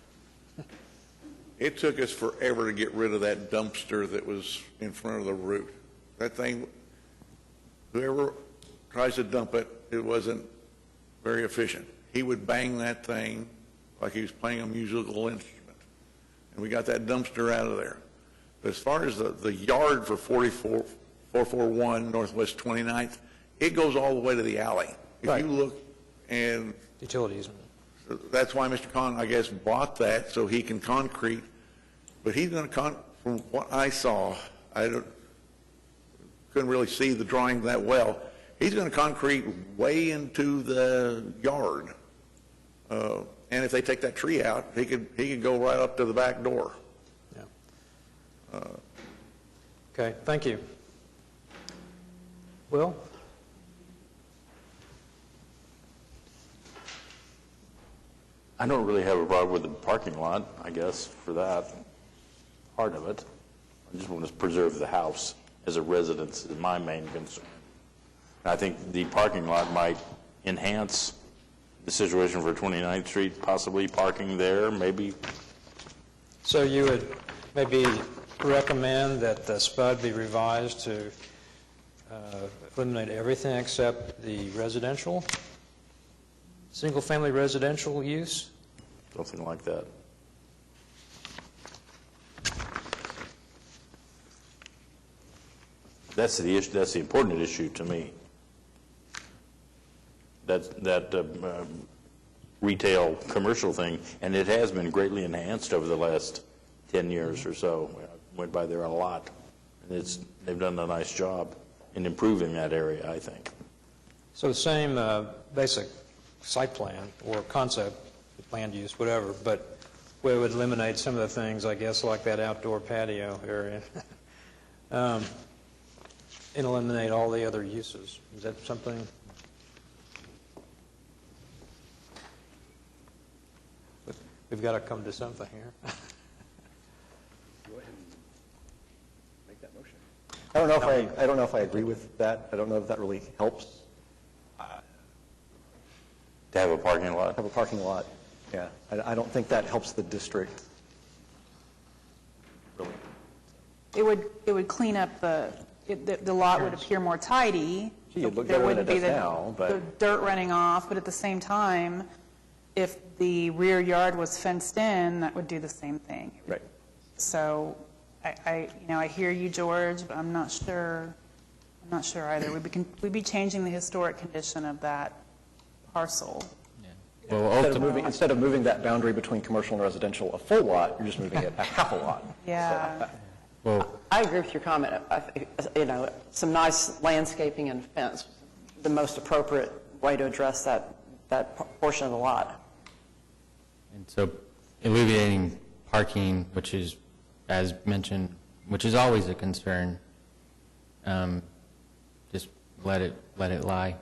[SPEAKER 8] It took us forever to get rid of that dumpster that was in front of the route. That thing, whoever tries to dump it, it wasn't very efficient. He would bang that thing like he was playing a musical instrument. And we got that dumpster out of there. But as far as the yard for 441 Northwest 29th, it goes all the way to the alley. If you look, and
[SPEAKER 1] utilities.
[SPEAKER 8] That's why Mr. Kahn, I guess, bought that so he can concrete. But he's going to from what I saw, couldn't really see the drawing that well. He's going to concrete way into the yard. And if they take that tree out, he could go right up to the back door.
[SPEAKER 1] Yeah. Okay, thank you. Will?
[SPEAKER 13] I don't really have a problem with the parking lot, I guess, for that part of it. I just want to preserve the house as a residence is my main concern. I think the parking lot might enhance the situation for 29th Street, possibly parking there, maybe.
[SPEAKER 1] So you would maybe recommend that the SPUD be revised to eliminate everything except the residential, single-family residential use?
[SPEAKER 13] Something like that. That's the issue. That's the important issue to me. That retail commercial thing, and it has been greatly enhanced over the last 10 years or so. I went by there a lot, and they've done a nice job in improving that area, I think.
[SPEAKER 1] So the same basic site plan or concept, land use, whatever, but we would eliminate some of the things, I guess, like that outdoor patio area, and eliminate all the other uses. Is that something? We've got to come to something here.
[SPEAKER 3] Go ahead and make that motion. I don't know if I agree with that. I don't know if that really helps.
[SPEAKER 13] To have a parking lot?
[SPEAKER 3] Have a parking lot, yeah. I don't think that helps the district, really.
[SPEAKER 4] It would clean up the lot would appear more tidy.
[SPEAKER 3] Gee, it'd look
[SPEAKER 4] There
[SPEAKER 3] better than
[SPEAKER 4] wouldn't
[SPEAKER 3] it
[SPEAKER 4] be
[SPEAKER 3] does now, but...
[SPEAKER 4] the dirt running off, but at the same time, if the rear yard was fenced in, that would do the same thing.
[SPEAKER 3] Right.
[SPEAKER 4] So I hear you, George, but I'm not sure either. We'd be changing the historic condition of that parcel.
[SPEAKER 20] Well,
[SPEAKER 3] Instead of moving that boundary between commercial and residential a full lot, you're just moving it a half a lot.
[SPEAKER 4] Yeah.
[SPEAKER 5] I agree with your comment. Some nice landscaping and fence, the most appropriate way to address that portion of the lot.
[SPEAKER 20] And so alleviating parking, which is, as mentioned, which is always a concern, just let it lie.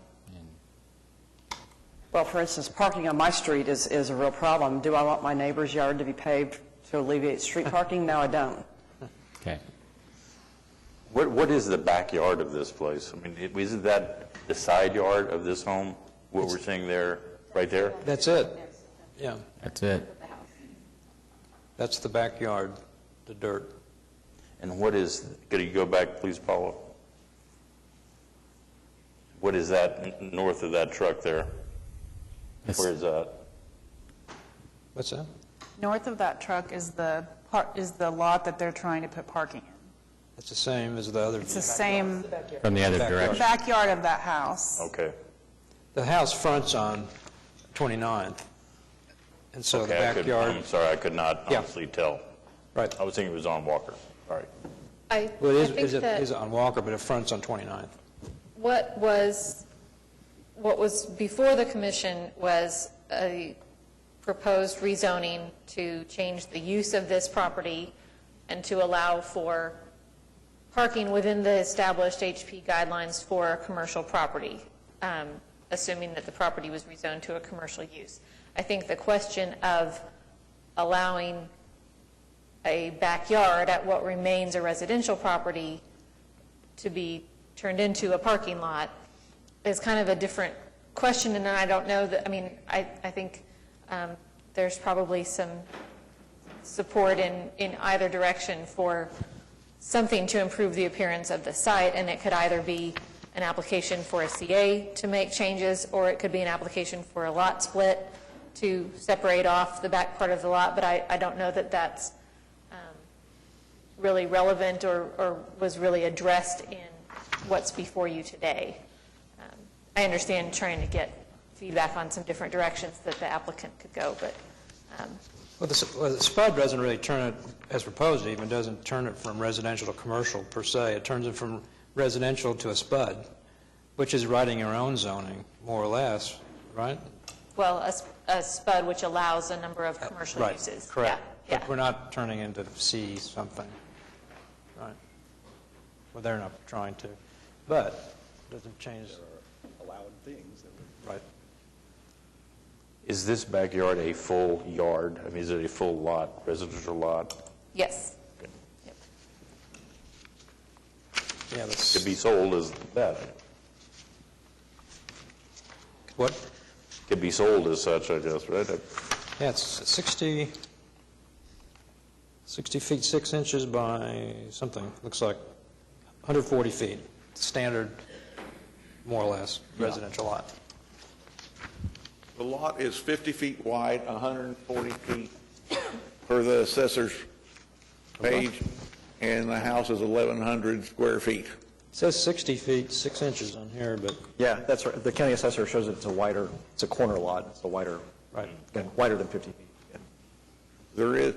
[SPEAKER 5] Well, for instance, parking on my street is a real problem. Do I want my neighbor's yard to be paved to alleviate street parking? No, I don't.
[SPEAKER 20] Okay.
[SPEAKER 13] What is the backyard of this place? I mean, isn't that the side yard of this home, what we're seeing there, right there?
[SPEAKER 1] That's it. Yeah.
[SPEAKER 20] That's it.
[SPEAKER 1] That's the backyard, the dirt.
[SPEAKER 13] And what is, could you go back, please, Paula? What is that north of that truck there? Where is that?
[SPEAKER 1] What's that?
[SPEAKER 4] North of that truck is the lot that they're trying to put parking in.
[SPEAKER 1] It's the same as the other.
[SPEAKER 4] It's the same
[SPEAKER 20] From the other direction.
[SPEAKER 4] backyard of that house.
[SPEAKER 13] Okay.
[SPEAKER 1] The house fronts on 29th, and so the backyard.
[SPEAKER 13] I'm sorry, I could not
[SPEAKER 1] Yeah.
[SPEAKER 13] honestly tell.
[SPEAKER 1] Right.
[SPEAKER 13] I was thinking it was on Walker. All right.
[SPEAKER 1] Well, it
[SPEAKER 6] think that-
[SPEAKER 1] is on Walker, but it fronts on 29th.
[SPEAKER 6] What was before the commission was a proposed rezoning to change the use of this property and to allow for parking within the established HP guidelines for a commercial property, assuming that the property was rezoned to a commercial use. I think the question of allowing a backyard at what remains a residential property to be turned into a parking lot is kind of a different question, and I don't know that, I think there's probably some support in either direction for something to improve the appearance of the site, and it could either be an application for a CA to make changes, or it could be an application for a lot split to separate off the back part of the lot, but I don't know that that's really relevant or was really addressed in what's before you today. I understand trying to get feedback on some different directions that the applicant could go, but...
[SPEAKER 1] Well, the SPUD doesn't really turn it, as proposed, it even doesn't turn it from residential to commercial per se. It turns it from residential to a SPUD, which is writing your own zoning, more or less, right?
[SPEAKER 6] Well, a SPUD which allows a number of commercial uses.
[SPEAKER 1] Correct.
[SPEAKER 6] Yeah.
[SPEAKER 1] But we're not turning into C something, right? Well, they're not trying to, but it doesn't change.
[SPEAKER 3] Allowed things.
[SPEAKER 1] Right.
[SPEAKER 13] Is this backyard a full yard? I mean, is it a full lot, residential lot?
[SPEAKER 6] Yes.
[SPEAKER 1] Yeah,
[SPEAKER 13] Could be sold as that.
[SPEAKER 1] What?
[SPEAKER 13] Could be sold as such, I guess, right?
[SPEAKER 1] Yeah, it's 60 feet 6 inches by something, looks like 140 feet, standard, more or less, residential lot.
[SPEAKER 8] The lot is 50 feet wide, 140 feet per the assessor's page, and the house is 1,100 square feet.
[SPEAKER 1] It says 60 feet 6 inches on here, but...
[SPEAKER 3] Yeah, that's right. The county assessor shows it's a corner lot. It's a wider,
[SPEAKER 1] right,
[SPEAKER 3] wider than 50 feet. Yeah.
[SPEAKER 8] There is,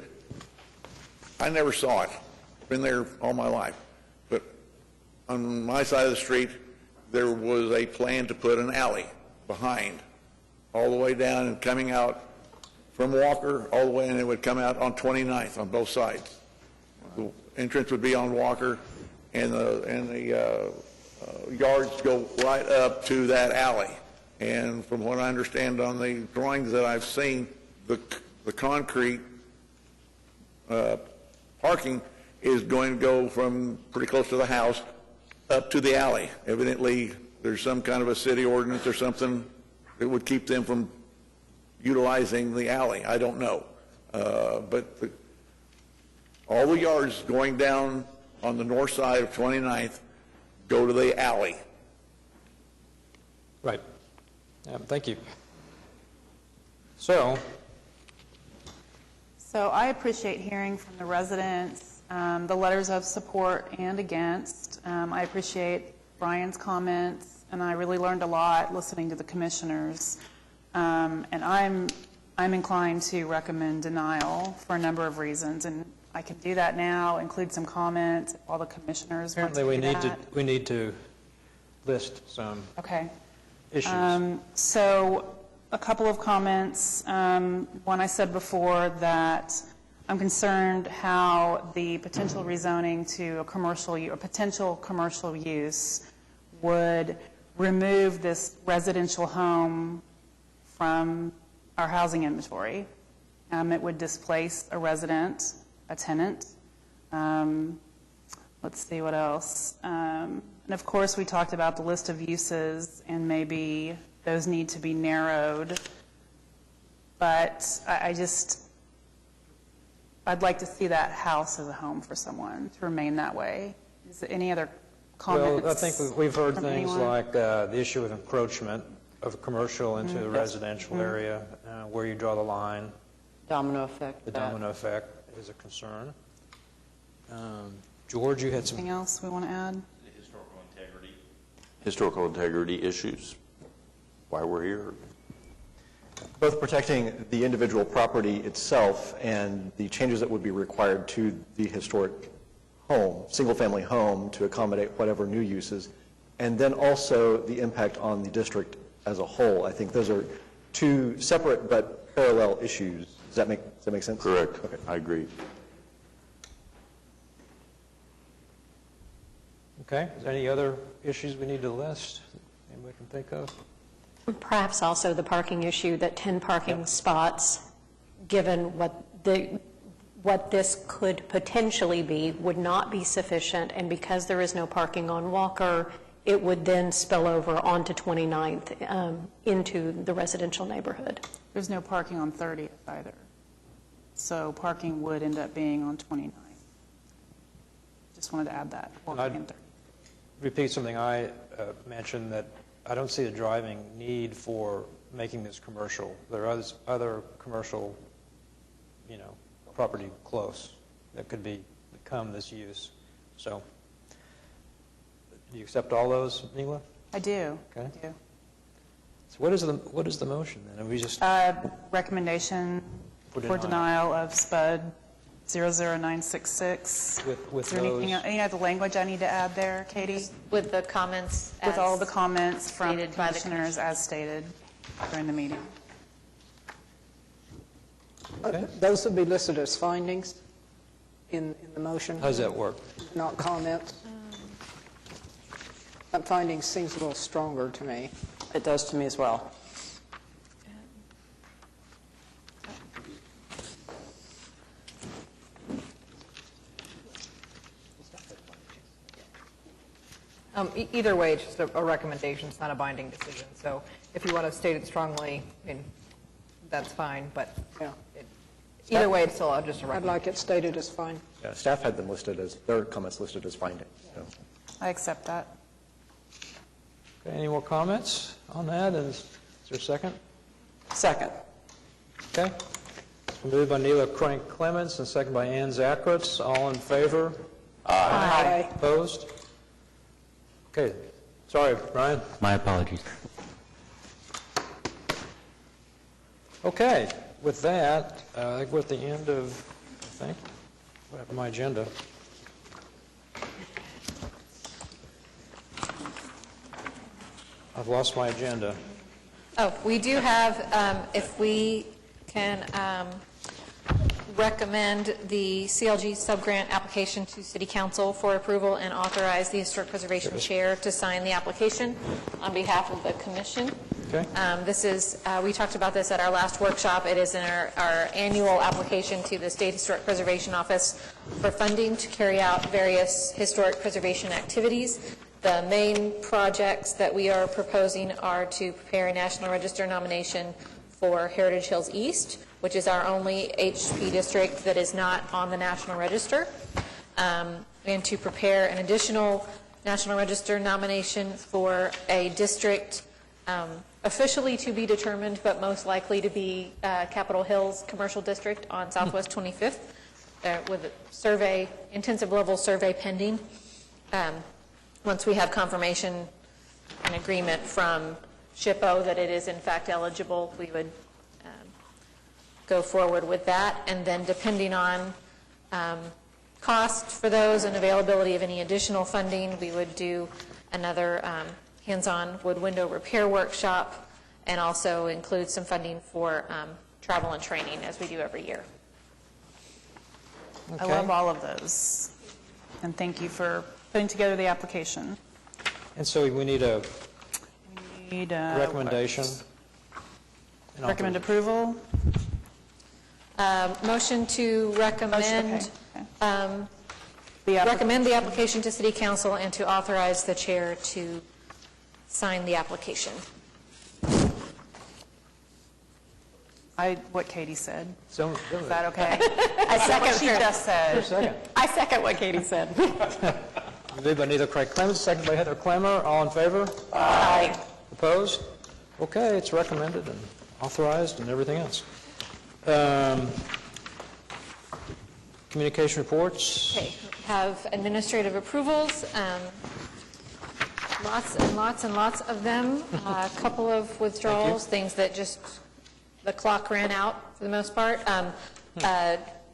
[SPEAKER 8] I never saw it, been there all my life, but on my side of the street, there was a plan to put an alley behind, all the way down and coming out from Walker, all the way, and it would come out on 29th on both sides. The entrance would be on Walker, and the yards go right up to that alley. And from what I understand on the drawings that I've seen, the concrete parking is going to go from pretty close to the house up to the alley. Evidently, there's some kind of a city ordinance or something that would keep them from utilizing the alley. I don't know. But all the yards going down on the north side of 29th go to the alley.
[SPEAKER 1] Right. Thank you. So
[SPEAKER 4] I appreciate hearing from the residents, the letters of support and against. I appreciate Brian's comments, and I really learned a lot listening to the commissioners. And I'm inclined to recommend denial for a number of reasons, and I can do that now, include some comments if all the commissioners want to
[SPEAKER 1] apparently
[SPEAKER 4] do that.
[SPEAKER 1] we need to list some issues.
[SPEAKER 4] So a couple of comments. One, I said before that I'm concerned how the potential rezoning to a potential commercial use would remove this residential home from our housing inventory. It would displace a resident, a tenant. Let's see what else. And of course, we talked about the list of uses, and maybe those need to be narrowed. But I'd like to see that house as a home for someone, to remain that way. Is there any other comments?
[SPEAKER 1] Well, I think we've heard
[SPEAKER 4] from
[SPEAKER 1] things
[SPEAKER 4] anyone?
[SPEAKER 1] like the issue of encroachment of commercial into a residential area, where you draw the line.
[SPEAKER 5] Domino effect.
[SPEAKER 1] The domino effect is a concern. George, you had some...
[SPEAKER 4] Anything else we want to add?
[SPEAKER 13] Historical integrity issues, why we're here.
[SPEAKER 3] Both protecting the individual property itself and the changes that would be required to the historic home, single-family home, to accommodate whatever new uses, and then also the impact on the district as a whole. I think those are two separate but parallel issues. Does that make sense?
[SPEAKER 13] Correct.
[SPEAKER 3] Okay.
[SPEAKER 13] I agree.
[SPEAKER 1] Okay, is there any other issues we need to list anybody can think of?
[SPEAKER 7] Perhaps also the parking issue, that 10 parking spots, given what this could potentially be, would not be sufficient, and because there is no parking on Walker, it would then spill over onto 29th into the residential neighborhood.
[SPEAKER 4] There's no parking on 30th either. So parking would end up being on 29th. Just wanted to add that.
[SPEAKER 1] Repeat something I mentioned, that I don't see the driving need for making this commercial. There are other commercial, property close that could become this use. So, do you accept all those, Neela?
[SPEAKER 4] I do.
[SPEAKER 1] Okay.
[SPEAKER 4] I do.
[SPEAKER 1] So what is the motion then? Are we just
[SPEAKER 4] Recommendation
[SPEAKER 1] For
[SPEAKER 4] for
[SPEAKER 1] denial.
[SPEAKER 4] denial of SPUD 00966.
[SPEAKER 1] with
[SPEAKER 4] Is there anything,
[SPEAKER 1] those?
[SPEAKER 4] any other language I need to add there, Katie?
[SPEAKER 6] With the comments
[SPEAKER 4] With all the
[SPEAKER 6] as
[SPEAKER 4] comments from
[SPEAKER 6] stated by the
[SPEAKER 4] commissioners as stated during the meeting.
[SPEAKER 18] Those would be listed as findings in the motion,
[SPEAKER 1] How does that work?
[SPEAKER 18] not comments. That finding seems a little stronger to me.
[SPEAKER 5] It does to me as well.
[SPEAKER 10] Either way, it's just a recommendation, it's not a binding decision. So if you want to state it strongly, that's fine, but either way, it's still just a
[SPEAKER 18] I'd
[SPEAKER 10] recommendation.
[SPEAKER 18] like it stated as fine.
[SPEAKER 3] Yeah, staff had them listed as, their comments listed as findings. So.
[SPEAKER 4] I accept that.
[SPEAKER 1] Okay, any more comments on that? Is there a second?
[SPEAKER 5] Second.
[SPEAKER 1] Okay. It's been moved by Neela Crank Clements and second by Ann Zakowitz. All in favor?
[SPEAKER 18] Aye.
[SPEAKER 1] Opposed? Okay. Sorry, Brian.
[SPEAKER 20] My apologies.
[SPEAKER 1] Okay. With that, I think we're at the end of, what happened to my agenda? I've lost my agenda.
[SPEAKER 6] Oh, we do have, if we can recommend the CLG subgrant application to City Council for approval and authorize the Historic Preservation Chair to sign the application on behalf of the Commission.
[SPEAKER 1] Okay.
[SPEAKER 6] This is, we talked about this at our last workshop. It is in our annual application to the State Historic Preservation Office for funding to carry out various historic preservation activities. The main projects that we are proposing are to prepare a National Register nomination for Heritage Hills East, which is our only HP district that is not on the National Register, and to prepare an additional National Register nomination for a district officially to be determined, but most likely to be Capitol Hills Commercial District on Southwest 25th, with a survey, intensive level survey pending. Once we have confirmation and agreement from SHPO that it is in fact eligible, we would go forward with that. And then depending on cost for those and availability of any additional funding, we would do another hands-on wood window repair workshop, and also include some funding for travel and training, as we do every year.
[SPEAKER 4] I love all of those. And thank you for putting together the application.
[SPEAKER 1] And so we need a recommendation.
[SPEAKER 4] Recommend approval?
[SPEAKER 6] Motion to recommend, recommend the application to City Council and to authorize the chair to sign the application.
[SPEAKER 4] What Katie said.
[SPEAKER 1] So,
[SPEAKER 4] is that okay?
[SPEAKER 7] I second
[SPEAKER 4] what she just said.
[SPEAKER 1] Second.
[SPEAKER 7] I second what Katie said.
[SPEAKER 1] Moved by Neither Craig Clemens, second by Heather Clemmer. All in favor?
[SPEAKER 7] Aye.
[SPEAKER 1] Opposed? Okay, it's recommended and authorized and everything else. Communication reports.
[SPEAKER 6] Okay, have administrative approvals, lots and lots and lots of them. A couple of withdrawals, things that just, the clock ran out for the most part.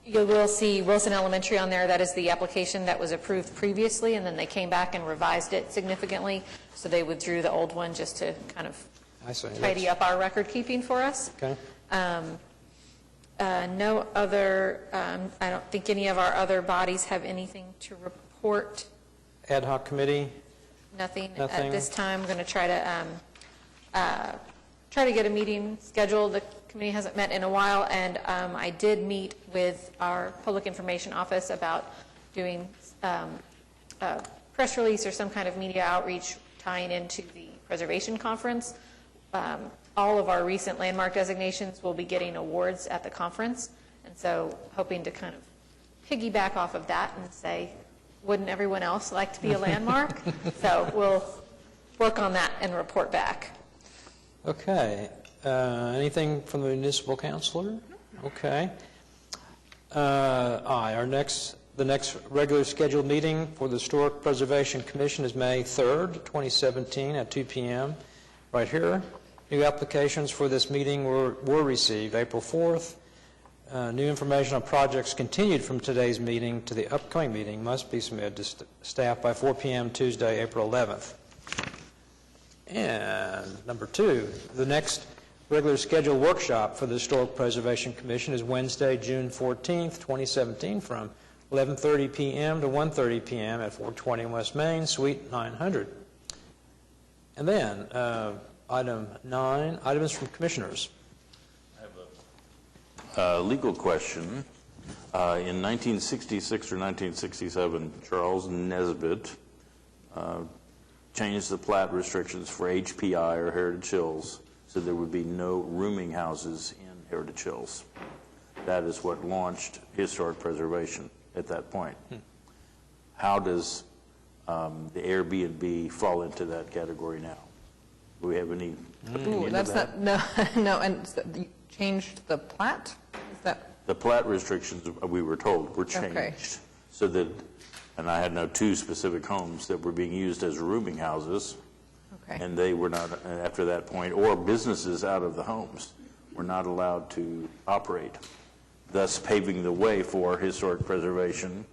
[SPEAKER 6] You will see Wilson Elementary on there. That is the application that was approved previously, and then they came back and revised it significantly, so they withdrew the old one just to kind of tidy up our record keeping for us.
[SPEAKER 1] Okay.
[SPEAKER 6] No other, I don't think any of our other bodies have anything to report.
[SPEAKER 1] Ad hoc committee?
[SPEAKER 6] Nothing at this time. I'm going to try to get a meeting scheduled. The committee hasn't met in a while, and I did meet with our public information office about doing a press release or some kind of media outreach tying into the preservation conference. All of our recent landmark designations will be getting awards at the conference, and so hoping to kind of piggyback off of that and say, wouldn't everyone else like to be a landmark? So we'll work on that and report back.
[SPEAKER 1] Okay. Anything from the municipal councilor? Okay. The next regular scheduled meeting for the Historic Preservation Commission is May 3rd, 2017 at 2 p.m. right here. New applications for this meeting were received April 4th. New information on projects continued from today's meeting to the upcoming meeting must be submitted to staff by 4 p.m. Tuesday, April 11th. And number 2, the next regular scheduled workshop for the Historic Preservation Commission is Wednesday, June 14th, 2017 from 11:30 p.m. to 1:30 p.m. at 420 West Main, Suite 900. And then item 9, items from commissioners.
[SPEAKER 13] I have a legal question. In 1966 or 1967, Charles Nesbitt changed the plat restrictions for HPI or Heritage Hills so there would be no rooming houses in Heritage Hills. That is what launched historic preservation at that point. How does the Airbnb fall into that category now? Do we have any opinion
[SPEAKER 10] That's
[SPEAKER 13] of that?
[SPEAKER 10] no, and so you changed the plat? Is that?
[SPEAKER 13] The plat restrictions, we were told, were changed.
[SPEAKER 10] Okay.
[SPEAKER 13] So that, and I had now 2 specific homes that were being used as rooming houses.
[SPEAKER 10] Okay.
[SPEAKER 13] And they were not, after that point, or businesses out of the homes were not allowed to operate, thus paving the way for historic preservation.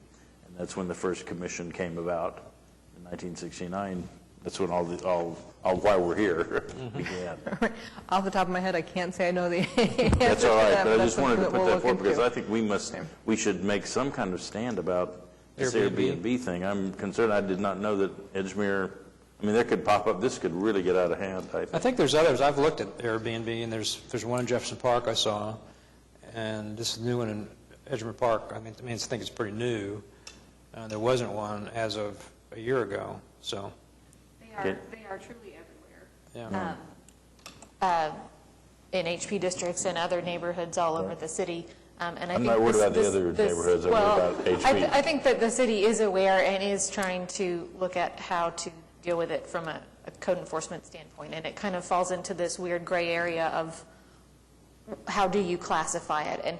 [SPEAKER 13] And that's when the first commission came about in 1969. That's when all why we're here began.
[SPEAKER 10] Off the top of my head, I can't say I know the answer
[SPEAKER 13] That's all
[SPEAKER 10] to
[SPEAKER 13] right,
[SPEAKER 10] that,
[SPEAKER 13] but I
[SPEAKER 10] that's
[SPEAKER 13] just wanted to
[SPEAKER 10] something
[SPEAKER 13] put
[SPEAKER 10] we'll
[SPEAKER 13] that forward
[SPEAKER 10] look
[SPEAKER 13] because
[SPEAKER 10] into.
[SPEAKER 13] I think we should make some kind of stand about this
[SPEAKER 1] Airbnb.
[SPEAKER 13] Airbnb thing. I'm concerned. I did not know that Edgemere, I mean, there could pop up, this could really get out of hand, I
[SPEAKER 1] I
[SPEAKER 13] think.
[SPEAKER 1] think there's others. I've looked at Airbnb, and there's one in Jefferson Park I saw, and this is a new one in Edgemere Park. I think it's pretty new. There wasn't one as of a year ago, so.
[SPEAKER 6] They are truly everywhere.
[SPEAKER 1] Yeah.
[SPEAKER 6] in HP districts and other neighborhoods all over the city. And I
[SPEAKER 13] I'm
[SPEAKER 6] think
[SPEAKER 13] not worried
[SPEAKER 6] this-
[SPEAKER 13] about the
[SPEAKER 6] this-
[SPEAKER 13] other
[SPEAKER 6] this-
[SPEAKER 13] neighborhoods, I'm
[SPEAKER 6] well,
[SPEAKER 13] worried about HP.
[SPEAKER 6] I think that the city is aware and is trying to look at how to deal with it from a code enforcement standpoint, and it kind of falls into this weird gray area of how do you classify it. And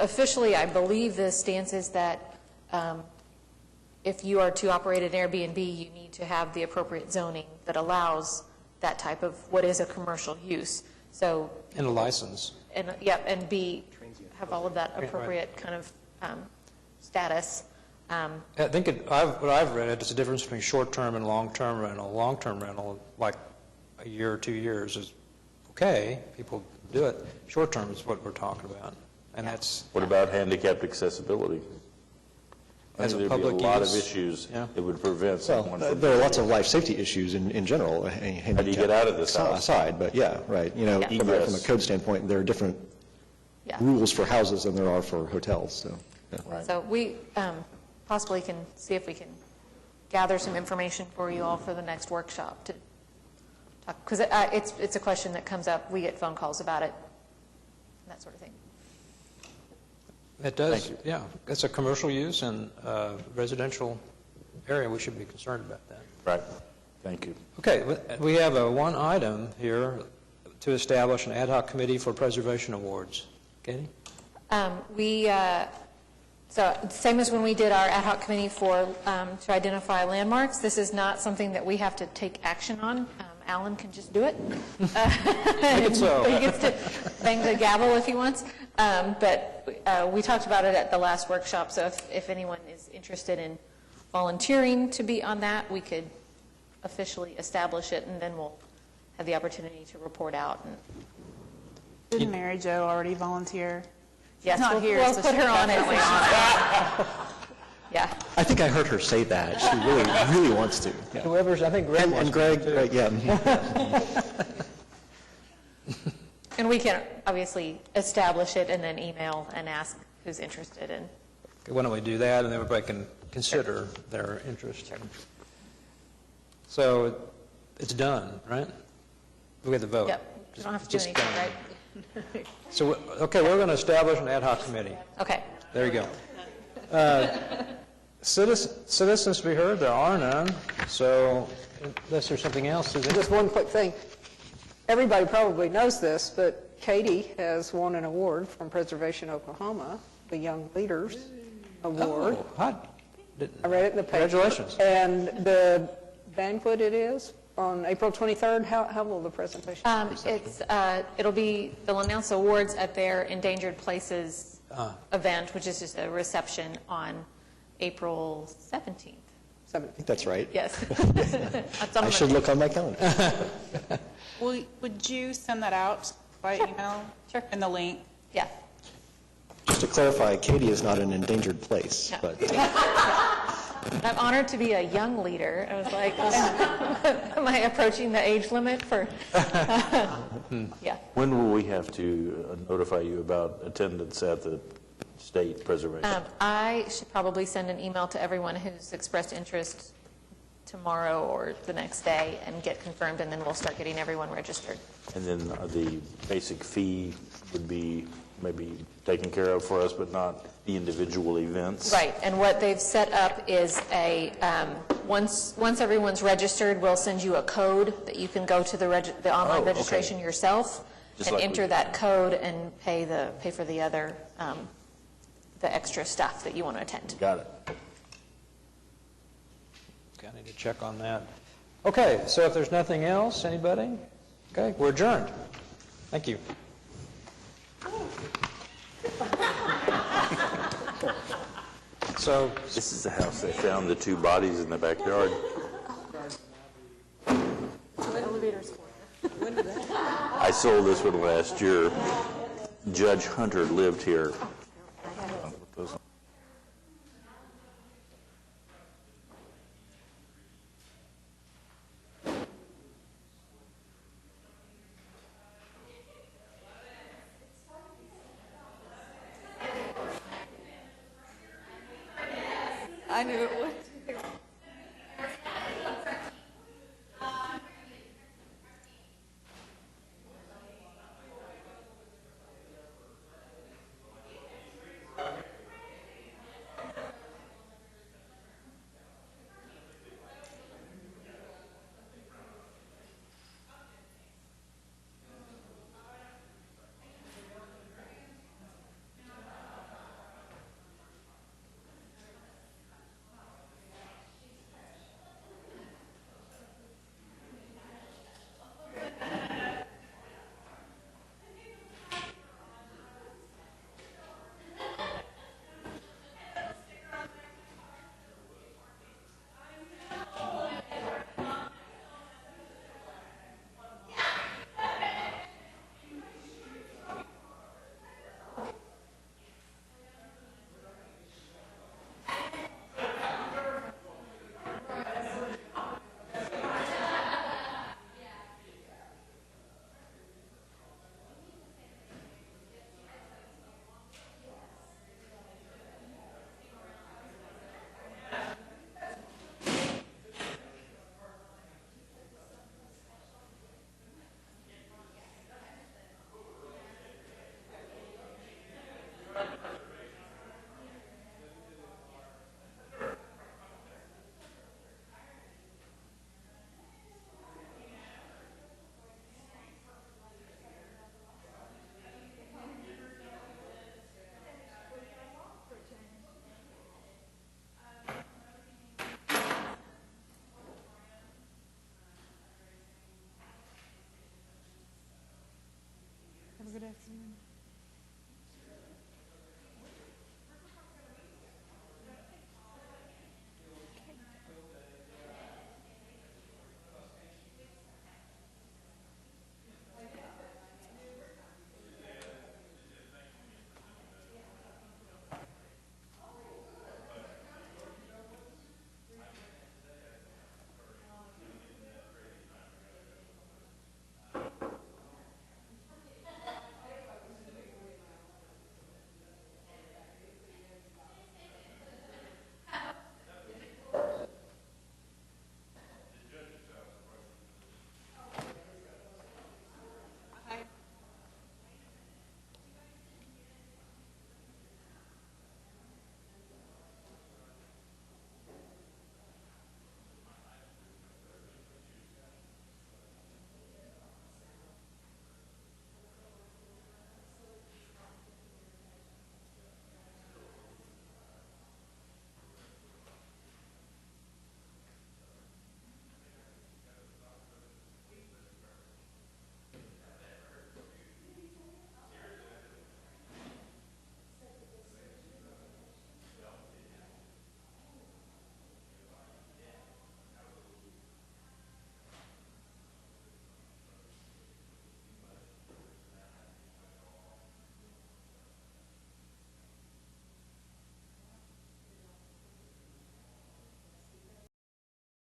[SPEAKER 6] officially, I believe the stance is that if you are to operate an Airbnb, you need to have the appropriate zoning that allows that type of what is a commercial use. So
[SPEAKER 1] And a license.
[SPEAKER 6] and and have all of that appropriate kind of status.
[SPEAKER 1] I think what I've read, it's a difference between short-term and long-term rental. Long-term rental, like a year or 2 years, is okay. People do it. Short-term is what we're talking about, and that's
[SPEAKER 13] What about handicapped accessibility? I
[SPEAKER 1] As
[SPEAKER 13] think
[SPEAKER 1] a
[SPEAKER 13] there'd be
[SPEAKER 1] public
[SPEAKER 13] a lot
[SPEAKER 1] use,
[SPEAKER 13] of issues
[SPEAKER 1] yeah.
[SPEAKER 13] that would prevent someone
[SPEAKER 3] Well,
[SPEAKER 13] from...
[SPEAKER 3] there are lots of life safety issues in general.
[SPEAKER 13] How do you get out of this house?
[SPEAKER 3] Aside, but yeah, right. You know,
[SPEAKER 6] Yeah.
[SPEAKER 3] from a
[SPEAKER 13] Egress.
[SPEAKER 3] code standpoint, there are different
[SPEAKER 6] Yeah.
[SPEAKER 3] rules for houses than there are for hotels, so. yeah.
[SPEAKER 6] So we possibly can see if we can gather some information for you all for the next workshop to talk, because it's a question that comes up. We get phone calls about it, that sort of thing.
[SPEAKER 1] It does, yeah. It's a commercial use and residential area. We should be concerned about that.
[SPEAKER 13] Right. Thank you.
[SPEAKER 1] Okay, we have one item here to establish an ad hoc committee for preservation awards. Katie?
[SPEAKER 6] So same as when we did our ad hoc committee for, to identify landmarks, this is not something that we have to take action on. Alan can just do it.
[SPEAKER 1] Make it so.
[SPEAKER 6] He gets to bang the gavel if he wants. But we talked about it at the last workshop, so if anyone is interested in volunteering to be on that, we could officially establish it, and then we'll have the opportunity to report out.
[SPEAKER 4] Didn't Mary Jo already volunteer?
[SPEAKER 6] Yes,
[SPEAKER 4] She's not
[SPEAKER 6] we'll-
[SPEAKER 4] here,
[SPEAKER 6] we'll
[SPEAKER 4] so
[SPEAKER 6] put
[SPEAKER 4] she
[SPEAKER 6] her on it.
[SPEAKER 4] definitely on
[SPEAKER 6] Yeah.
[SPEAKER 3] I think I heard her say that. She really wants to. Yeah.
[SPEAKER 1] Whoever's, I think Greg wants
[SPEAKER 3] And Greg,
[SPEAKER 1] to do it,
[SPEAKER 3] yeah.
[SPEAKER 6] And we can obviously establish it and then email and ask who's interested in.
[SPEAKER 1] Okay, why don't we do that, and then everybody can consider their interest. So it's done, right? We get the vote.
[SPEAKER 6] Yep, you don't have to do
[SPEAKER 1] Just
[SPEAKER 6] anything,
[SPEAKER 1] done.
[SPEAKER 6] right?
[SPEAKER 1] So, okay, we're going to establish an ad hoc committee.
[SPEAKER 6] Okay.
[SPEAKER 1] There you go. Citizens to be heard, there are none, so unless there's something else, Susan?
[SPEAKER 18] Just one quick thing. Everybody probably knows this, but Katie has won an award from Preservation Oklahoma, the Young Leaders Award.
[SPEAKER 1] Oh, hot.
[SPEAKER 18] I read it in the paper.
[SPEAKER 1] Congratulations.
[SPEAKER 18] And the banquet it is on April 23rd. How will the presentation?
[SPEAKER 6] It'll be, they'll announce awards at their Endangered Places event, which is just a reception on April 17th.
[SPEAKER 3] I think that's right.
[SPEAKER 6] Yes. That's on
[SPEAKER 3] I should
[SPEAKER 6] Monday.
[SPEAKER 3] look on my calendar.
[SPEAKER 4] Would you send that out by email?
[SPEAKER 6] Sure.
[SPEAKER 4] And the link?
[SPEAKER 6] Yeah.
[SPEAKER 3] Just to clarify, Katie is not an endangered place,
[SPEAKER 6] No.
[SPEAKER 3] but
[SPEAKER 6] I'm honored to be a young leader. I was like, am I approaching the age limit for? Yeah.
[SPEAKER 13] When will we have to notify you about attendance at the state preservation?
[SPEAKER 6] I should probably send an email to everyone who's expressed interest tomorrow or the next day and get confirmed, and then we'll start getting everyone registered.
[SPEAKER 13] And then the basic fee would be maybe taken care of for us, but not the individual events?
[SPEAKER 6] Right, and what they've set up is once everyone's registered, we'll send you a code that you can go to the online
[SPEAKER 13] Oh, okay.
[SPEAKER 6] registration yourself
[SPEAKER 13] Just
[SPEAKER 6] and
[SPEAKER 13] like we
[SPEAKER 6] enter
[SPEAKER 13] did.
[SPEAKER 6] that code and pay for the other, the extra stuff that you want to attend.
[SPEAKER 13] Got it.
[SPEAKER 1] Okay, I need to check on that. Okay, so if there's nothing else, anybody? Okay, we're adjourned. Thank you. So,
[SPEAKER 13] This is the house they found the two bodies in the backyard. I sold this one last year. Judge Hunter lived here.
[SPEAKER 6] I knew it would.
[SPEAKER 15] Catherine.